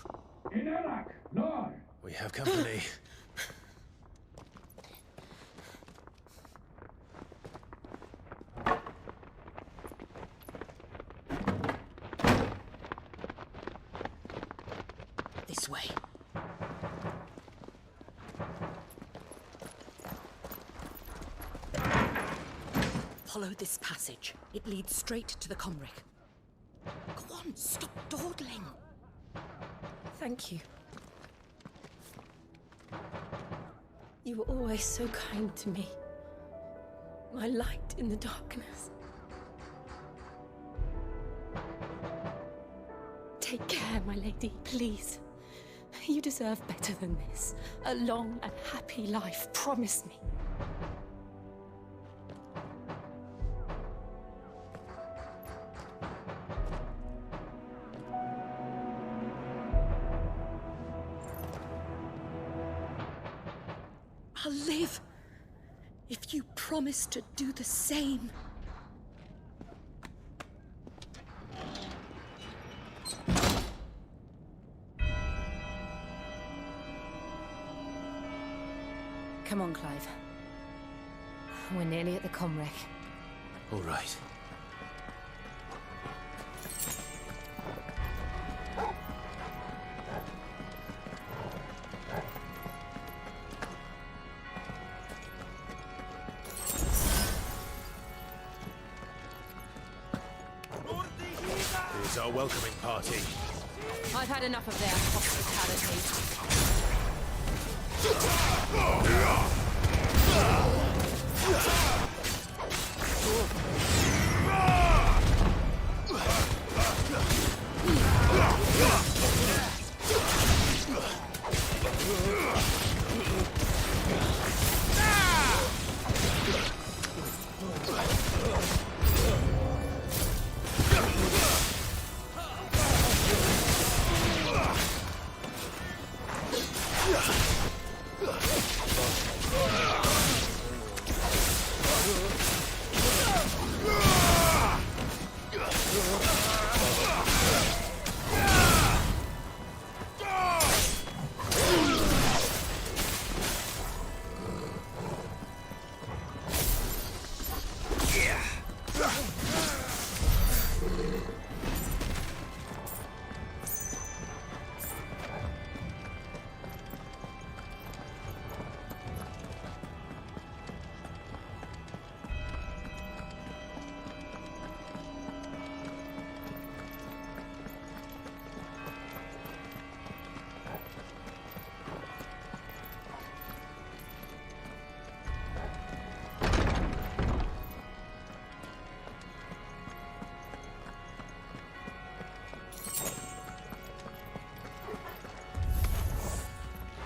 We have company. This way. Follow this passage. It leads straight to the Comric. Go on, stop dawdling. Thank you. You were always so kind to me. My light in the darkness. Take care, my lady, please. You deserve better than this. A long and happy life, promise me. I'll live if you promise to do the same. Come on, Clive. We're nearly at the Comric. All right. Here's our welcoming party. I've had enough of their hospitality.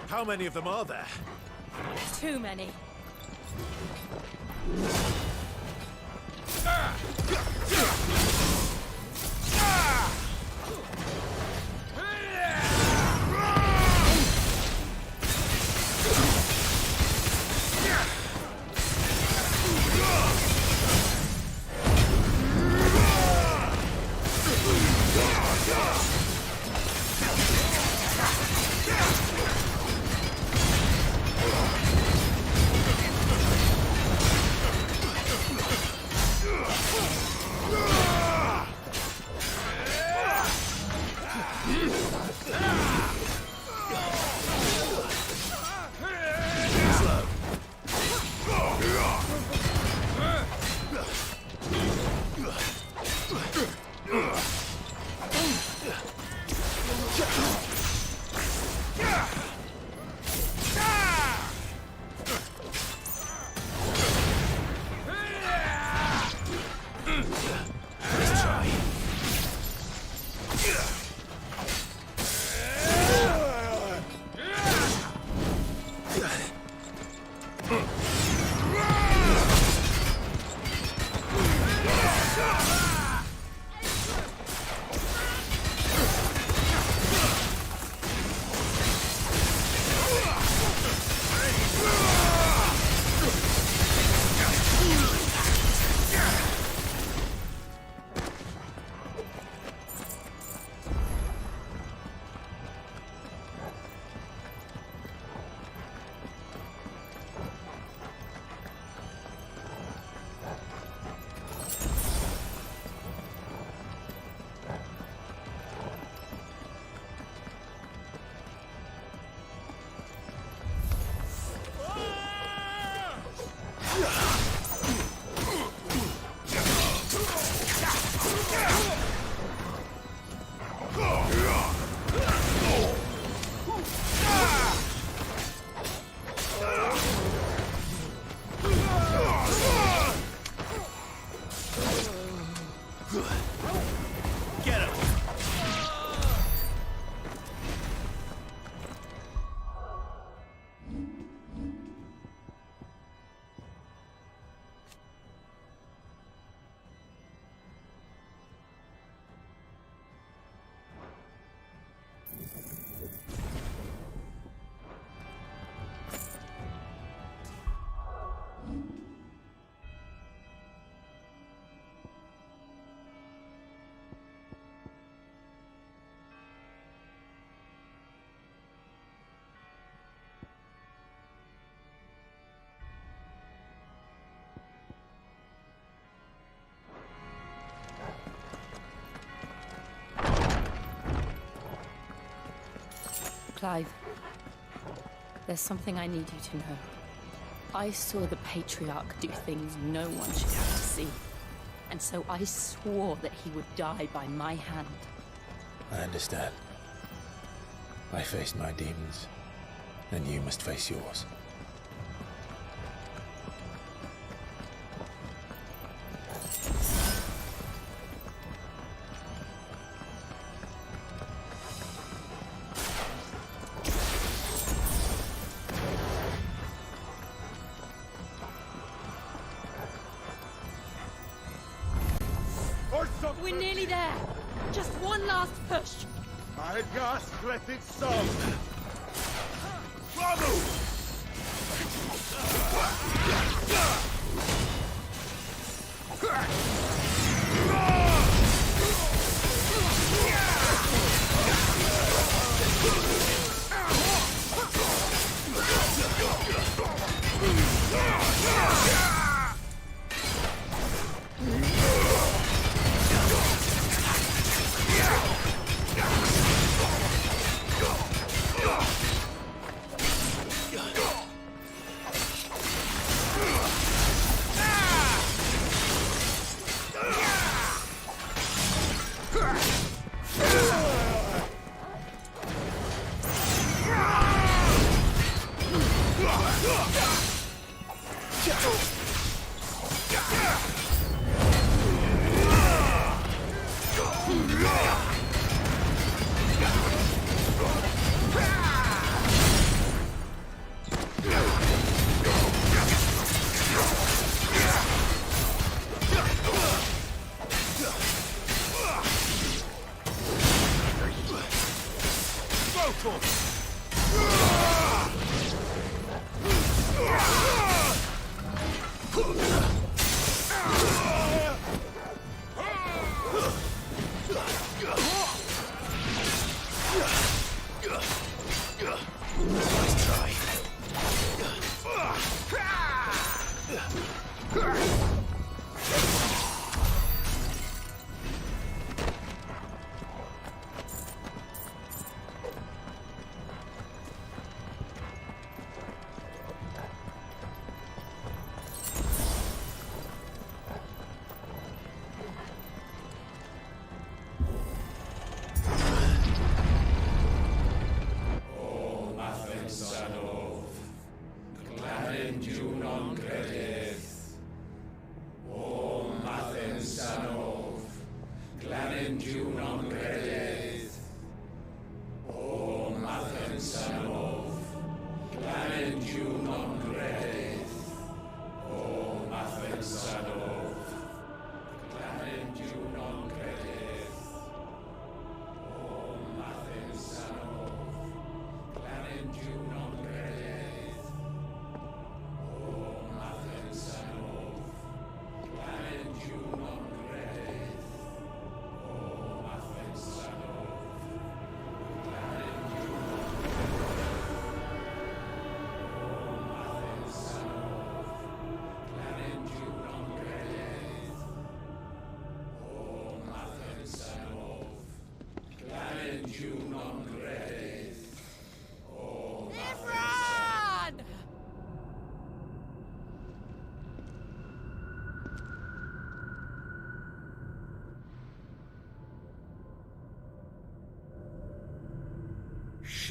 How many of them are there? Too many. Clive, there's something I need you to know. I saw the Patriarch do things no one should have to see. And so I swore that he would die by my hand. I understand. I faced my demons, and you must face yours. We're nearly there. Just one last push. I just let it so. Bravo!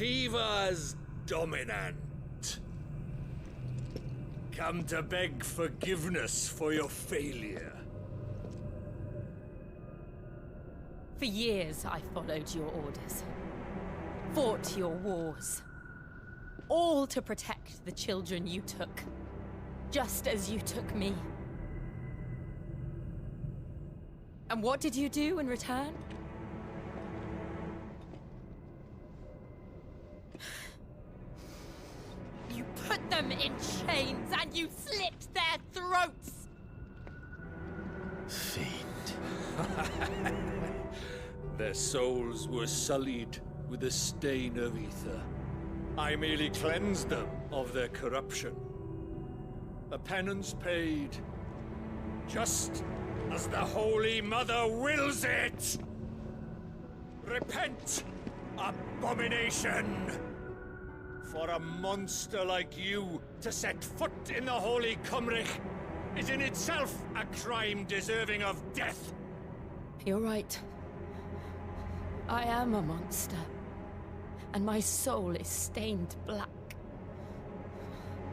Shiva's dominant. Come to beg forgiveness for your failure. For years, I followed your orders. Fought your wars. All to protect the children you took. Just as you took me. And what did you do in return? You put them in chains and you slit their throats! Fiend. Their souls were sullied with a stain of ether. I merely cleansed them of their corruption. A penance paid, just as the Holy Mother wills it! Repent, abomination! For a monster like you to set foot in the Holy Cymric is in itself a crime deserving of death. You're right. I am a monster. And my soul is stained black.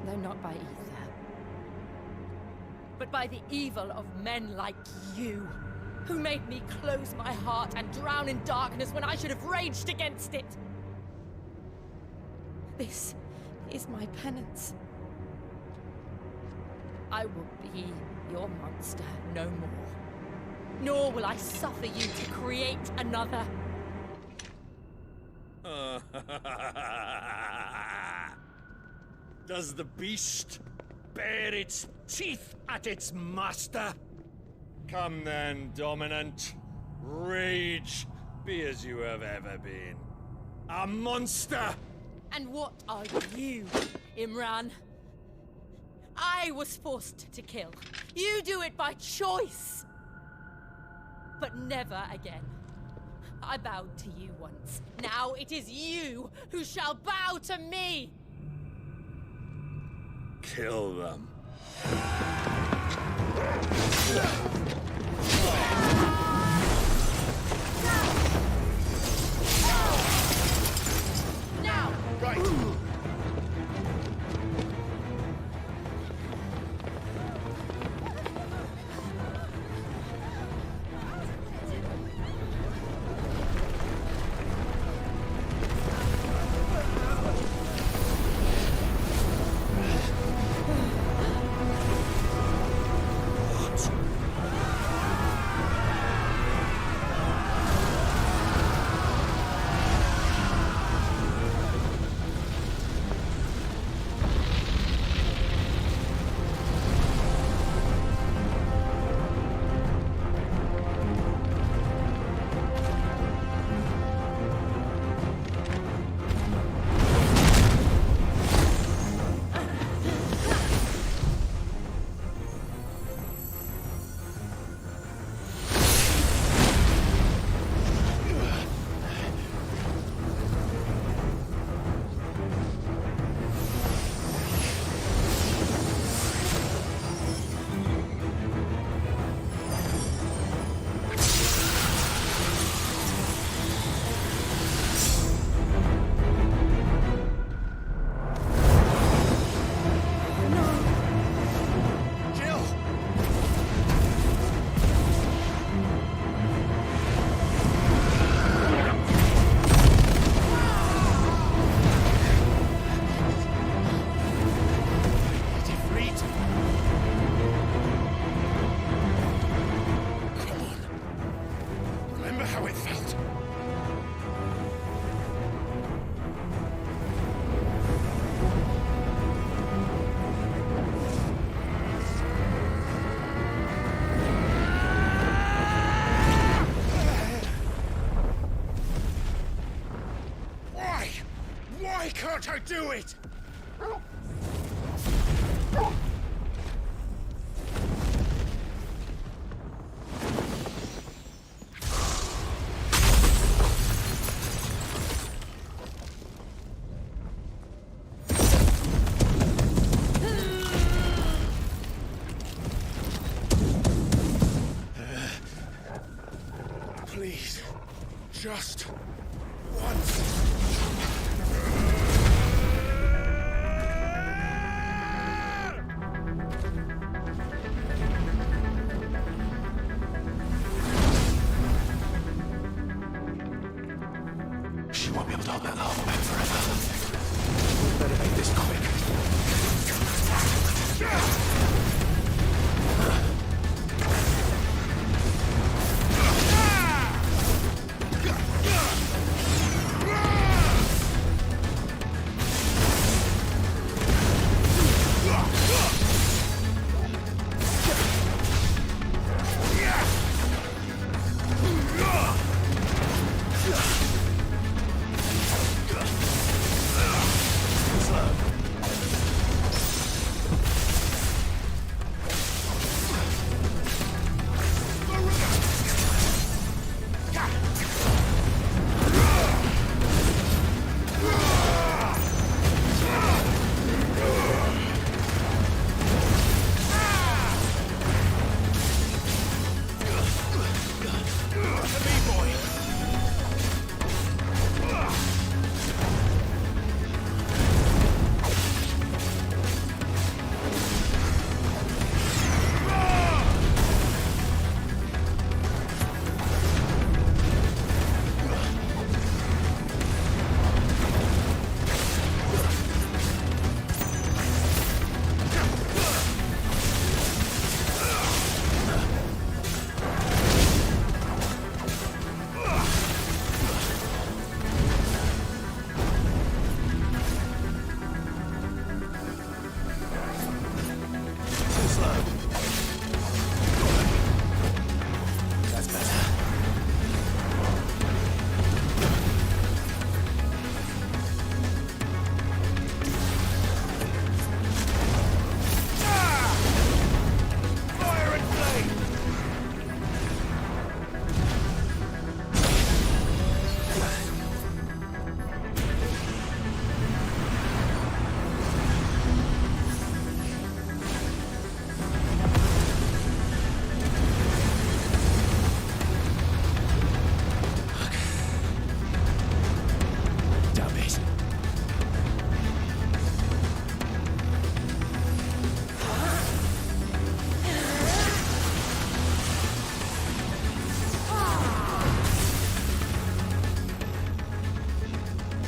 Though not by ether. But by the evil of men like you, who made me close my heart and drown in darkness when I should have raged against it. This is my penance. I will be your monster no more. Nor will I suffer you to create another. Does the beast bare its teeth at its master? Come then, Dominant. Rage, be as you have ever been. A monster! And what are you, Imran? I was forced to kill. You do it by choice. But never again. I bowed to you once. Now it is you who shall bow to me! Kill them. Now! Right! Why can't I do it? Please, just once.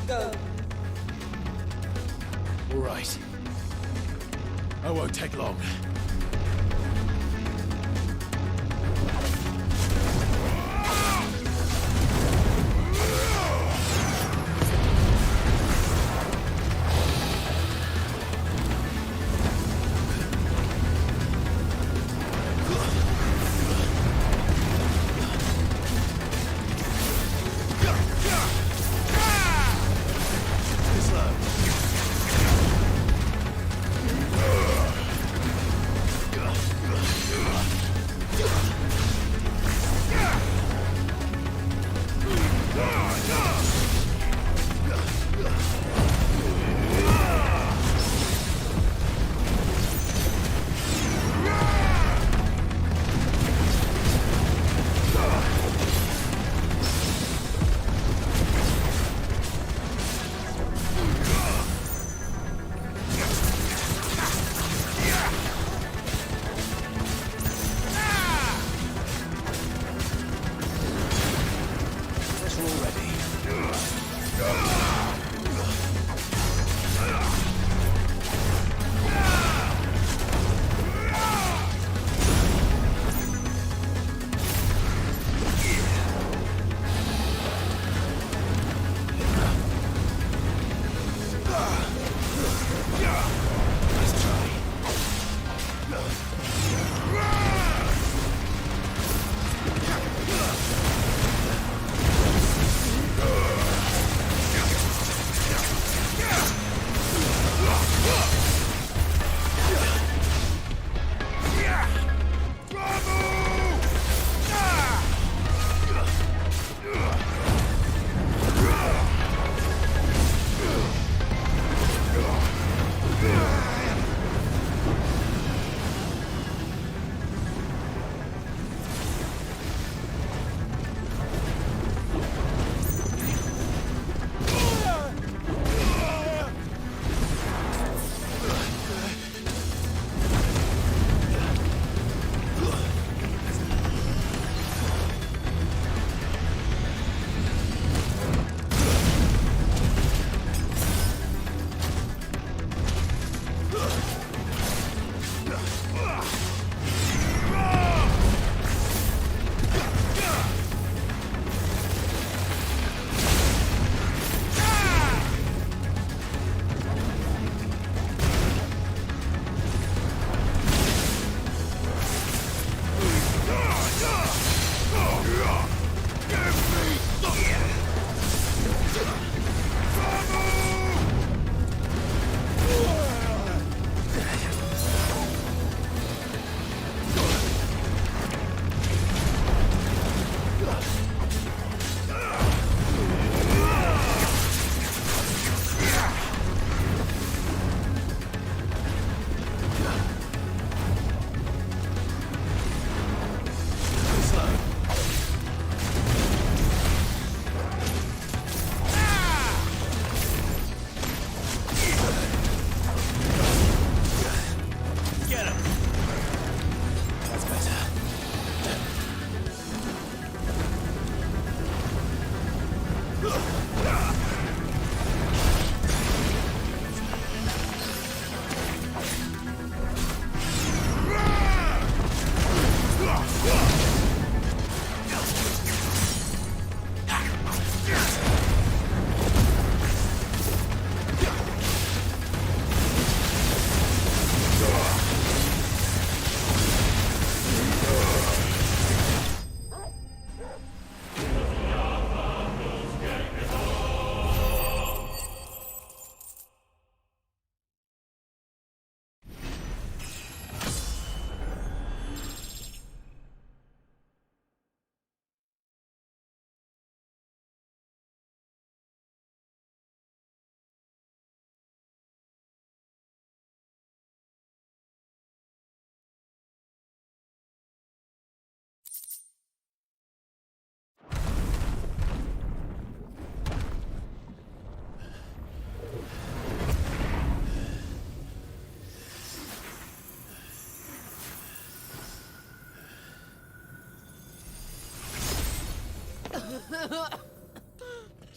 Go. All right. I won't take long.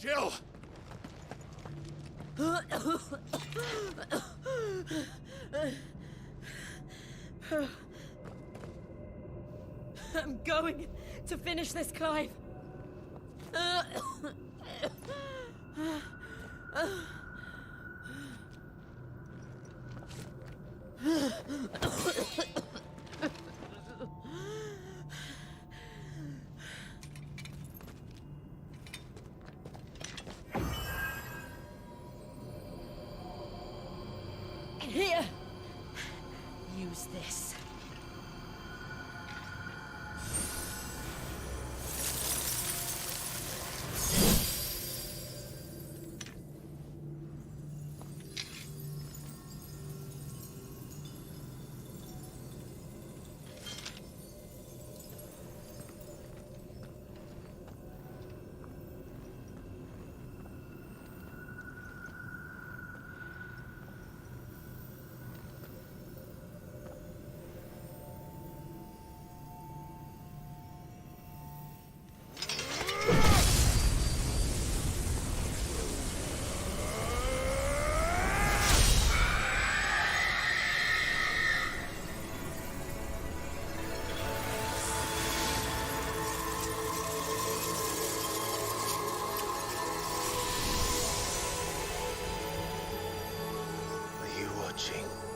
Jill! I'm going to finish this, Clive. Here. Use this.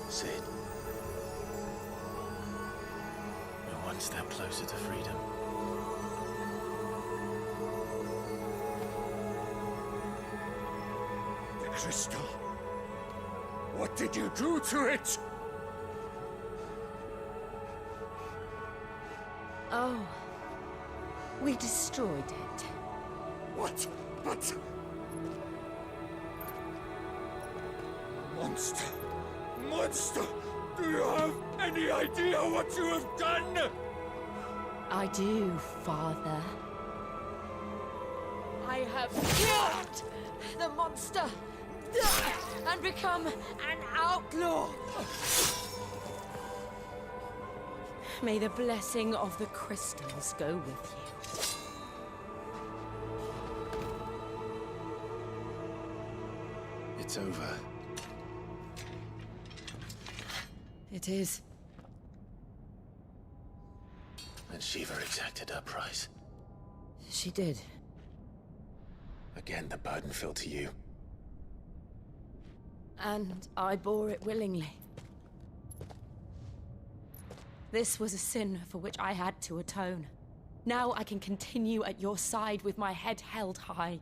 Sid. We're one step closer to freedom. The crystal. What did you do to it? Oh. We destroyed it. What? But... Monster! Monster! Do you have any idea what you have done? I do, Father. I have killed the monster and become an outlaw. May the blessing of the crystals go with you. It's over. It is. And Shiva exacted her price. She did. Again, the burden fell to you. And I bore it willingly. This was a sin for which I had to atone. Now I can continue at your side with my head held high.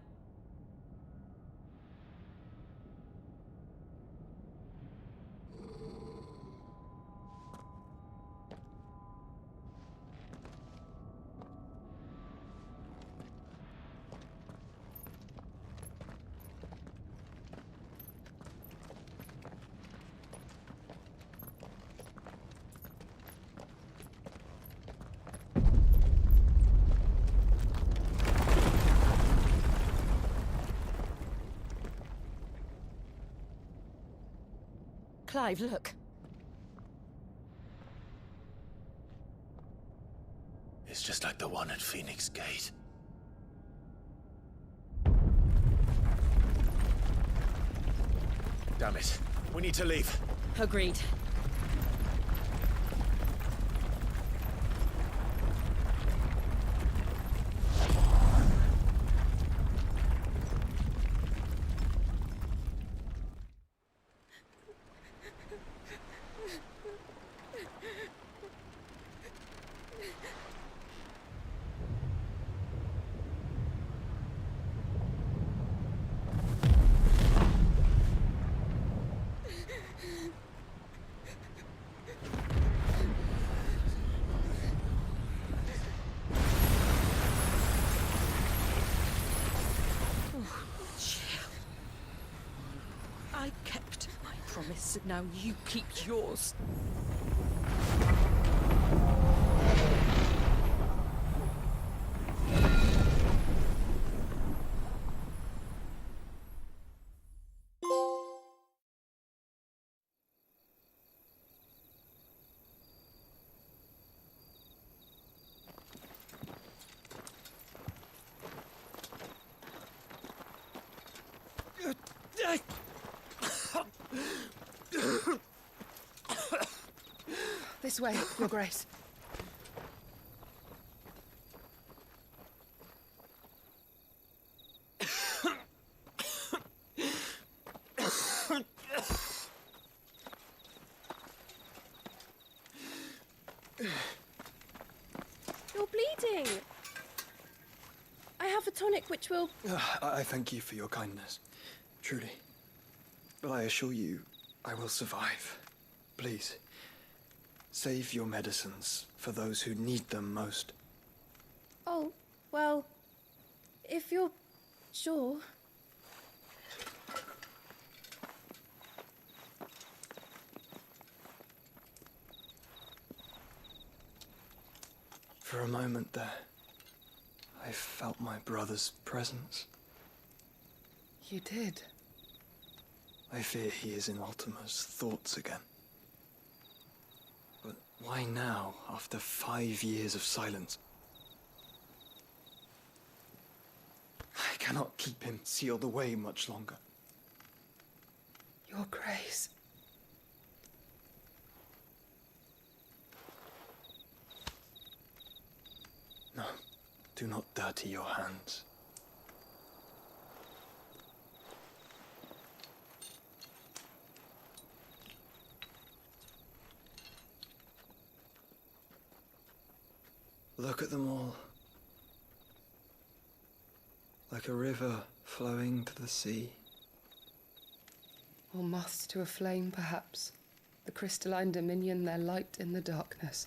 Clive, look. It's just like the one at Phoenix Gate. Damn it. We need to leave. Agreed. I kept my promise, and now you keep yours. This way, Your Grace. You're bleeding. I have a tonic which will... I thank you for your kindness, truly. But I assure you, I will survive. Please, save your medicines for those who need them most. Oh, well, if you're sure... For a moment there, I felt my brother's presence. You did? I fear he is in Ultima's thoughts again. But why now, after 5 years of silence? I cannot keep him sealed away much longer. Your Grace. No, do not dirty your hands. Look at them all. Like a river flowing to the sea. Or moths to a flame, perhaps. The crystalline dominion, their light in the darkness.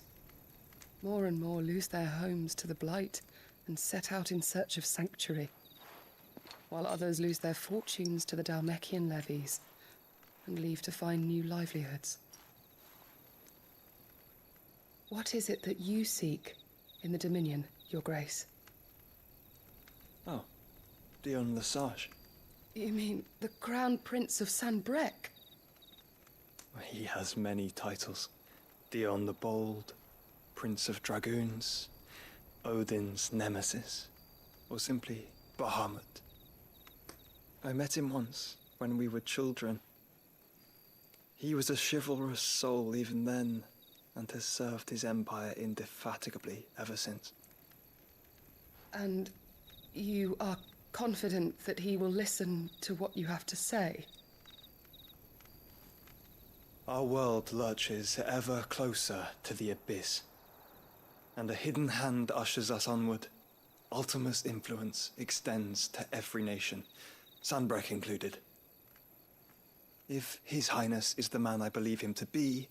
More and more lose their homes to the blight and set out in search of sanctuary, while others lose their fortunes to the Dhalmekian levies and leave to find new livelihoods. What is it that you seek in the Dominion, Your Grace? Oh, Dion Lesage. You mean the Crown Prince of Sanbrec? He has many titles. Dion the Bold, Prince of Dragoons, Odin's Nemesis, or simply Bahamut. I met him once, when we were children. He was a chivalrous soul even then, and has served his empire indefatigably ever since. And you are confident that he will listen to what you have to say? Our world lurches ever closer to the abyss, and a hidden hand ushers us onward. Ultima's influence extends to every nation, Sanbrec included. If His Highness is the man I believe him to be,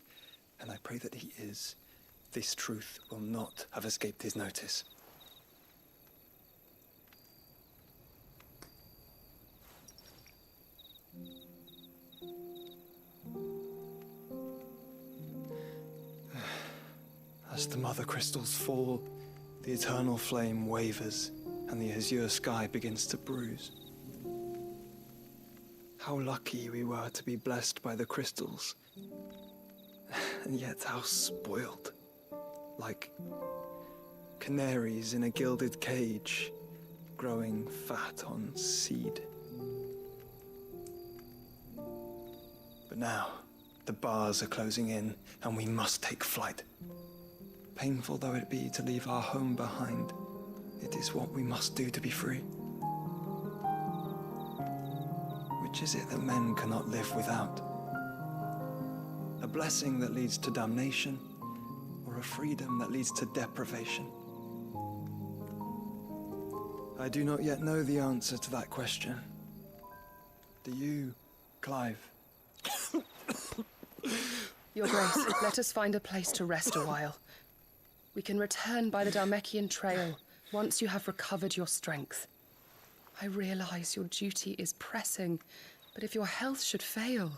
and I pray that he is, this truth will not have escaped his notice. As the mother crystals fall, the eternal flame wavers, and the azure sky begins to bruise. How lucky we were to be blessed by the crystals, and yet how spoiled. Like canaries in a gilded cage, growing fat on seed. But now, the bars are closing in, and we must take flight. Painful though it be to leave our home behind, it is what we must do to be free. Which is it that men cannot live without? A blessing that leads to damnation, or a freedom that leads to deprivation? I do not yet know the answer to that question. Do you, Clive? Your Grace, let us find a place to rest a while. We can return by the Dhalmekian trail once you have recovered your strength. I realize your duty is pressing, but if your health should fail...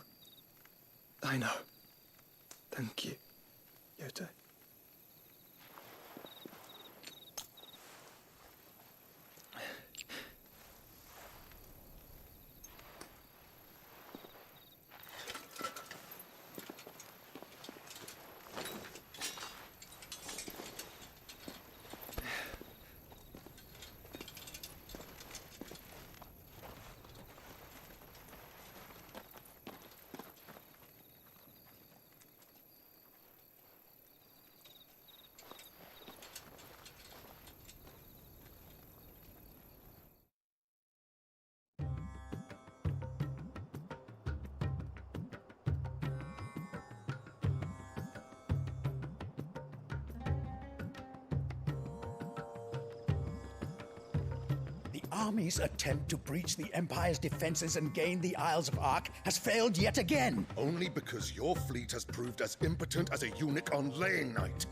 I know. Thank you, Yote. army's attempt to breach the Empire's defenses and gain the Isles of Ark has failed yet again. Only because your fleet has proved as impotent as a eunuch on laying night.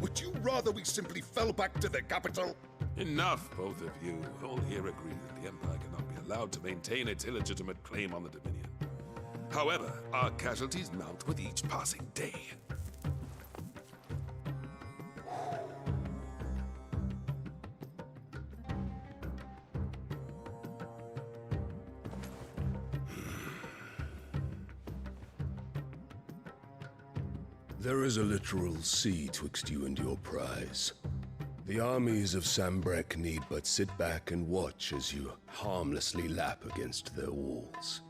Would you rather we simply fell back to the capital? Enough, both of you. All here agree that the Empire cannot be allowed to maintain its illegitimate claim on the Dominion. However, our casualties mount with each passing day. There is a literal sea twixt you and your prize. The armies of Sambrek need but sit back and watch as you harmlessly lap against their walls.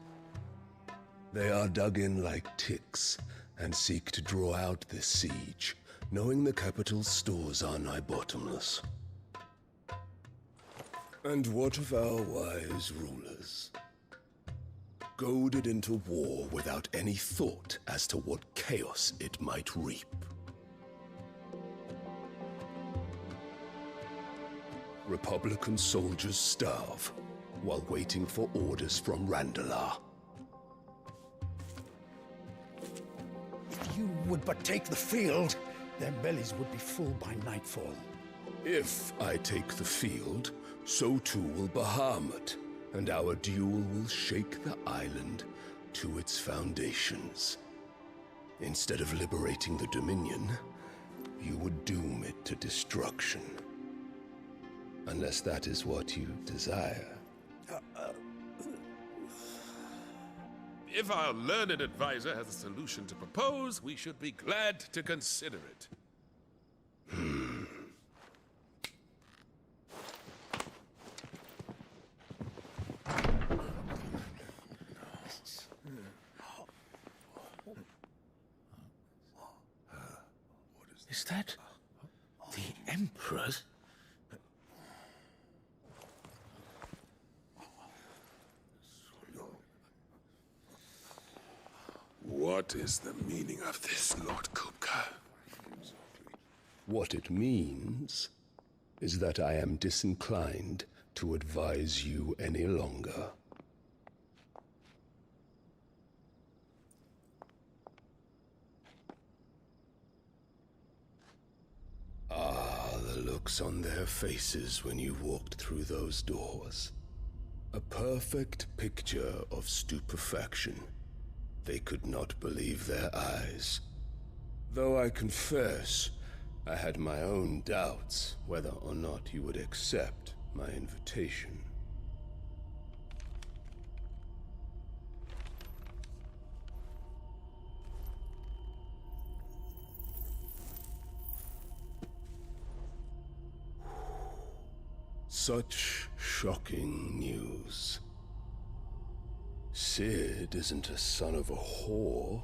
They are dug in like ticks and seek to draw out this siege, knowing the capital's stores are nigh bottomless. And what of our wise rulers? Goaded into war without any thought as to what chaos it might reap. Republican soldiers starve while waiting for orders from Randalar. If you would but take the field, their bellies would be full by nightfall. If I take the field, so too will Bahamut, and our duel will shake the island to its foundations. Instead of liberating the Dominion, you would doom it to destruction. Unless that is what you desire. If our learned advisor has a solution to propose, we should be glad to consider it. Is that the Emperor's? What is the meaning of this, Lord Kupka? What it means is that I am disinclined to advise you any longer. Ah, the looks on their faces when you walked through those doors. A perfect picture of stupefaction. They could not believe their eyes. Though I confess, I had my own doubts whether or not you would accept my invitation. Such shocking news. Sid isn't a son of a whore.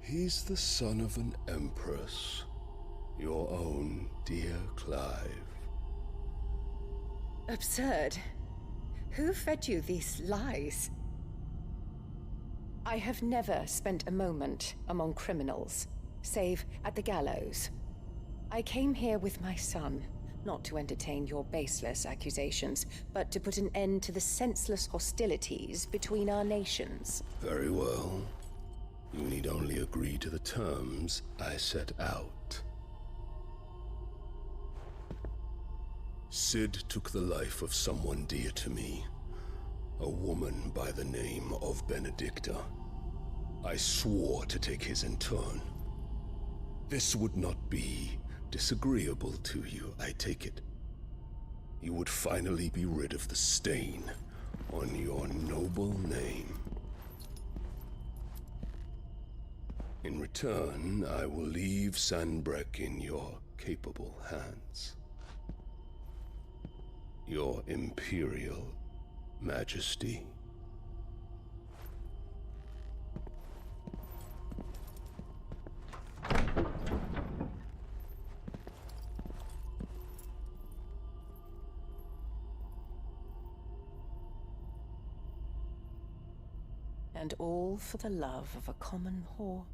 He's the son of an empress. Your own dear Clive. Absurd. Who fed you these lies? I have never spent a moment among criminals, save at the gallows. I came here with my son, not to entertain your baseless accusations, but to put an end to the senseless hostilities between our nations. Very well. You need only agree to the terms I set out. Sid took the life of someone dear to me, a woman by the name of Benedicta. I swore to take his in turn. This would not be disagreeable to you, I take it. You would finally be rid of the stain on your noble name. In return, I will leave Sanbrek in your capable hands. Your Imperial Majesty. And all for the love of a common whore.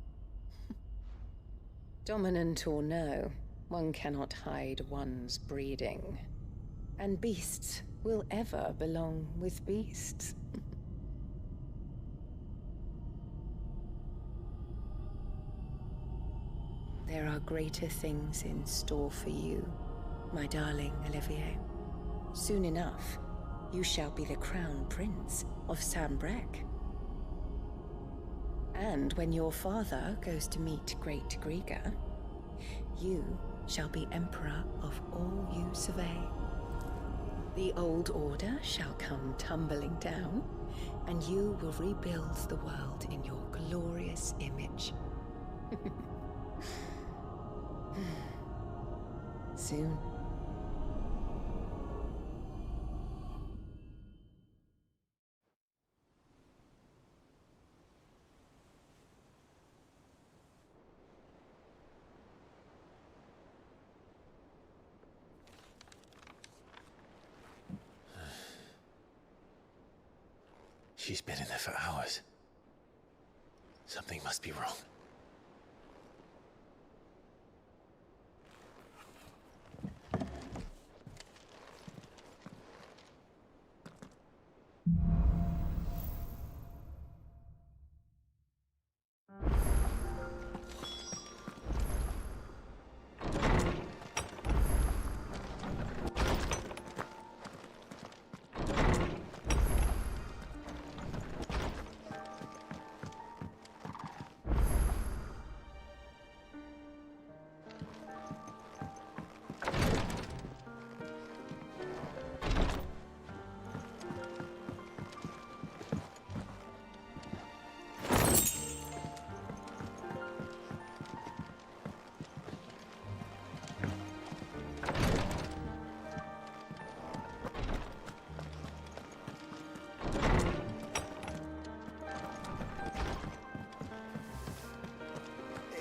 Dominant or no, one cannot hide one's breeding. And beasts will ever belong with beasts. There are greater things in store for you, my darling Olivier. Soon enough, you shall be the crown prince of Sambrec. And when your father goes to meet Great Griga, you shall be emperor of all you survey. The old order shall come tumbling down, and you will rebuild the world in your glorious image. Soon. She's been in there for hours. Something must be wrong.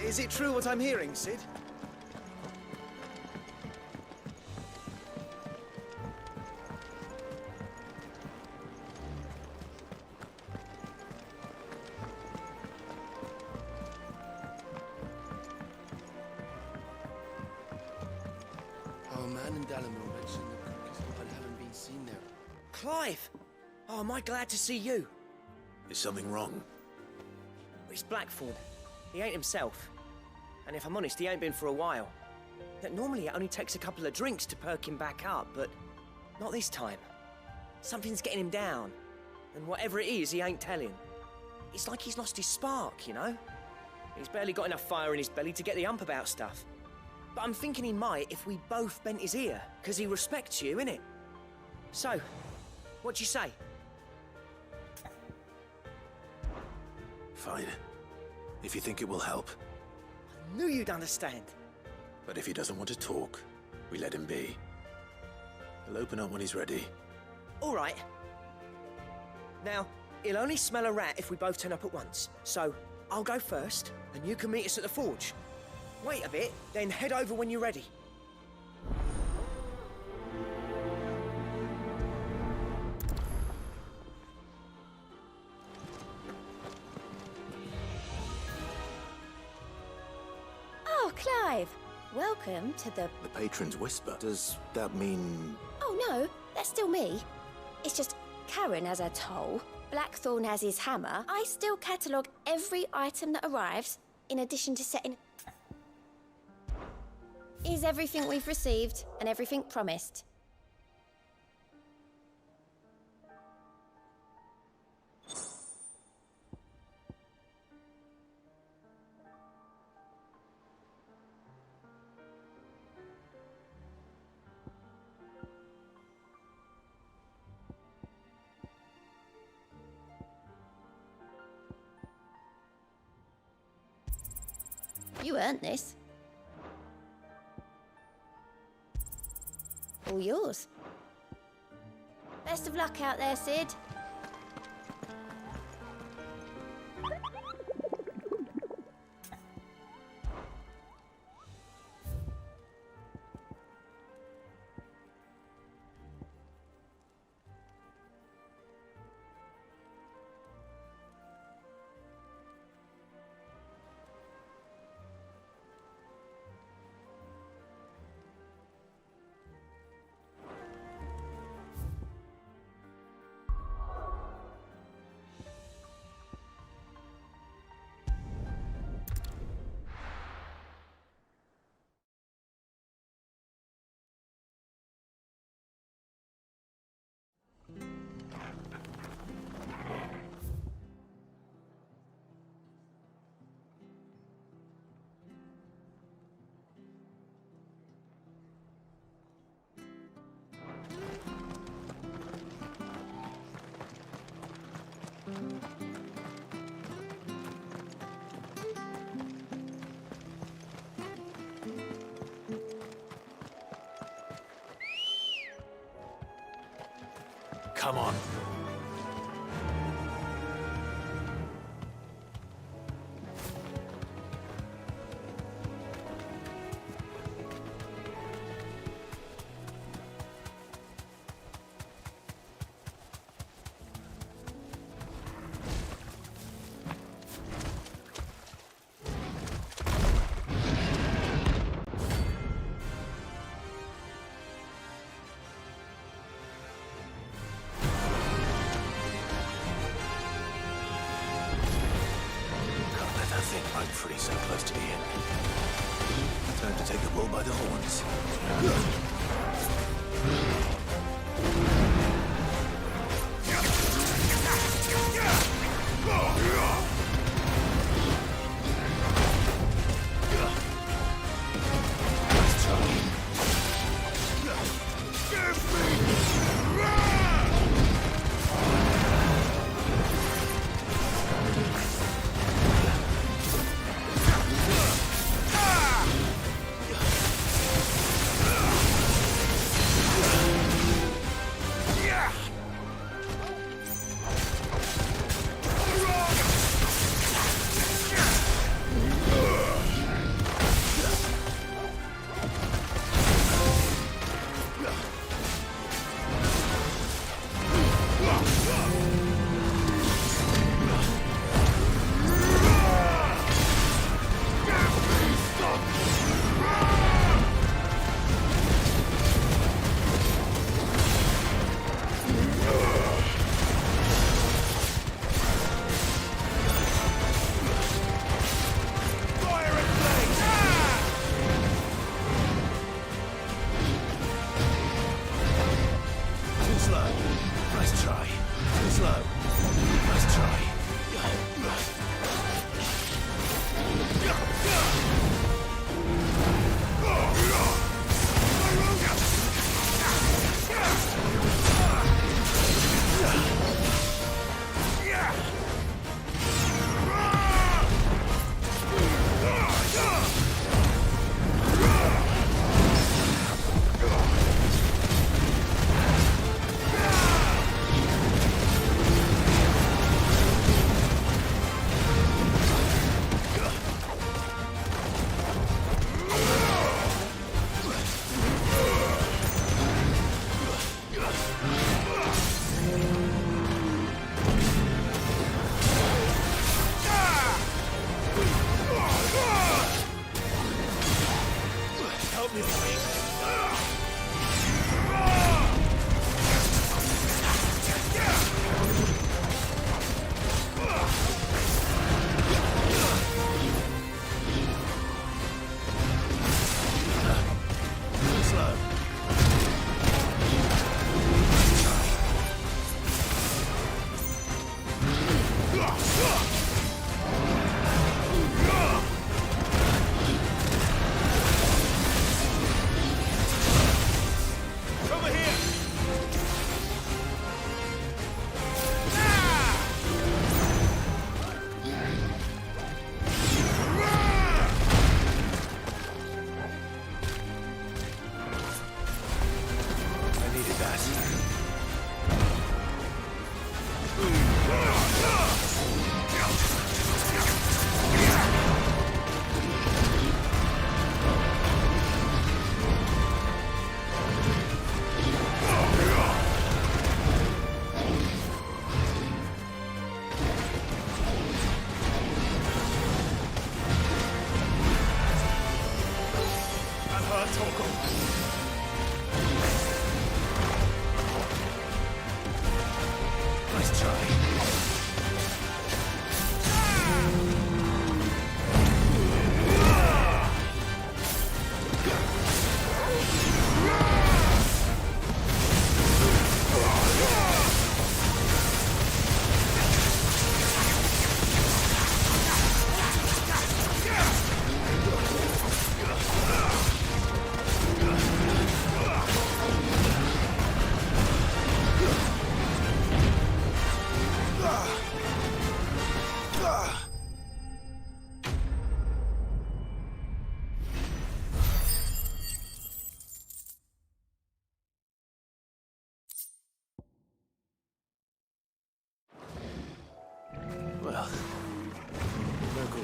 Is it true what I'm hearing, Sid? Our man in Dalamore mentioned the cook haven't been seen there. Clive! Oh, am I glad to see you? Is something wrong? It's Blackthorn. He ain't himself. And if I'm honest, he ain't been for a while. Normally it only takes a couple of drinks to perk him back up, but not this time. Something's getting him down. And whatever it is, he ain't telling. It's like he's lost his spark, you know? He's barely got enough fire in his belly to get the ump about stuff. But I'm thinking he might if we both bent his ear, because he respects you, innit? So, what do you say? Fine. If you think it will help. I knew you'd understand. But if he doesn't want to talk, we let him be. He'll open up when he's ready. All right. Now, he'll only smell a rat if we both turn up at once. So, I'll go first, and you can meet us at the forge. Wait a bit, then head over when you're ready. Oh, Clive! Welcome to the... The Patron's Whisper. Does that mean... Oh, no, that's still me. It's just Karen has her toll, Blackthorn has his hammer. I still catalogue every item that arrives, in addition to setting... Is everything we've received and everything promised. You earned this. All yours. Best of luck out there, Sid. Come on. I'm pretty so close to the end. Time to take the bull by the horns.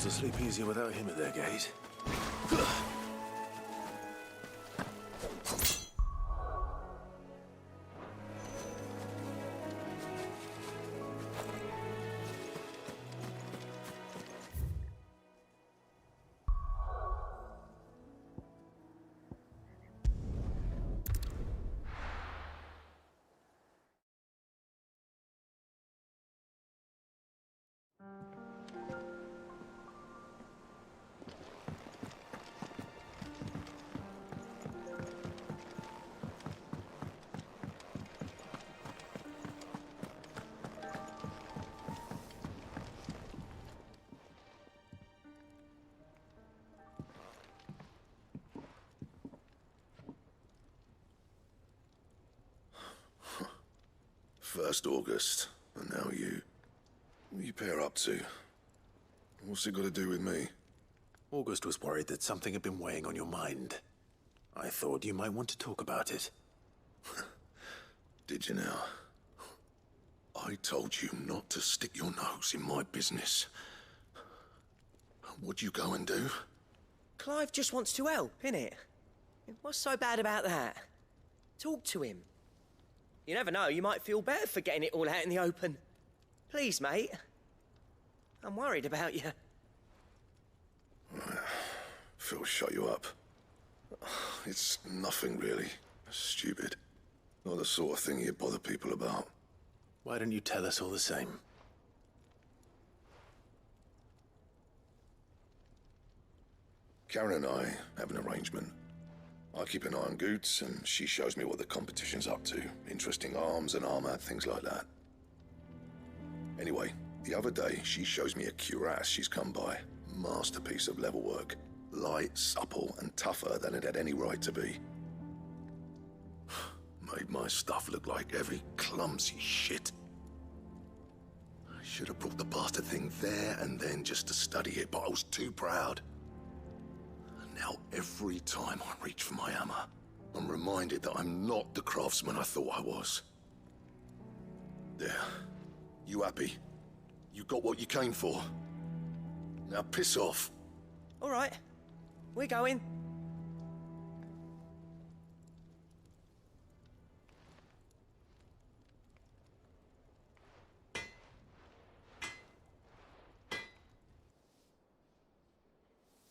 girls will sleep easier without him at their gate. First August, and now you. What are you pair up to? What's it got to do with me? August was worried that something had been weighing on your mind. I thought you might want to talk about it. Did you now? I told you not to stick your nose in my business. What'd you go and do? Clive just wants to help, innit? What's so bad about that? Talk to him. You never know, you might feel better for getting it all out in the open. Please, mate. I'm worried about you. Phil shut you up. It's nothing really. Stupid. Not the sort of thing you bother people about. Why don't you tell us all the same? Karen and I have an arrangement. I keep an eye on Goots, and she shows me what the competition's up to. Interesting arms and armor, things like that. Anyway, the other day, she shows me a cuirass she's come by. Masterpiece of level work. Light, supple, and tougher than it had any right to be. Made my stuff look like heavy, clumsy shit. I should have brought the bastard thing there and then just to study it, but I was too proud. Now, every time I reach for my hammer, I'm reminded that I'm not the craftsman I thought I was. There. You happy? You got what you came for? Now piss off. All right. We're going.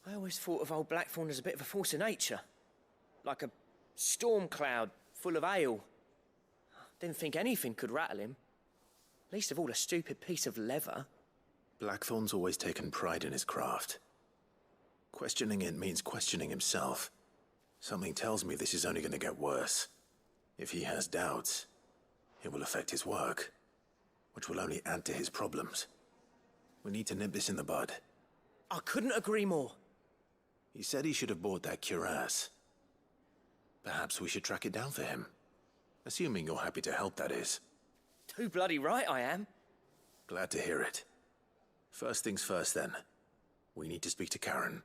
I always thought of old Blackthorn as a bit of a force of nature. Like a storm cloud full of ale. Didn't think anything could rattle him. Least of all a stupid piece of leather. Blackthorn's always taken pride in his craft. Questioning it means questioning himself. Something tells me this is only going to get worse. If he has doubts, it will affect his work, which will only add to his problems. We need to nip this in the bud. I couldn't agree more. He said he should have bought that cuirass. Perhaps we should track it down for him. Assuming you're happy to help, that is. Too bloody right I am. Glad to hear it. First things first, then. We need to speak to Karen.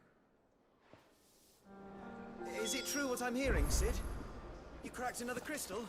Is it true what I'm hearing, Sid? You cracked another crystal?